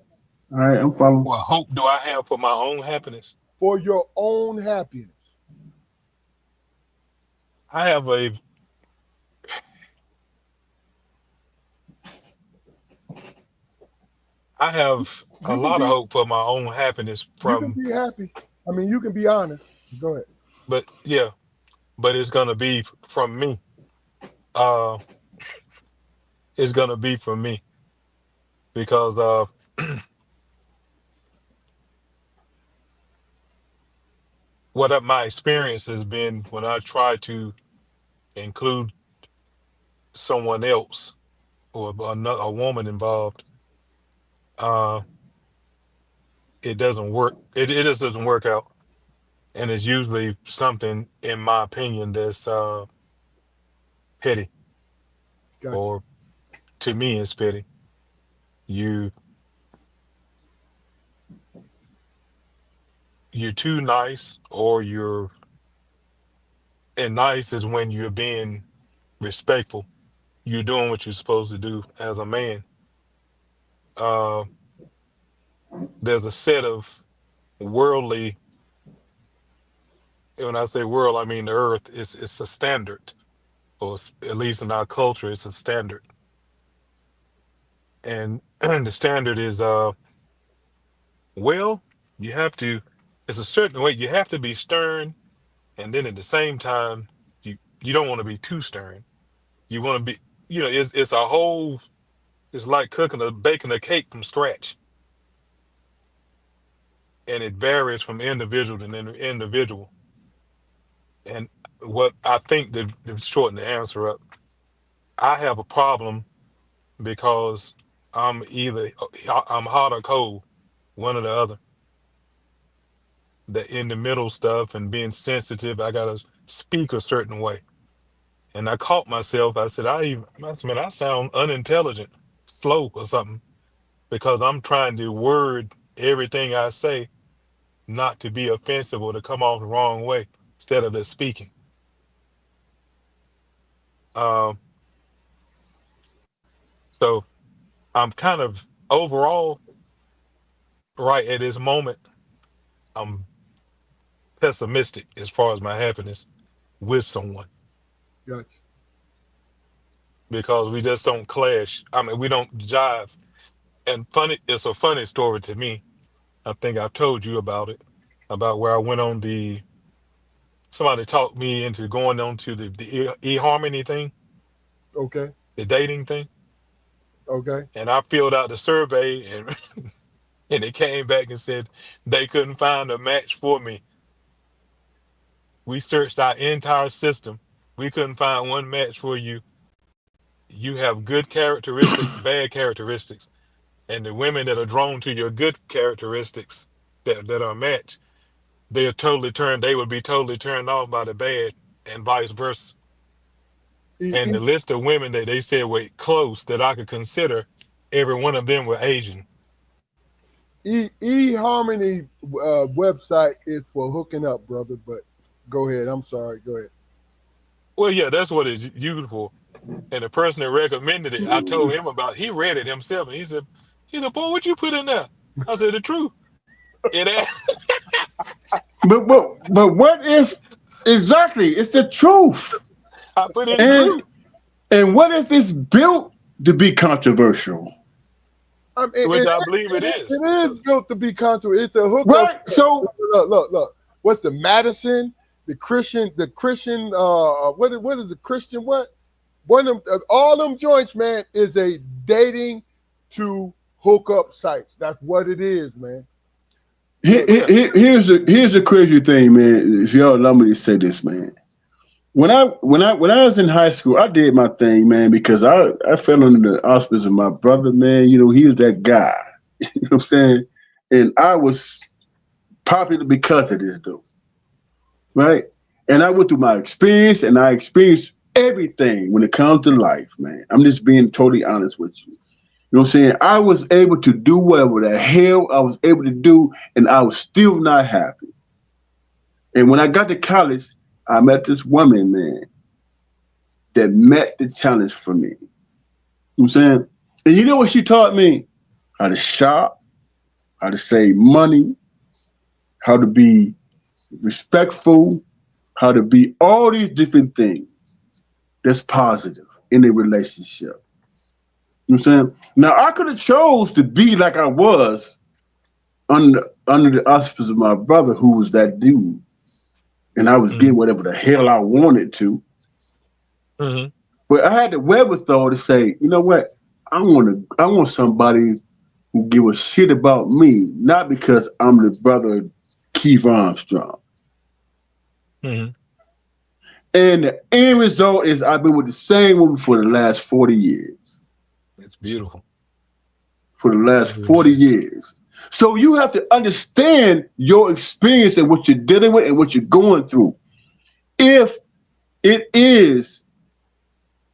Speaker 2: All right, I'm following.
Speaker 4: What hope do I have for my own happiness?
Speaker 1: For your own happiness.
Speaker 4: I have a lot of hope for my own happiness
Speaker 1: You can be happy. I mean, you can be honest. Go ahead.
Speaker 4: but it's gonna be from me. It's gonna be from me because what my experience has been when I try to include someone else or a woman involved, it doesn't work. It just doesn't work out, and it's usually something, in my opinion, that's petty,
Speaker 1: Gotcha.
Speaker 4: or to me, it's petty. You're too nice, and nice is when you're being respectful. You're doing what you're supposed to do as a man. Uh, there's a set of worldly. When I say world, I mean the earth. It's a standard, or at least in our culture, it's a standard. And the standard is well, you have to. It's a certain way. You have to be stern, and then at the same time, you don't want to be too stern. You want to be, it's a whole. It's like baking a cake from scratch, and it varies from individual to individual. And what I think, to shorten the answer up, I have a problem because I'm hot or cold, one or the other. The in the middle stuff and being sensitive, I gotta speak a certain way. And I caught myself. I said, man, I sound unintelligent, slow or something, because I'm trying to word everything I say not to be offensive or to come off the wrong way instead of just speaking. Um, so I'm kind of overall right at this moment. I'm pessimistic as far as my happiness with someone
Speaker 1: Gotcha.
Speaker 4: because we just don't clash. I mean, we don't jive. And it's a funny story to me. I think I've told you about it, about where I went on somebody talked me into going on to the eHarmony thing,
Speaker 1: Okay.
Speaker 4: the dating thing.
Speaker 1: Okay.
Speaker 4: And I filled out the survey and and it came back and said they couldn't find a match for me. We searched our entire system. We couldn't find one match for you. You have good characteristics, bad characteristics. And the women that are drawn to your good characteristics that are a match, they would be totally turned off by the bad. and vice versa.
Speaker 1: E,
Speaker 4: And the list of women that they said were close that I could consider, every one of them were Asian.
Speaker 1: eHarmony website is for hooking up, brother. But go ahead. I'm sorry. Go ahead.
Speaker 4: Well, yeah, that's what it's used for. And the person that recommended it, I told him about. He read it himself, and he said, "Boy, what you put in there?" I said, "The truth." It asked.
Speaker 2: But what if exactly it's the truth?
Speaker 4: I put in the truth.
Speaker 2: And what if it's built to be controversial?
Speaker 4: Which I believe it is.
Speaker 1: It is built to be controversial. It's a hookup.
Speaker 2: Right. So
Speaker 1: look. What's the Madison? The Christian. What is the Christian? What? One of them, all them joints, man, is a dating to hookup sites. That's what it is, man.
Speaker 2: Here's the crazy thing, man. If y'all allow me to say this, man. When I was in high school, I did my thing, man, because I fell under the auspices of my brother, man. You know, he was that guy. You know what I'm saying? And I was popular because of this dude. Right? And I went through my experience, and I experienced everything when it comes to life, man. I'm just being totally honest with you. You know what I'm saying? I was able to do whatever the hell I was able to do, and I was still not happy. And when I got to college, I met this woman, man, that met the challenge for me. You know what I'm saying? And you know what she taught me? How to shop, how to save money, how to be respectful, how to be all these different things that's positive in a relationship. You know what I'm saying? Now, I could have chose to be like I was under the auspices of my brother, who was that dude. And I was getting whatever the hell I wanted to.
Speaker 4: Mm-hmm.
Speaker 2: But I had the wherewithal to say, you know what? I want somebody who give a shit about me, not because I'm the brother of Keith Armstrong.
Speaker 4: Mm-hmm.
Speaker 2: And the end result is I've been with the same woman for the last 40 years.
Speaker 4: It's beautiful.
Speaker 2: For the last 40 years. So you have to understand your experience and what you're dealing with and what you're going through. If it is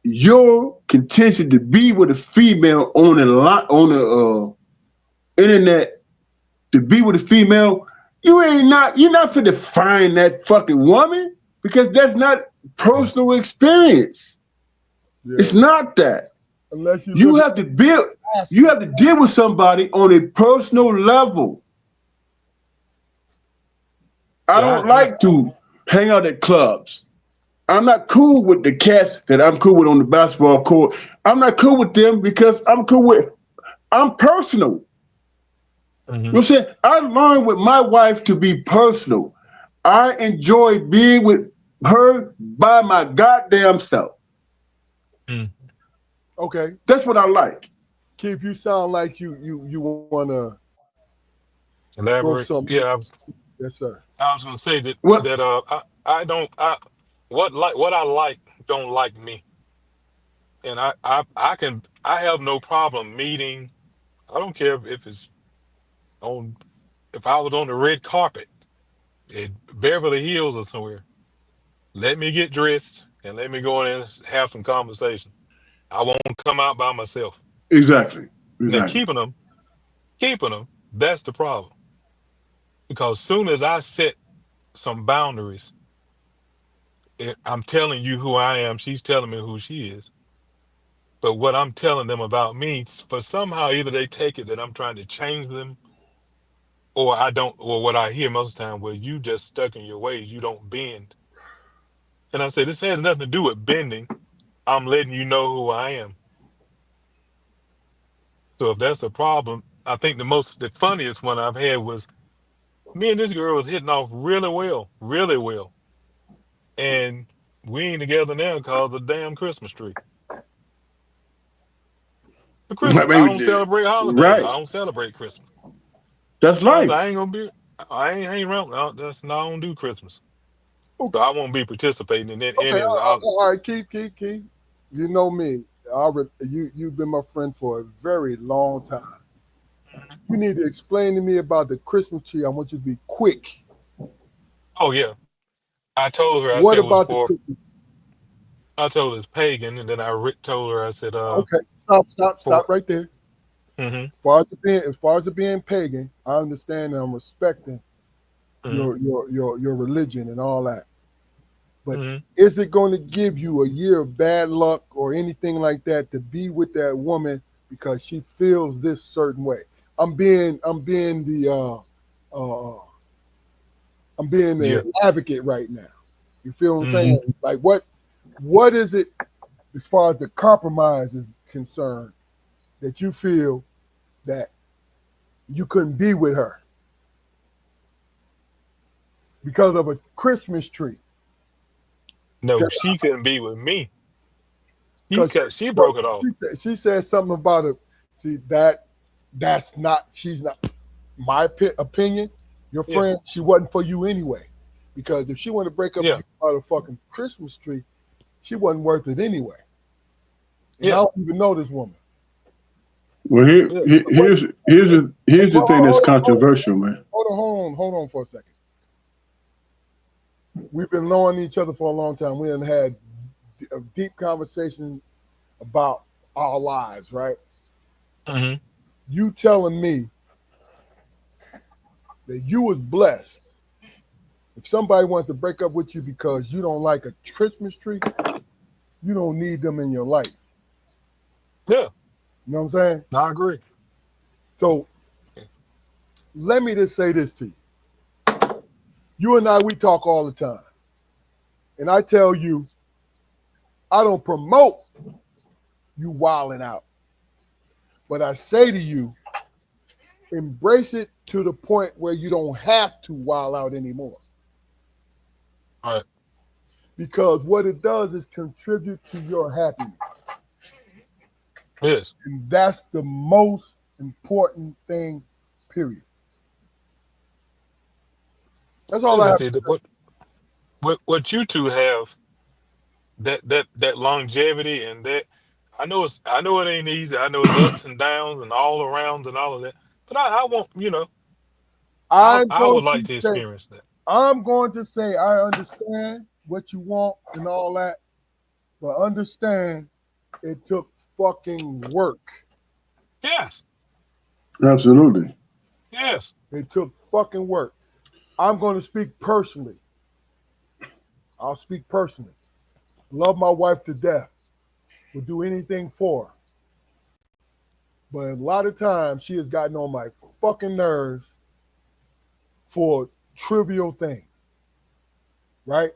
Speaker 2: your contention to be with a female on the internet, to be with a female, you're not fit to find that fucking woman, because that's not personal experience. Yeah. It's not that.
Speaker 1: Unless
Speaker 2: you have to deal with somebody on a personal level. I don't like to hang out at clubs. I'm not cool with the cats that I'm cool with on the basketball court. I'm not cool with them because I'm personal. Mm-hmm. You know what I'm saying? I learned with my wife to be personal. I enjoy being with her by my goddamn self.
Speaker 4: Mm.
Speaker 1: Okay.
Speaker 2: That's what I like.
Speaker 1: Keith, you sound like you want to
Speaker 4: elaborate. Yeah.
Speaker 1: Yes, sir.
Speaker 4: I was going to say that
Speaker 2: what
Speaker 4: I like don't like me. And I have no problem meeting. I don't care if I was on the red carpet in Beverly Hills or somewhere. Let me get dressed and let me go in and have some conversation. I won't come out by myself.
Speaker 2: Exactly.
Speaker 4: Now keeping them, that's the problem. Because soon as I set some boundaries, I'm telling you who I am, she's telling me who she is. But what I'm telling them about me, for somehow either they take it that I'm trying to change them, or I don't, or what I hear most of the time, well, you just stuck in your ways, you don't bend. And I say, this has nothing to do with bending. I'm letting you know who I am. So if that's a problem, I think the funniest one I've had was me and this girl was hitting off really well. And we ain't together now because of the damn Christmas tree. The Christmas, I don't celebrate holidays. Right. I don't celebrate Christmas.
Speaker 2: That's life.
Speaker 4: I ain't around. I don't do Christmas. So I won't be participating in it.
Speaker 1: Okay, all right, Keith. You know me. You've been my friend for a very long time. You need to explain to me about the Christmas tree. I want you to be quick.
Speaker 4: Oh, yeah. I told her, I
Speaker 1: What
Speaker 4: said it was
Speaker 1: about the
Speaker 4: for,
Speaker 1: Christmas?
Speaker 4: I told her it's pagan, and then told her, I said,
Speaker 1: Okay,
Speaker 4: for,
Speaker 1: stop right there.
Speaker 4: mm-hmm,
Speaker 1: As far as it being pagan, I understand and I'm respecting
Speaker 4: mm-hmm,
Speaker 1: your religion and all that. But
Speaker 4: mm-hmm.
Speaker 1: is it going to give you a year of bad luck or anything like that to be with that woman because she feels this certain way? I'm being
Speaker 4: Yeah.
Speaker 1: the advocate right now. You feel what I'm
Speaker 4: Mm-hmm.
Speaker 1: saying? Like what is it as far as the compromise is concerned that you feel that you couldn't be with her because of a Christmas tree?
Speaker 4: No, she couldn't be with me.
Speaker 1: Because
Speaker 4: She broke it off.
Speaker 1: she said something about it. See that's not. She's not. My opinion. Your
Speaker 4: Yeah.
Speaker 1: friend, she wasn't for you anyway. Because if she wanted to break up with
Speaker 4: Yeah.
Speaker 1: you about a fucking Christmas tree, she wasn't worth it anyway. And I
Speaker 4: Yeah.
Speaker 1: don't even know this woman.
Speaker 2: Well,
Speaker 4: Yeah.
Speaker 2: here's the thing that's
Speaker 1: Hold
Speaker 2: controversial, man.
Speaker 1: hold on for a second. We've been knowing each other for a long time. We done had a deep conversation about our lives, right?
Speaker 4: Mm-hmm.
Speaker 1: You telling me that you was blessed. If somebody wants to break up with you because you don't like a Christmas tree, you don't need them in your life.
Speaker 4: Yeah.
Speaker 1: You know what I'm saying?
Speaker 4: I agree.
Speaker 1: So let me just say this to you. You and I, we talk all the time. And I tell you, I don't promote you wilding out. But I say to you, embrace it to the point where you don't have to wild out anymore.
Speaker 4: All right.
Speaker 1: Because what it does is contribute to your happiness.
Speaker 4: Yes.
Speaker 1: And that's the most important thing, period. That's all I have
Speaker 4: See,
Speaker 1: to say.
Speaker 4: what you two have, that longevity, and that, I know it ain't easy. I know it's ups and downs and all arounds and all of that. But I want,
Speaker 1: I'm
Speaker 4: I
Speaker 1: going
Speaker 4: would like
Speaker 1: to
Speaker 4: to
Speaker 1: say,
Speaker 4: experience that.
Speaker 1: I understand what you want and all that, but understand it took fucking work.
Speaker 4: Yes.
Speaker 2: Absolutely.
Speaker 4: Yes.
Speaker 1: It took fucking work. I'm going to speak personally. I'll speak personally. Love my wife to death. Would do anything for her. But a lot of times she has gotten on my fucking nerves for trivial things. Right?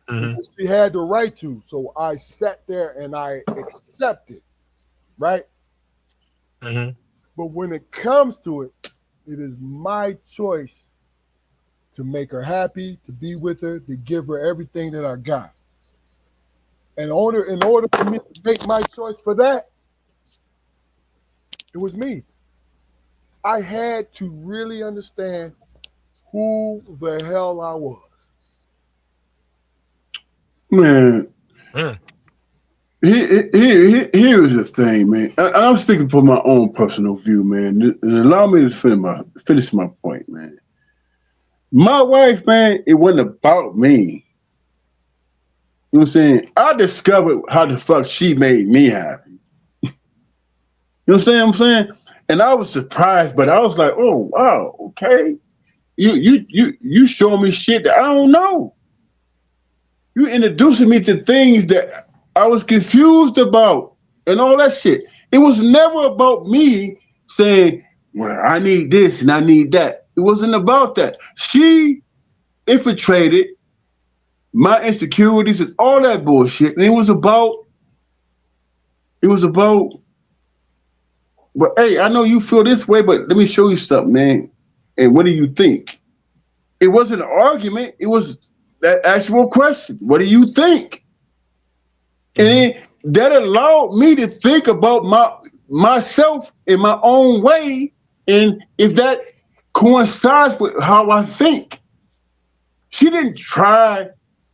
Speaker 4: Mm-hmm.
Speaker 1: Because she had the right to. So I sat there and I accepted. Right?
Speaker 4: Mm-hmm.
Speaker 1: But when it comes to it, it is my choice to make her happy, to be with her, to give her everything that I got. And in order for me to make my choice for that, it was me. I had to really understand who the hell I was.
Speaker 2: Man,
Speaker 4: Mm.
Speaker 2: here's the thing, man. I'm speaking from my own personal view, man. And allow me to finish my point, man. My wife, man, it wasn't about me. You know what I'm saying? I discovered how the fuck she made me happy. You know what I'm saying? And I was surprised, but I was like, oh wow, okay. You show me shit that I don't know. You introducing me to things that I was confused about and all that shit. It was never about me saying, well, I need this and I need that. It wasn't about that. She infiltrated my insecurities and all that bullshit. And it was about, but hey, I know you feel this way, but let me show you something, man. And what do you think? It wasn't an argument. It was that actual question. What do you think? And
Speaker 4: Mm-hmm.
Speaker 2: then that allowed me to think about myself in my own way, and if that coincides with how I think. She didn't try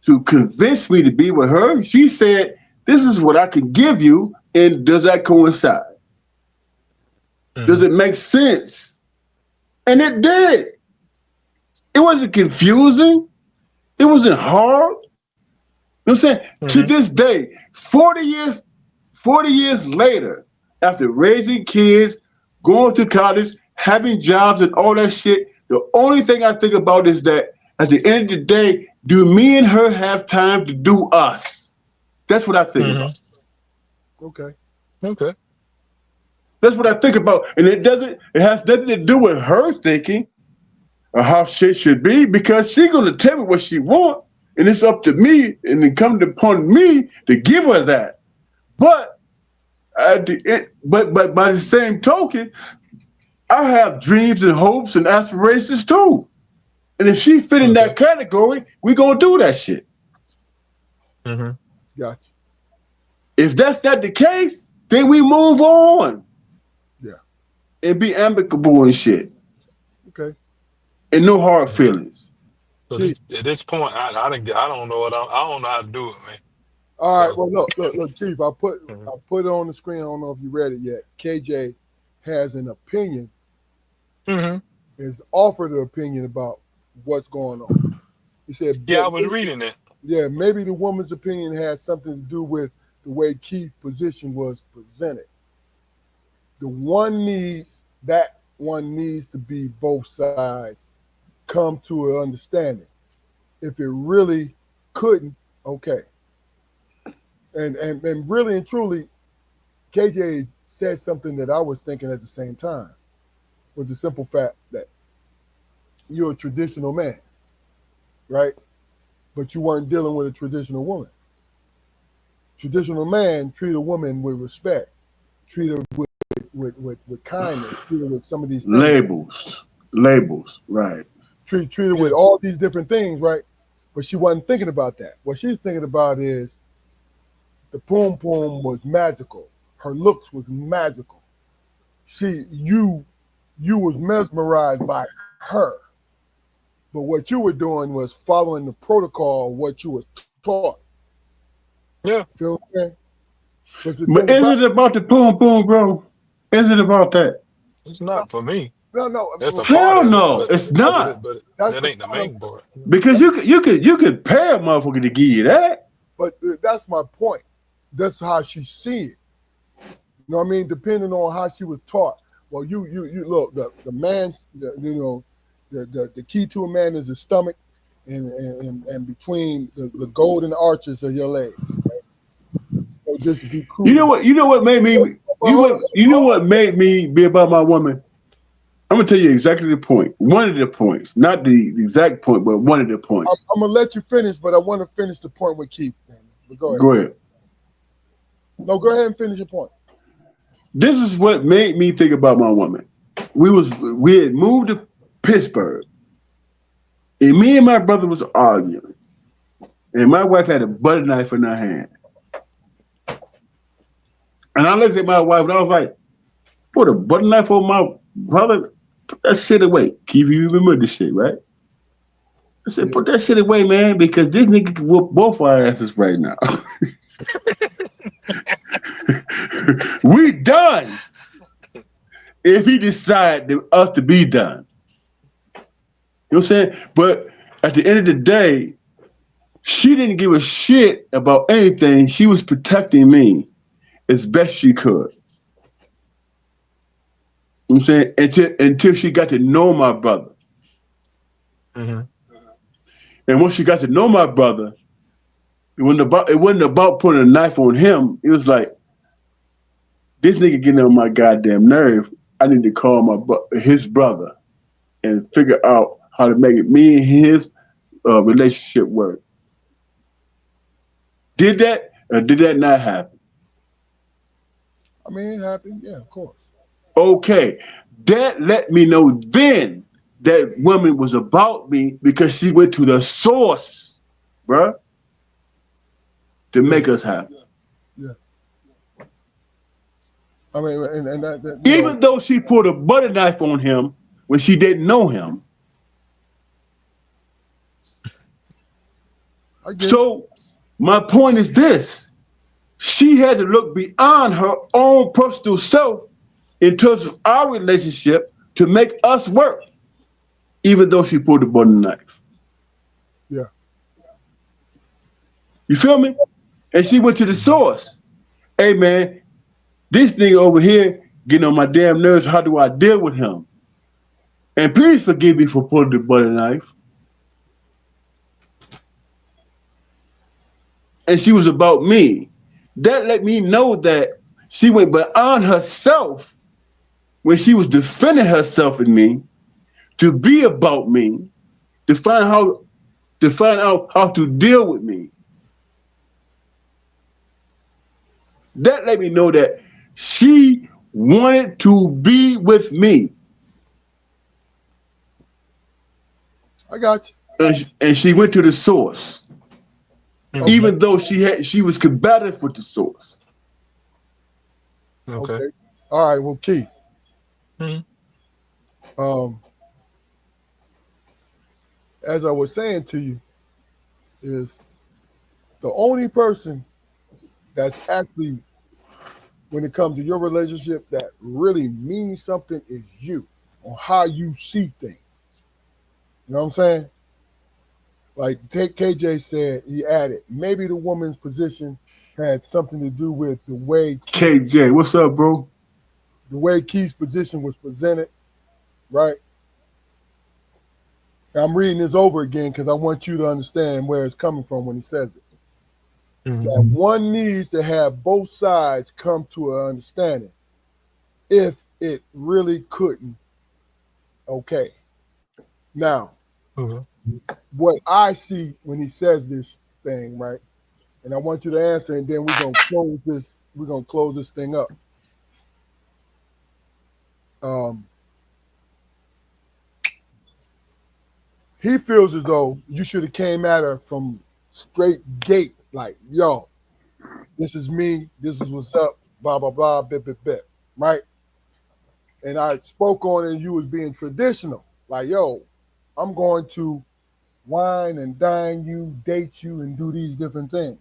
Speaker 2: to convince me to be with her. She said, "This is what I can give you, and does that coincide? Does
Speaker 4: Mm-hmm.
Speaker 2: it make sense?" And it did. It wasn't confusing. It wasn't hard. You know what I'm saying? To
Speaker 4: Mm-hmm.
Speaker 2: this day, 40 years later, after raising kids, going to college, having jobs and all that shit, the only thing I think about is that at the end of the day, do me and her have time to do us? That's what I think about.
Speaker 4: Mm-hmm.
Speaker 1: Okay.
Speaker 4: Okay.
Speaker 2: That's what I think about. And it has nothing to do with her thinking or how shit should be because she's gonna tell me what she wants. And it's up to me and it comes upon me to give her that. But but by the same token, I have dreams and hopes and aspirations too. And if she fit in that
Speaker 4: Okay.
Speaker 2: category, we gonna do that shit.
Speaker 4: Mm-hmm.
Speaker 1: Gotcha.
Speaker 2: If that's not the case, then we move on
Speaker 1: Yeah.
Speaker 2: and be amicable and shit.
Speaker 1: Okay.
Speaker 2: And no hard feelings.
Speaker 4: So
Speaker 1: Keith.
Speaker 4: at this point, I don't know I don't know how to do it, man.
Speaker 1: All right.
Speaker 4: So,
Speaker 1: Well, look, Chief.
Speaker 4: mm-hmm.
Speaker 1: I put it on the screen. I don't know if you read it yet. KJ has an opinion.
Speaker 4: Mm-hmm.
Speaker 1: Has offered an opinion about what's going on. He said,
Speaker 4: Yeah, I was reading it.
Speaker 1: yeah, maybe the woman's opinion had something to do with the way Keith's position was presented. One needs to be both sides come to an understanding. If it really couldn't, okay. And really and truly, KJ said something that I was thinking at the same time. Was the simple fact that you're a traditional man, right? But you weren't dealing with a traditional woman. Traditional man treat a woman with respect, treat her with kindness, treat her with some of these things.
Speaker 2: Labels, right.
Speaker 1: Treat her with all these different things, right? But she wasn't thinking about that. What she's thinking about is the poom poom was magical. Her looks was magical. You was mesmerized by her. But what you were doing was following the protocol of what you were taught.
Speaker 4: Yeah.
Speaker 1: Feel what I'm saying?
Speaker 2: But is it about the boom boom, bro? Is it about that?
Speaker 4: It's not for me.
Speaker 1: No.
Speaker 4: That's a
Speaker 2: Hell
Speaker 4: part of it,
Speaker 2: no,
Speaker 4: but
Speaker 2: it's not.
Speaker 4: but
Speaker 1: That's
Speaker 4: that
Speaker 1: the
Speaker 4: ain't the
Speaker 1: part
Speaker 4: main part.
Speaker 2: Because you could pay a motherfucker to give you that.
Speaker 1: But that's my point. That's how she see it. You know what I mean? Depending on how she was taught. Well, you look, the man, the key to a man is the stomach and between the golden arches of your legs. Right? So just to be cool.
Speaker 2: You know what made me what made me be about my woman? I'm gonna tell you exactly the point. One of the points, not the exact point, but one of the points.
Speaker 1: I'm gonna let you finish, but I want to finish the point with Keith. But go ahead.
Speaker 2: Go ahead.
Speaker 1: No, go ahead and finish your point.
Speaker 2: This is what made me think about my woman. We had moved to Pittsburgh, and me and my brother was arguing, and my wife had a butter knife in her hand, and I looked at my wife and I was like, "Put a butter knife on my brother? Put that shit away." Keith, you remember this shit, right? I said, "Put that shit away, man, because this nigga can whoop both our asses right now." We done if he decide us to be done. You know what I'm saying? But at the end of the day, she didn't give a shit about anything. She was protecting me as best she could. You know what I'm saying? Until she got to know my brother.
Speaker 4: Mm-hmm.
Speaker 2: And once she got to know my brother, it wasn't about putting a knife on him. It was like, this nigga getting on my goddamn nerve. I need to call his brother and figure out how to make me and his relationship work. Did that or did that not happen?
Speaker 1: I mean, it happened. Yeah, of course.
Speaker 2: Okay, that let me know then that woman was about me because she went to the source, bruh, to make us happy.
Speaker 1: Yeah. I mean, and that
Speaker 2: Even though she put a butter knife on him when she didn't know him. So my point is this. She had to look beyond her own personal self in terms of our relationship to make us work, even though she pulled a butter knife.
Speaker 1: Yeah.
Speaker 2: You feel me? And she went to the source. Hey man, this nigga over here getting on my damn nerves. How do I deal with him? And please forgive me for pulling the butter knife. And she was about me. That let me know that she went beyond herself when she was defending herself in me to be about me, to find out how to deal with me. That let me know that she wanted to be with me.
Speaker 1: I got you.
Speaker 2: And she went to the source.
Speaker 4: Mhm.
Speaker 2: Even though she was combative with the source.
Speaker 4: Okay.
Speaker 1: Okay. All right. Well, Keith.
Speaker 4: Mhm.
Speaker 1: As I was saying to you, is the only person that's actually, when it comes to your relationship, that really means something is you on how you see things. You know what I'm saying? Like KJ said, he added, maybe the woman's position had something to do with
Speaker 2: KJ, what's up, bro?
Speaker 1: the way Keith's position was presented, right? I'm reading this over again because I want you to understand where it's coming from when he says it.
Speaker 4: Mhm.
Speaker 1: That one needs to have both sides come to an understanding. If it really couldn't, okay. Now,
Speaker 4: Okay.
Speaker 1: what I see when he says this thing, right? And I want you to answer, and then we're gonna close this. We're gonna close this thing up. Um, he feels as though you should have came at her from straight gate, like, yo, this is me, this is what's up, blah blah blah, bit bit bit, right? And I spoke on it, and you was being traditional, like, yo, I'm going to wine and dine you, date you, and do these different things.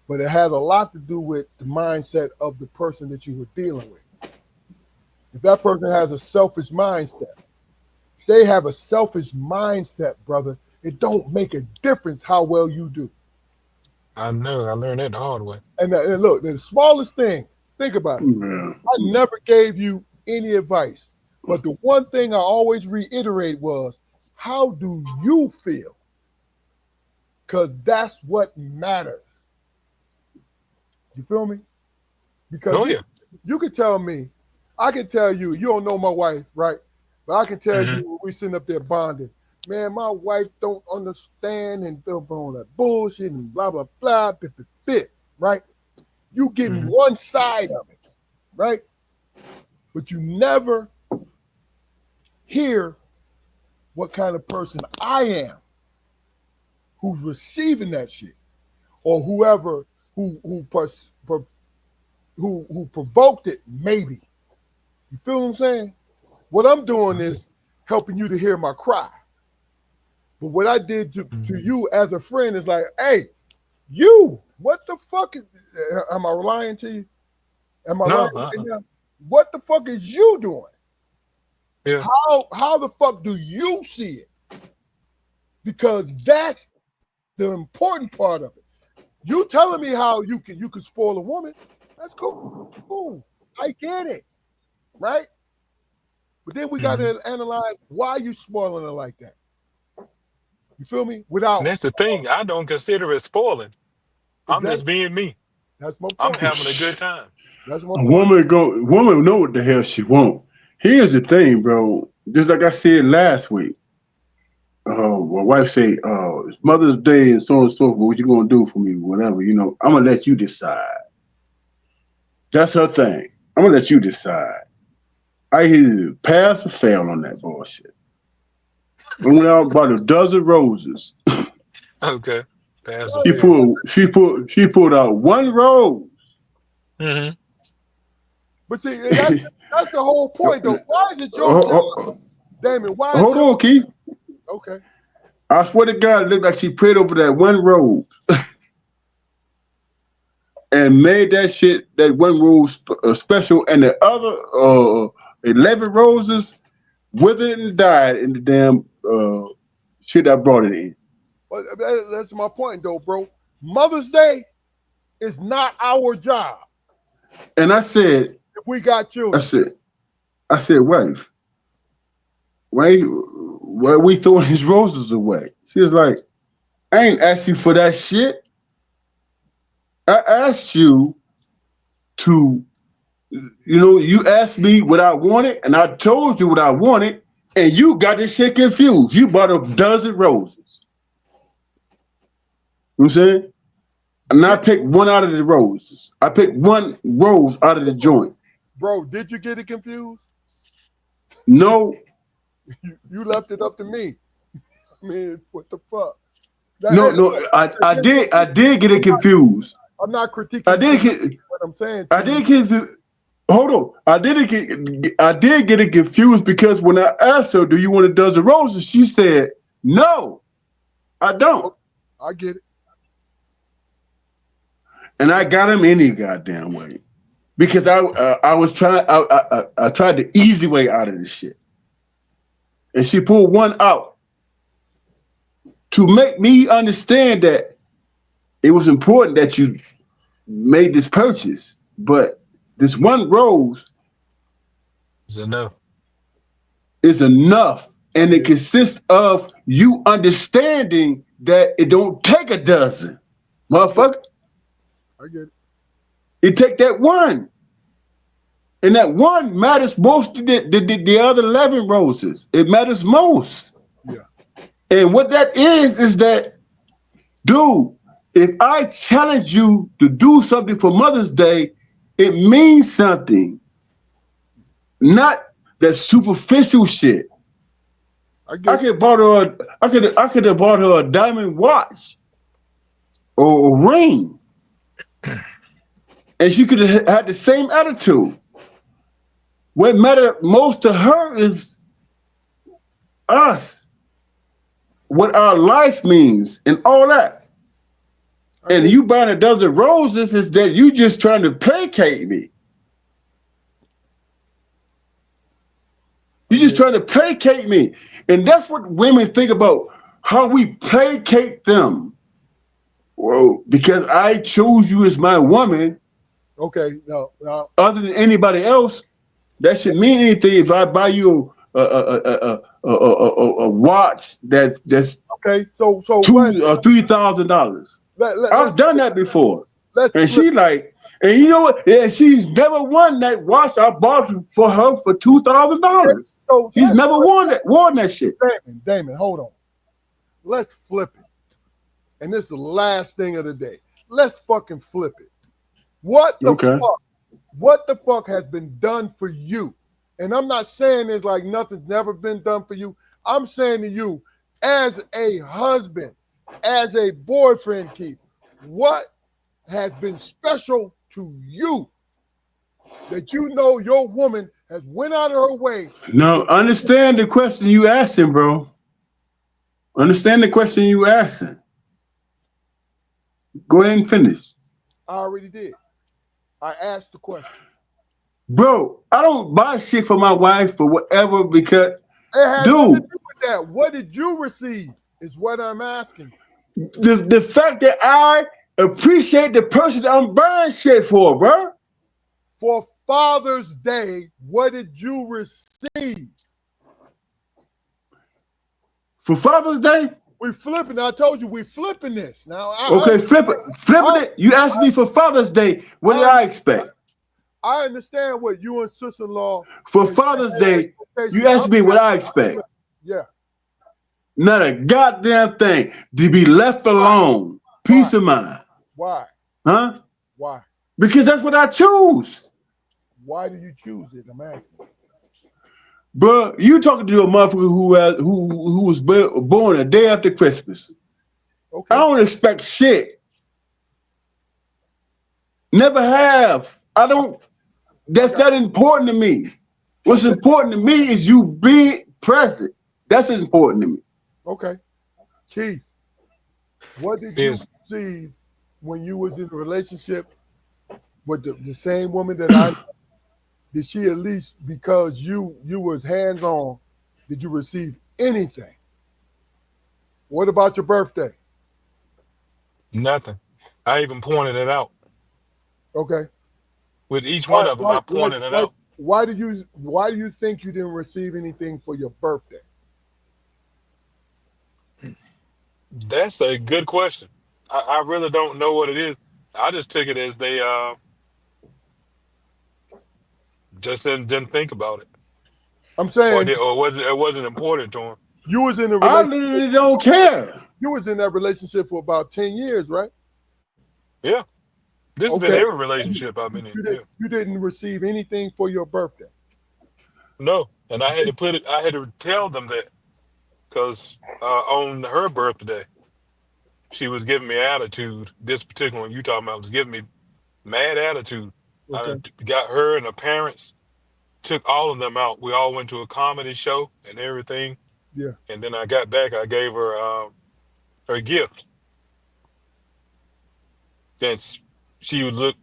Speaker 1: But it has a lot to do with the mindset of the person that you were dealing with. If that person has a selfish mindset, if they have a selfish mindset, brother, it don't make a difference how well you do.
Speaker 4: I know. I learned that the hard way.
Speaker 1: And look, the smallest thing, think about it.
Speaker 2: Yeah.
Speaker 1: I never gave you any advice, but the one thing I always reiterate was, how do you feel? Because that's what matters. You feel me? Because
Speaker 4: Oh yeah.
Speaker 1: you could tell me, I can tell you, you don't know my wife, right? But I can tell
Speaker 4: Mhm.
Speaker 1: you when we sitting up there bonding, man, my wife don't understand and dump on that bullshit and blah, blah, blah, bit, bit, bit, right? You getting
Speaker 4: Mhm.
Speaker 1: one side of it, right? But you never hear what kind of person I am who's receiving that shit, or whoever who provoked it, maybe. You feel what I'm saying? What I'm doing is helping you to hear my cry. But what I did to
Speaker 4: Mhm.
Speaker 1: you as a friend is like, hey, you, what the fuck am I lying to you? Am I lying
Speaker 4: No.
Speaker 1: right now? What the fuck is you doing?
Speaker 4: Yeah.
Speaker 1: How the fuck do you see it? Because that's the important part of it. You telling me how you can spoil a woman, that's cool. I get it, right? But then we got
Speaker 4: Mhm.
Speaker 1: to analyze why you spoiling her like that. You feel me?
Speaker 4: And
Speaker 1: Without
Speaker 4: that's the thing. I don't consider it spoiling. I'm just
Speaker 1: exactly.
Speaker 4: being me.
Speaker 1: That's my
Speaker 4: I'm
Speaker 1: point.
Speaker 4: having a good time.
Speaker 1: That's my
Speaker 2: A
Speaker 1: point.
Speaker 2: woman know what the hell she want. Here's the thing, bro. Just like I said last week, my wife say, it's Mother's Day and so on and so forth. What you gonna do for me? Whatever, I'm gonna let you decide. That's her thing. I'm gonna let you decide. I either pass or fail on that bullshit. I went out and bought a dozen roses.
Speaker 4: Okay. Pass the
Speaker 1: Right.
Speaker 4: fail.
Speaker 2: She pulled out one rose.
Speaker 4: Mhm.
Speaker 1: But see, that's the whole point, though. Why is it your job,
Speaker 2: Hold
Speaker 1: Damon? Why is your
Speaker 2: on, Keith.
Speaker 1: okay?
Speaker 2: I swear to God, it looked like she prayed over that one rose and made that one rose special, and the other 11 roses withered and died in the damn shit I brought it in.
Speaker 1: But that's my point, though, bro. Mother's Day is not our job.
Speaker 2: And I said,
Speaker 1: If we got children,
Speaker 2: I said, wife, why are we throwing his roses away? She was like, I ain't asked you for that shit. I asked you to, you asked me what I wanted, and I told you what I wanted, and you got this shit confused. You bought a dozen roses. You know what I'm saying? And I picked one out of the roses. I picked one rose out of the joint.
Speaker 1: bro, did you get it confused?
Speaker 2: No,
Speaker 1: You left it up to me. I mean, what the fuck?
Speaker 2: no, I did get it confused.
Speaker 1: I'm not critiquing.
Speaker 2: I did get
Speaker 1: what I'm saying.
Speaker 2: I did get hold on. I did get it confused because when I asked her, "Do you want a dozen roses?" she said, "No, I don't."
Speaker 1: I get it.
Speaker 2: And I got him any goddamn way because I was trying. I tried the easy way out of this shit, and she pulled one out to make me understand that it was important that you made this purchase, but this one rose
Speaker 4: Is enough.
Speaker 2: is enough, and it consists of you understanding that it don't take a dozen, motherfucker.
Speaker 1: I get it.
Speaker 2: It take that one, and that one matters most to the other 11 roses. It matters most.
Speaker 1: Yeah.
Speaker 2: And what that is that, dude, if I challenge you to do something for Mother's Day, it means something. Not that superficial shit.
Speaker 1: I get it.
Speaker 2: I could have bought her a diamond watch or a ring. And she could have had the same attitude. What mattered most to her is us, what our life means, and all that. And you buying a dozen roses is that you just trying to placate me. You're just trying to placate me. And that's what women think about, how we placate them. Whoa, because I chose you as my woman.
Speaker 1: Okay, no.
Speaker 2: Other than anybody else, that should mean anything if I buy you a watch that's
Speaker 1: okay. So
Speaker 2: $2,000 or $3,000. I've done that before. And she like, and you know what? Yeah, she's never won that watch I bought for her for $2,000.
Speaker 1: So
Speaker 2: she's never worn that shit.
Speaker 1: Damon, hold on. Let's flip it. And this is the last thing of the day. Let's fucking flip it. What the fuck has been done for you? And I'm not saying it's like nothing's never been done for you. I'm saying to you, as a husband, as a boyfriend, Keith, what has been special to you that you know your woman has went out of her way?
Speaker 2: No, understand the question you asking, bro. Understand the question you asking. Go ahead and finish.
Speaker 1: I already did. I asked the question.
Speaker 2: Bro, I don't buy shit for my wife or whatever because,
Speaker 1: it has nothing to do with that. What did you receive is what I'm asking.
Speaker 2: The fact that I appreciate the person that I'm buying shit for, bro.
Speaker 1: For Father's Day, what did you receive?
Speaker 2: For Father's Day?
Speaker 1: We flipping. I told you we flipping this. Now,
Speaker 2: flipping it. You asked me for Father's Day. What did I expect?
Speaker 1: I understand what you and sister-in-law.
Speaker 2: For Father's Day, you asked me what I expect.
Speaker 1: Yeah.
Speaker 2: Not a goddamn thing. To be left alone. Peace of mind.
Speaker 1: Why?
Speaker 2: Huh?
Speaker 1: Why?
Speaker 2: Because that's what I choose.
Speaker 1: Why do you choose it? I'm asking.
Speaker 2: Bro, you talking to a motherfucker who was born a day after Christmas. Okay. I don't expect shit. Never have. I don't. That's not important to me. What's important to me is you being present. That's important to me.
Speaker 1: Okay. Keith, what did you receive when you was in a relationship with the same woman that I? Did she at least, because you was hands-on, did you receive anything? What about your birthday?
Speaker 4: Nothing. I even pointed it out.
Speaker 1: Okay.
Speaker 4: With each one of them, I
Speaker 1: Why,
Speaker 4: pointed it out.
Speaker 1: why do you think you didn't receive anything for your birthday?
Speaker 4: That's a good question. I really don't know what it is. I just took it as they just didn't think about it,
Speaker 1: I'm saying
Speaker 4: or it wasn't important to them.
Speaker 1: you was in a
Speaker 2: I
Speaker 1: relationship.
Speaker 2: literally don't care.
Speaker 1: You was in that relationship for about 10 years, right?
Speaker 4: Yeah, this has been
Speaker 1: Okay.
Speaker 4: every relationship I've been in. Yeah.
Speaker 1: You didn't receive anything for your birthday.
Speaker 4: No, and I had to put it. I had to tell them that because on her birthday, she was giving me attitude. This particular one you talking about was giving me mad attitude.
Speaker 1: Okay.
Speaker 4: I got her and her parents, took all of them out. We all went to a comedy show and everything.
Speaker 1: Yeah.
Speaker 4: And then I got back. I gave her her gift. Then she would look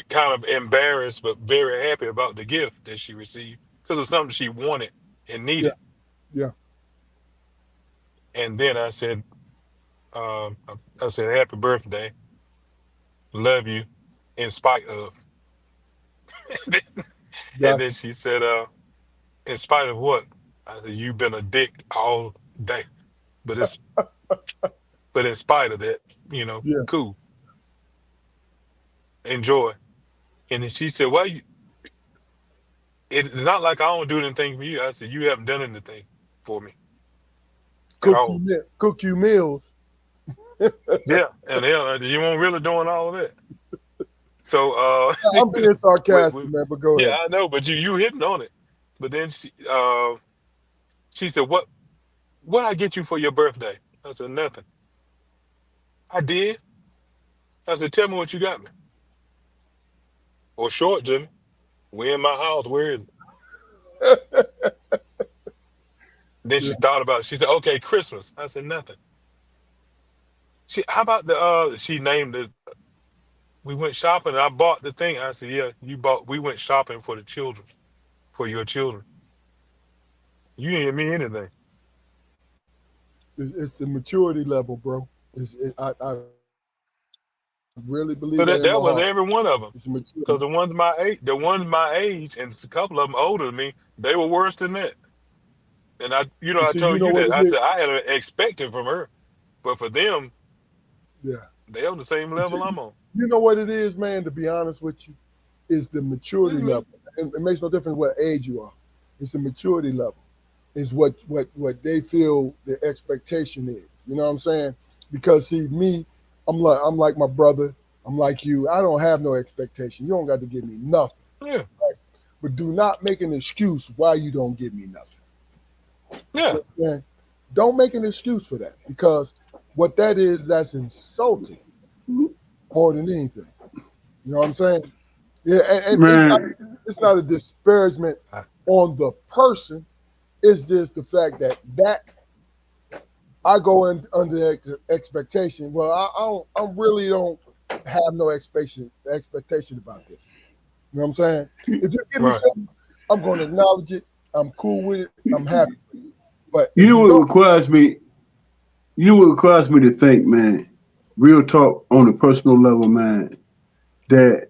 Speaker 4: kind of embarrassed, but very happy about the gift that she received because it was something she wanted and needed.
Speaker 1: Yeah.
Speaker 4: And then I said, happy birthday, love you, in spite of. And then she said, in spite of what? I said, you've been a dick all day, but in spite of that,
Speaker 1: Yeah.
Speaker 4: cool, enjoy. And then she said, well, it's not like I don't do anything for you. I said, you haven't done anything for me at all.
Speaker 1: Cook you meals.
Speaker 4: Yeah, and you weren't really doing all of that. So
Speaker 1: I'm being sarcastic, man, but go ahead.
Speaker 4: Yeah, I know, but you hitting on it. But then she said, what I get you for your birthday? I said, nothing. I did. I said, tell me what you got me. Or short, Jimmy. We in my house. Where is it? Then she thought about it. She said, okay, Christmas. I said, nothing. How about she named it. We went shopping and I bought the thing. I said, yeah, we went shopping for the children, for your children. You didn't give me anything.
Speaker 1: It's the maturity level, bro. I really believe
Speaker 4: So
Speaker 1: that.
Speaker 4: that was every one of them.
Speaker 1: It's maturity.
Speaker 4: Because the ones my age, and a couple of them older than me, they were worse than that. And I told you that. I said I had expected from her, but for them,
Speaker 1: yeah,
Speaker 4: they on the same level I'm on.
Speaker 1: You know what it is, man? To be honest with you, is the maturity level. And it makes no difference what age you are. It's the maturity level. Is what they feel the expectation is. You know what I'm saying? Because see, me, I'm like my brother. I'm like you. I don't have no expectation. You don't got to give me nothing.
Speaker 4: Yeah.
Speaker 1: Right? But do not make an excuse why you don't give me nothing.
Speaker 4: Yeah.
Speaker 1: Don't make an excuse for that, because what that is, that's insulting more than anything. You know what I'm saying? Yeah, and it's not a disparagement on the person. It's just the fact that I go in under expectation. Well, I really don't have no expectation about this. You know what I'm saying? If you give me something, I'm going to acknowledge it. I'm cool with it. I'm happy. But
Speaker 2: you know what requires me to think, man, real talk on a personal level, man, that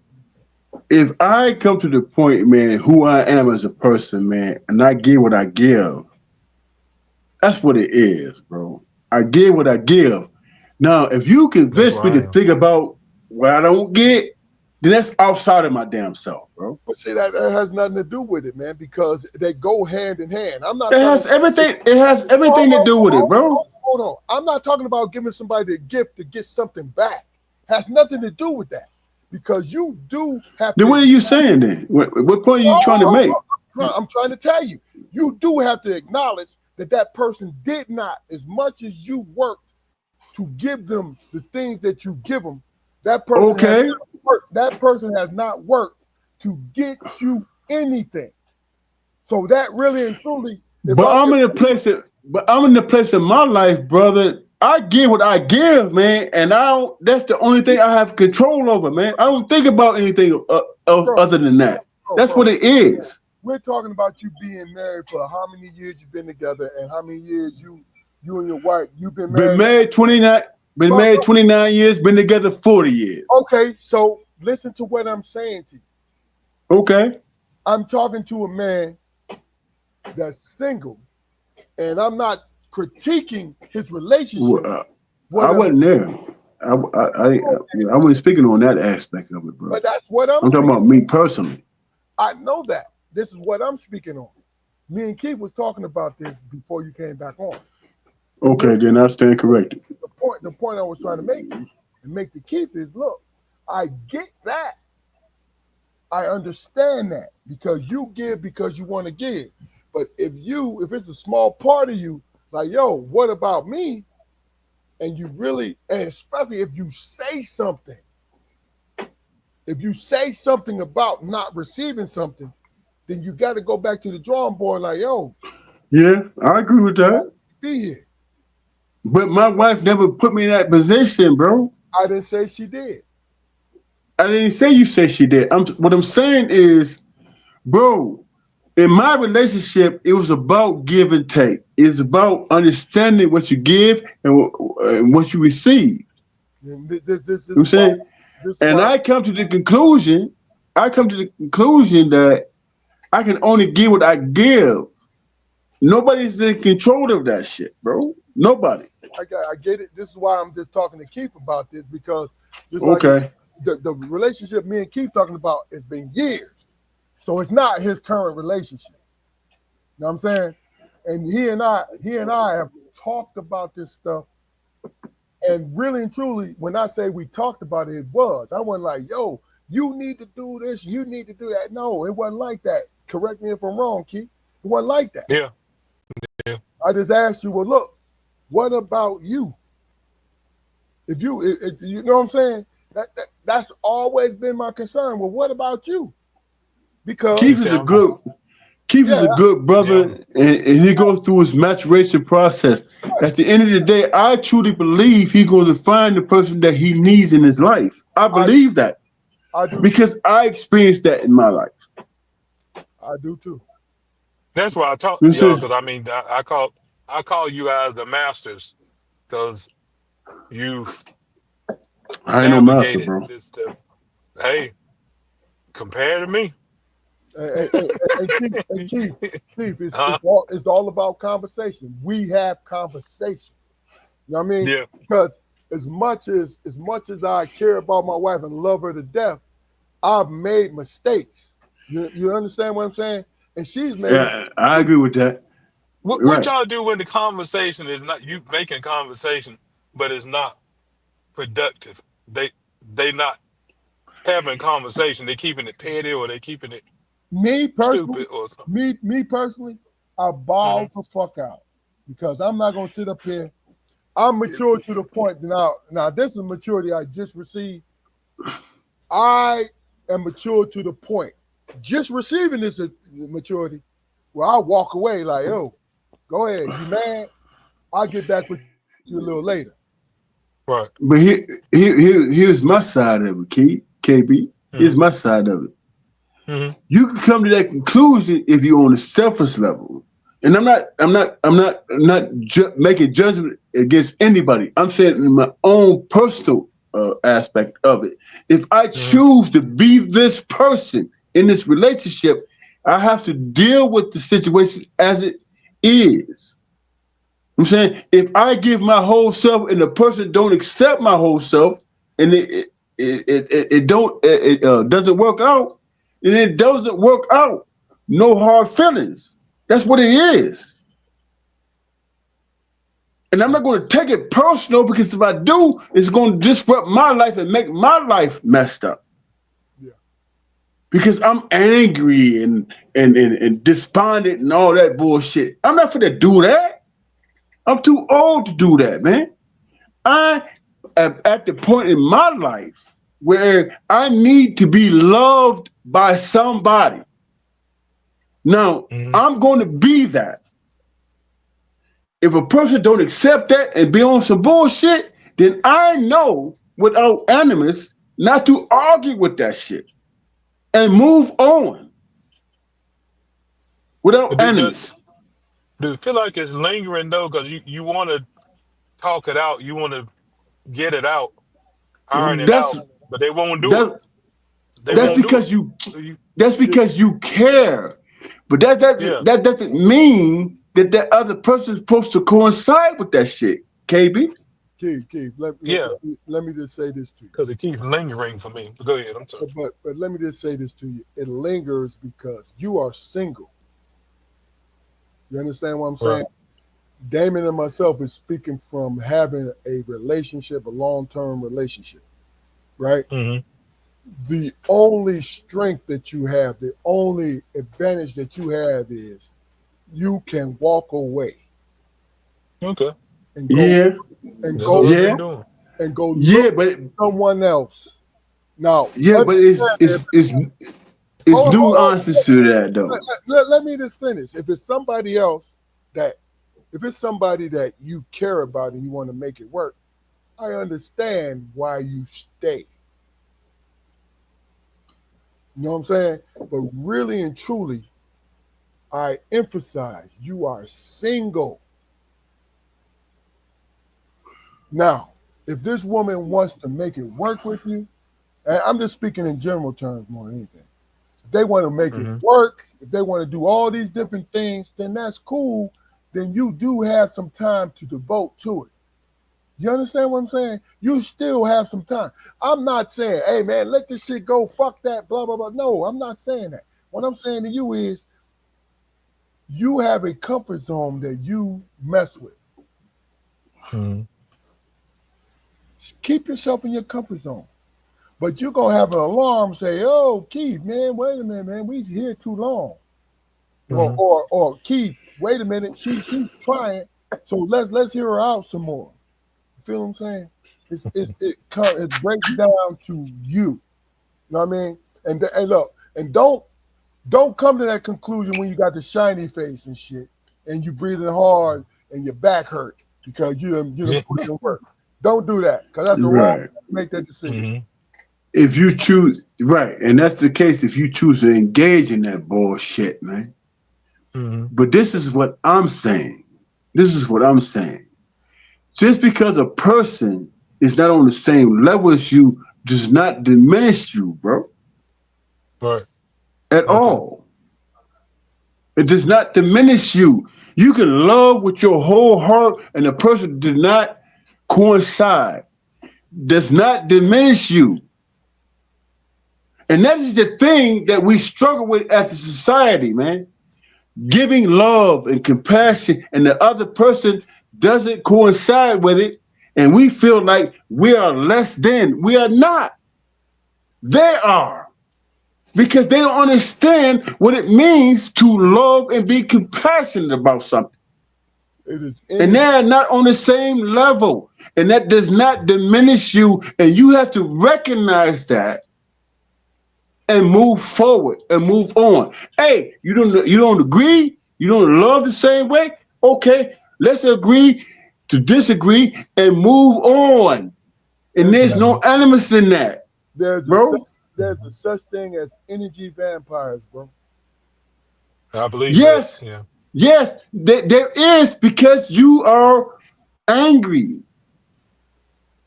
Speaker 2: if I come to the point, man, who I am as a person, man, and I give what I give, that's what it is, bro. I give what I give. Now, if you convince me to think about what I don't get, then that's outside of my damn self, bro.
Speaker 1: But see, that has nothing to do with it, man, because they go hand in hand. I'm not.
Speaker 2: It has everything to do with it, bro.
Speaker 1: Hold on. I'm not talking about giving somebody a gift to get something back. Has nothing to do with that, because you do have.
Speaker 2: Then what are you saying then? What point are you trying to make?
Speaker 1: I'm trying to tell you. You do have to acknowledge that person did not, as much as you worked to give them the things that you give them. That person has not worked to get you anything. So that really and truly.
Speaker 2: But I'm in the place of my life, brother. I give what I give, man, and that's the only thing I have control over, man. I don't think about anything other than that. That's what it is.
Speaker 1: We're talking about you being married for how many years you've been together, and how many years you and your wife you've been married.
Speaker 2: Been married 29. Been married 29 years, been together 40 years.
Speaker 1: Okay, so listen to what I'm saying to you.
Speaker 2: Okay.
Speaker 1: I'm talking to a man that's single, and I'm not critiquing his relationship.
Speaker 2: I wasn't there. I wasn't speaking on that aspect of it, bro.
Speaker 1: But that's what I'm
Speaker 2: talking about me personally.
Speaker 1: I know that. This is what I'm speaking on. Me and Keith was talking about this before you came back on.
Speaker 2: Okay, then I stand corrected.
Speaker 1: The point I was trying to make to you and make to Keith is, look, I get that. I understand that because you give because you want to give. But if it's a small part of you, like, yo, what about me? And you really, and especially if you say something about not receiving something, then you got to go back to the drawing board like, yo.
Speaker 2: Yeah, I agree with that.
Speaker 1: Be here.
Speaker 2: But my wife never put me in that position, bro.
Speaker 1: I didn't say she did.
Speaker 2: I didn't say you say she did. What I'm saying is, bro, in my relationship, it was about give and take. It's about understanding what you give and what you receive.
Speaker 1: This
Speaker 2: I'm saying, I come to the conclusion. That I can only give what I give. Nobody's in control of that shit, bro. Nobody.
Speaker 1: I get it. This is why I'm just talking to Keith about this because just
Speaker 2: okay.
Speaker 1: Like the relationship me and Keith talking about has been years. So it's not his current relationship. You know what I'm saying? And he and I have talked about this stuff. And really and truly, when I say we talked about it, it was. I wasn't like, yo, you need to do this, you need to do that. No, it wasn't like that. Correct me if I'm wrong, Keith. It wasn't like that.
Speaker 4: Yeah.
Speaker 1: I just asked you, well, look, what about you? If you know what I'm saying? That's always been my concern. Well, what about you? Because
Speaker 2: Keith is a good brother, and he goes through his maturation process. At the end of the day, I truly believe he's going to find the person that he needs in his life. I believe that.
Speaker 1: I do
Speaker 2: because I experienced that in my life.
Speaker 1: I do too.
Speaker 4: That's why I talk to y'all because I call you guys the masters because you've navigated this stuff. Hey, compared to me.
Speaker 1: Keith, it's all about conversation. We have conversation. You know what I mean?
Speaker 4: Yeah.
Speaker 1: Because as much as I care about my wife and love her to death, I've made mistakes. You understand what I'm saying? And she's made mistakes.
Speaker 2: I agree with that.
Speaker 4: What y'all do when the conversation is not you making conversation, but it's not productive? They not having conversation. They keeping it petty or they keeping it stupid or something.
Speaker 1: Me personally, I ball the fuck out because I'm not gonna sit up here. I'm mature to the point now. Now this is maturity I just received. I am mature to the point, just receiving this maturity, where I walk away like, yo, go ahead, you mad? I'll get back with you a little later.
Speaker 4: Right.
Speaker 2: But here's my side of it, KB. Here's my side of it.
Speaker 4: Mm-hmm.
Speaker 2: You can come to that conclusion if you're on a selfish level. And I'm not making judgment against anybody. I'm saying in my own personal aspect of it. If I choose to be this person in this relationship, I have to deal with the situation as it is. I'm saying if I give my whole self and the person don't accept my whole self, and it doesn't work out, and it doesn't work out. No hard feelings. That's what it is. And I'm not going to take it personal because if I do, it's going to disrupt my life and make my life messed up.
Speaker 1: Yeah.
Speaker 2: Because I'm angry and despondent and all that bullshit. I'm not going to do that. I'm too old to do that, man. I am at the point in my life where I need to be loved by somebody. Now, I'm going to be that. If a person don't accept that and be on some bullshit, then I know without animus not to argue with that shit and move on without animus.
Speaker 4: Do you feel like it's lingering though? Because you want to talk it out. You want to get it out, iron it
Speaker 2: That's
Speaker 4: out, but they won't do
Speaker 2: that's
Speaker 4: it. They
Speaker 2: that's
Speaker 4: won't do
Speaker 2: because
Speaker 4: it.
Speaker 2: you
Speaker 4: You-
Speaker 2: that's because you care. But
Speaker 4: Yeah.
Speaker 2: that doesn't mean that that other person's supposed to coincide with that shit, KB.
Speaker 1: Keith,
Speaker 4: Yeah.
Speaker 1: let me just say this to you.
Speaker 4: Because it keeps lingering for me. But go ahead. I'm sorry.
Speaker 1: But let me just say this to you. It lingers because you are single. You understand what I'm saying?
Speaker 4: Right.
Speaker 1: Damon and myself is speaking from having a relationship, a long-term relationship, right?
Speaker 4: Mm-hmm.
Speaker 1: The only strength that you have, the only advantage that you have is you can walk away
Speaker 4: Okay.
Speaker 1: and go
Speaker 2: Yeah,
Speaker 1: and
Speaker 4: That's
Speaker 1: go
Speaker 4: what I've
Speaker 2: yeah,
Speaker 4: been doing.
Speaker 1: and go
Speaker 2: yeah,
Speaker 1: look
Speaker 2: but
Speaker 1: for someone else. Now,
Speaker 2: yeah, but
Speaker 1: understand
Speaker 2: it's
Speaker 1: hold
Speaker 2: nuances to that
Speaker 1: let,
Speaker 2: though.
Speaker 1: let me just finish. If it's somebody else that, if it's somebody that you care about and you want to make it work, I understand why you stay. You know what I'm saying? But really and truly, I emphasize you are single. Now, if this woman wants to make it work with you, and I'm just speaking in general terms more than anything. If they want to make it
Speaker 4: Mm-hmm.
Speaker 1: work, if they want to do all these different things, then that's cool. Then you do have some time to devote to it. You understand what I'm saying? You still have some time. I'm not saying, hey man, let this shit go, fuck that, blah, blah, blah. No, I'm not saying that. What I'm saying to you is you have a comfort zone that you mess with.
Speaker 4: Mm-hmm.
Speaker 1: Keep yourself in your comfort zone. But you're gonna have an alarm say, oh, Keith, man, wait a minute, man, we here too long.
Speaker 4: Mm-hmm.
Speaker 1: Or Keith, wait a minute, she's trying, so let's hear her out some more. You feel what I'm saying? It breaks down to you. You know what I mean? And look, and don't come to that conclusion when you got the shiny face and shit, and you breathing hard and your back hurt because you done
Speaker 4: Yeah.
Speaker 1: put in work. Don't do that, because that's the wrong
Speaker 2: Right.
Speaker 1: way to make that decision.
Speaker 4: Mm-hmm.
Speaker 2: If you choose right, and that's the case if you choose to engage in that bullshit, man.
Speaker 4: Mm-hmm.
Speaker 2: But this is what I'm saying. This is what I'm saying. Just because a person is not on the same level as you does not diminish you, bro,
Speaker 4: Right.
Speaker 2: at
Speaker 4: Okay.
Speaker 2: all. It does not diminish you. You can love with your whole heart, and the person did not coincide. Does not diminish you. And that is the thing that we struggle with as a society, man. Giving love and compassion, and the other person doesn't coincide with it, and we feel like we are less than. We are not. They are. Because they don't understand what it means to love and be compassionate about something.
Speaker 1: It is
Speaker 2: And
Speaker 1: energy.
Speaker 2: they're not on the same level. And that does not diminish you. And you have to recognize that and move forward and move on. Hey, you don't agree? You don't love the same way? Okay, let's agree to disagree and move on. And
Speaker 1: There's
Speaker 2: there's no animus in that,
Speaker 1: there's a
Speaker 2: bro.
Speaker 1: there's a such thing as energy vampires, bro.
Speaker 4: I believe that.
Speaker 2: Yes,
Speaker 4: Yeah.
Speaker 2: yes, there is because you are angry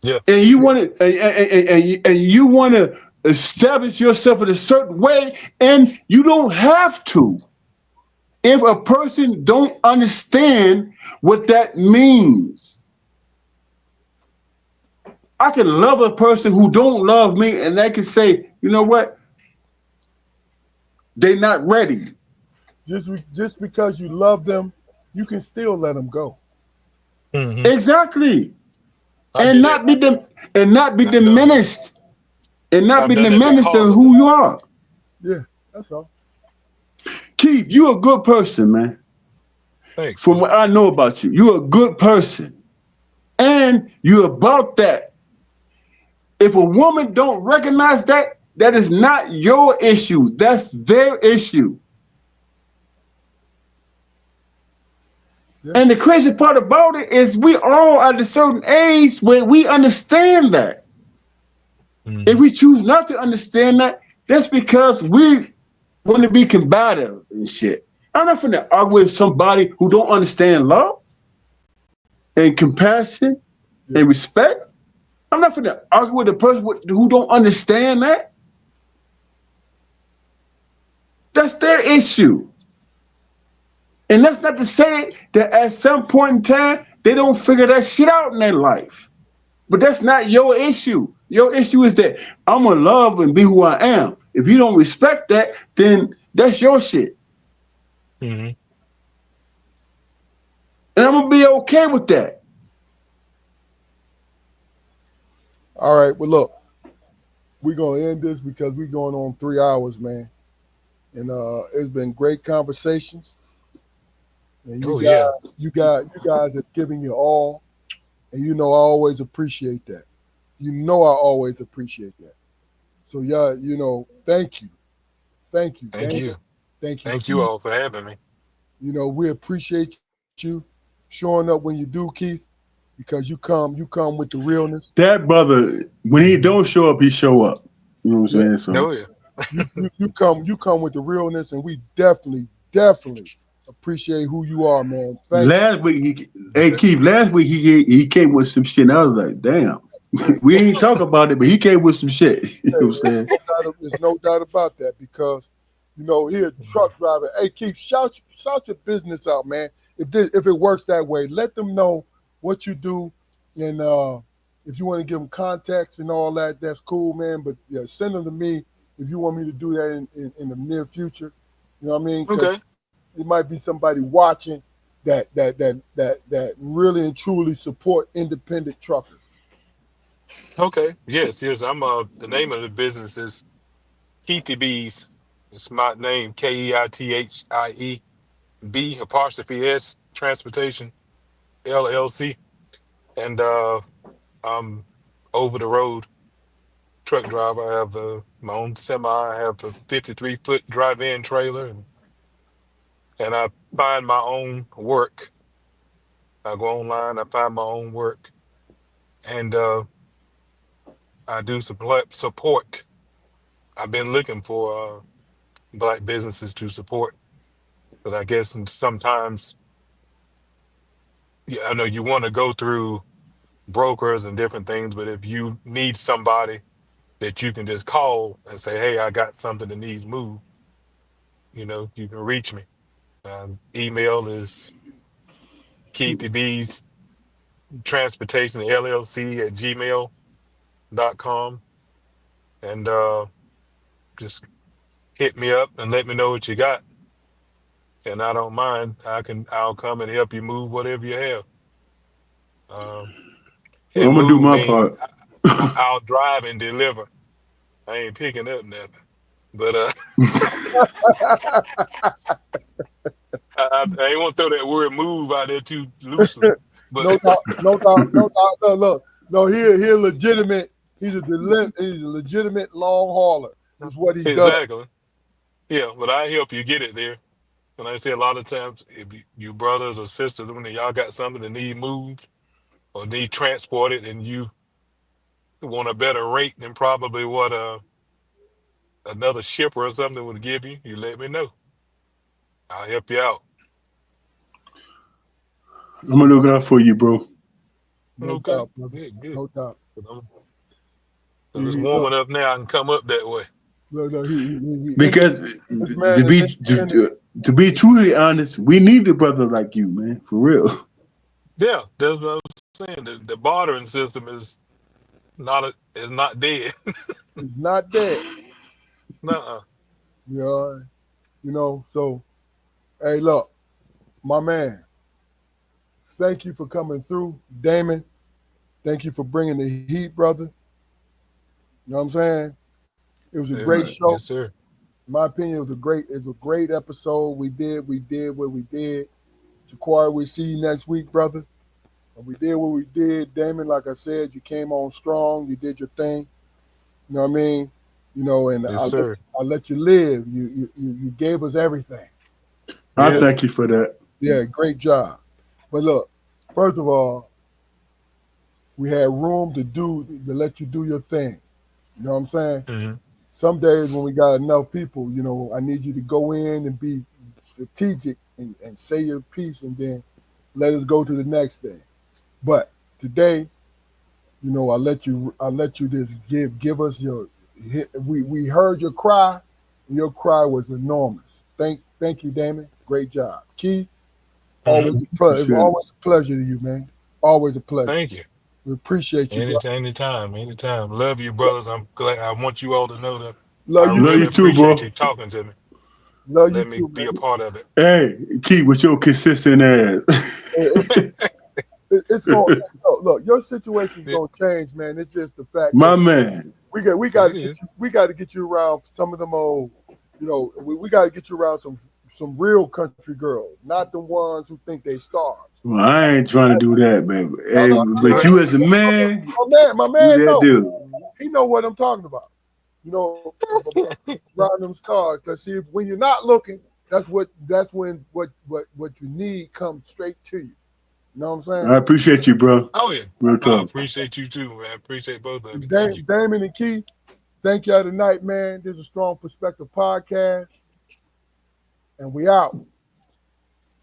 Speaker 4: Yeah.
Speaker 2: and you want to and you want to establish yourself in a certain way, and you don't have to. If a person don't understand what that means, I can love a person who don't love me, and they can say, you know what, they're not ready.
Speaker 1: Just because you love them, you can still let them go.
Speaker 4: Mm-hmm.
Speaker 2: Exactly,
Speaker 4: I
Speaker 2: and
Speaker 4: get that.
Speaker 2: not be and not be
Speaker 4: I've done that.
Speaker 2: diminished, and not
Speaker 4: I've
Speaker 2: be
Speaker 4: done that
Speaker 2: diminished in
Speaker 4: because of
Speaker 2: who
Speaker 4: them.
Speaker 2: you are.
Speaker 1: Yeah, that's all.
Speaker 2: Keith, you a good person, man.
Speaker 4: Thanks,
Speaker 2: From
Speaker 4: man.
Speaker 2: what I know about you, you're a good person, and you're about that. If a woman don't recognize that, that is not your issue. That's their issue.
Speaker 1: Yeah,
Speaker 2: And the crazy part about it is we all at a certain age where we understand that. If
Speaker 4: Mm-hmm.
Speaker 2: we choose not to understand that, that's because we want to be combative and shit. I'm not finna argue with somebody who don't understand love and compassion
Speaker 1: yeah.
Speaker 2: and respect. I'm not finna argue with a person who don't understand that. That's their issue. And that's not to say that at some point in time they don't figure that shit out in their life. But that's not your issue. Your issue is that I'm gonna love and be who I am. If you don't respect that, then that's your shit.
Speaker 4: Mm-hmm.
Speaker 2: And I'm gonna be okay with that.
Speaker 1: All right, well, look, we're gonna end this because we're going on 3 hours, man. And it's been great conversations. And
Speaker 4: Oh yeah.
Speaker 1: you guys have given your all, and I always appreciate that. I always appreciate that. So yeah, thank you,
Speaker 4: Thank
Speaker 1: Damon.
Speaker 4: you.
Speaker 1: Thank you,
Speaker 4: Thank you
Speaker 1: Keith.
Speaker 4: all for having me.
Speaker 1: We appreciate you showing up when you do, Keith, because you come with the realness.
Speaker 2: That brother, when he
Speaker 4: Mm-hmm.
Speaker 2: don't show up, he show up. You know what I'm
Speaker 1: Yeah,
Speaker 2: saying? So
Speaker 4: Oh yeah.
Speaker 1: you come with the realness, and we definitely appreciate who you are, man. Thank
Speaker 2: last week hey
Speaker 4: Okay.
Speaker 2: Keith, last week he came with some shit and I was like, damn.
Speaker 1: you.
Speaker 2: We ain't talk about it, but he came with some shit. You know what I'm saying?
Speaker 1: There's no doubt about that because here truck driver. Hey Keith, shout your business out, man. If it works that way, let them know what you do, and if you want to give them contacts and all that, that's cool, man. But yeah, send them to me if you want me to do that in the near future. You know what I mean? Because
Speaker 4: Okay.
Speaker 1: it might be somebody watching that really and truly support independent truckers.
Speaker 4: Okay. Yes. Yes. I'm. The name of the business is Keithy Bees. It's my name. KEITHIEB'' Transportation LLC. And I'm over the road truck driver. I have my own semi. I have a 53-foot drive-in trailer, and I find my own work. I go online. I find my own work, and I do support. I've been looking for black businesses to support because I guess sometimes, yeah, I know you want to go through brokers and different things, but if you need somebody that you can just call and say, "Hey, I got something that needs moved," you can reach me. Email is Keithy B's Transportation LLC at gmail.com, and just hit me up and let me know what you got. And I don't mind. I'll come and help you move whatever you have. Um,
Speaker 2: Well,
Speaker 4: and
Speaker 2: I'm gonna do
Speaker 4: move
Speaker 2: my
Speaker 4: mean
Speaker 2: part.
Speaker 4: I'll drive and deliver. I ain't picking up nothing. But I ain't want to throw that word "move" out there too loosely. But
Speaker 1: No doubt, no doubt, no doubt. No, look, no, he legitimate. He's a legitimate long hauler. Is what he does.
Speaker 4: exactly, yeah. But I help you get it there. And I say a lot of times, if you brothers or sisters, when y'all got something that need moved or need transported, and you want a better rate than probably what another shipper or something would give you, you let me know. I'll help you out.
Speaker 2: I'm gonna look out for you, bro.
Speaker 1: No
Speaker 4: Okay,
Speaker 1: doubt, brother.
Speaker 4: good, good.
Speaker 1: No doubt.
Speaker 4: 'Cause it's
Speaker 1: Look,
Speaker 4: warming up now. I can come up that way.
Speaker 1: look,
Speaker 2: Because
Speaker 1: this man
Speaker 2: to
Speaker 1: is
Speaker 2: be
Speaker 1: independent.
Speaker 2: to be truly honest, we need a brother like you, man, for real.
Speaker 4: Yeah, that's what I was saying. The bartering system is not dead.
Speaker 1: He's not dead.
Speaker 4: Nuh-uh.
Speaker 1: You know, So, hey, look, my man. Thank you for coming through, Damon. Thank you for bringing the heat, brother. You know what I'm saying? It was a
Speaker 4: Yes,
Speaker 1: great show.
Speaker 4: yes, sir.
Speaker 1: In my opinion, it was a great episode. We did what we did. Jaquari, we see you next week, brother. And we did what we did. Damon, like I said, you came on strong. You did your thing. You know what I mean? And
Speaker 4: Yes, sir.
Speaker 1: I let you live. You gave us everything.
Speaker 2: I
Speaker 4: Yes.
Speaker 2: thank you for that.
Speaker 1: Yeah, great job. But look, first of all, we had room to let you do your thing. You know what I'm saying?
Speaker 4: Hmm.
Speaker 1: Some days when we got enough people, I need you to go in and be strategic and say your piece and then let us go to the next thing. But today, You know, I let you just give us your hit. We heard your cry. And your cry was enormous. Thank you, Damon. Great job. Key, always a pleasure.
Speaker 2: Appreciate it.
Speaker 1: Always a pleasure to you, man. Always a pleasure.
Speaker 4: Thank you.
Speaker 1: We appreciate you, bro.
Speaker 4: Anytime. Love you, brothers. I'm glad. I want you all to know that
Speaker 1: Love
Speaker 4: I
Speaker 1: you.
Speaker 2: Love
Speaker 4: really
Speaker 2: you too,
Speaker 4: appreciate
Speaker 2: bro.
Speaker 4: you talking to me.
Speaker 1: Love you
Speaker 4: Let me
Speaker 1: too,
Speaker 4: be
Speaker 1: man.
Speaker 4: a part of it.
Speaker 2: Hey, keep with your consistent ass.
Speaker 1: It's going. Look, your situation's gonna change, man. It's just the fact
Speaker 2: My
Speaker 1: that
Speaker 2: man.
Speaker 1: we got to get you. We got to get you around some of them old. You know, we got to get you around some real country girls, not the ones who think they stars.
Speaker 2: Well, I ain't trying to do that, baby.
Speaker 1: No,
Speaker 2: Hey,
Speaker 1: no,
Speaker 2: but you as a man,
Speaker 1: my
Speaker 2: you
Speaker 1: man,
Speaker 2: that
Speaker 1: know.
Speaker 2: dude.
Speaker 1: He know what I'm talking about. You know, around them stars. Cause see, when you're not looking, that's when what you need comes straight to you. You know what I'm
Speaker 2: I appreciate you, bro.
Speaker 4: Oh yeah.
Speaker 2: Real
Speaker 4: I
Speaker 2: talk.
Speaker 4: appreciate you too, man. I appreciate both of you. Thank
Speaker 1: saying?
Speaker 4: you.
Speaker 1: Damon and Keith, thank y'all tonight, man. This is a Strong Perspective podcast, and we out.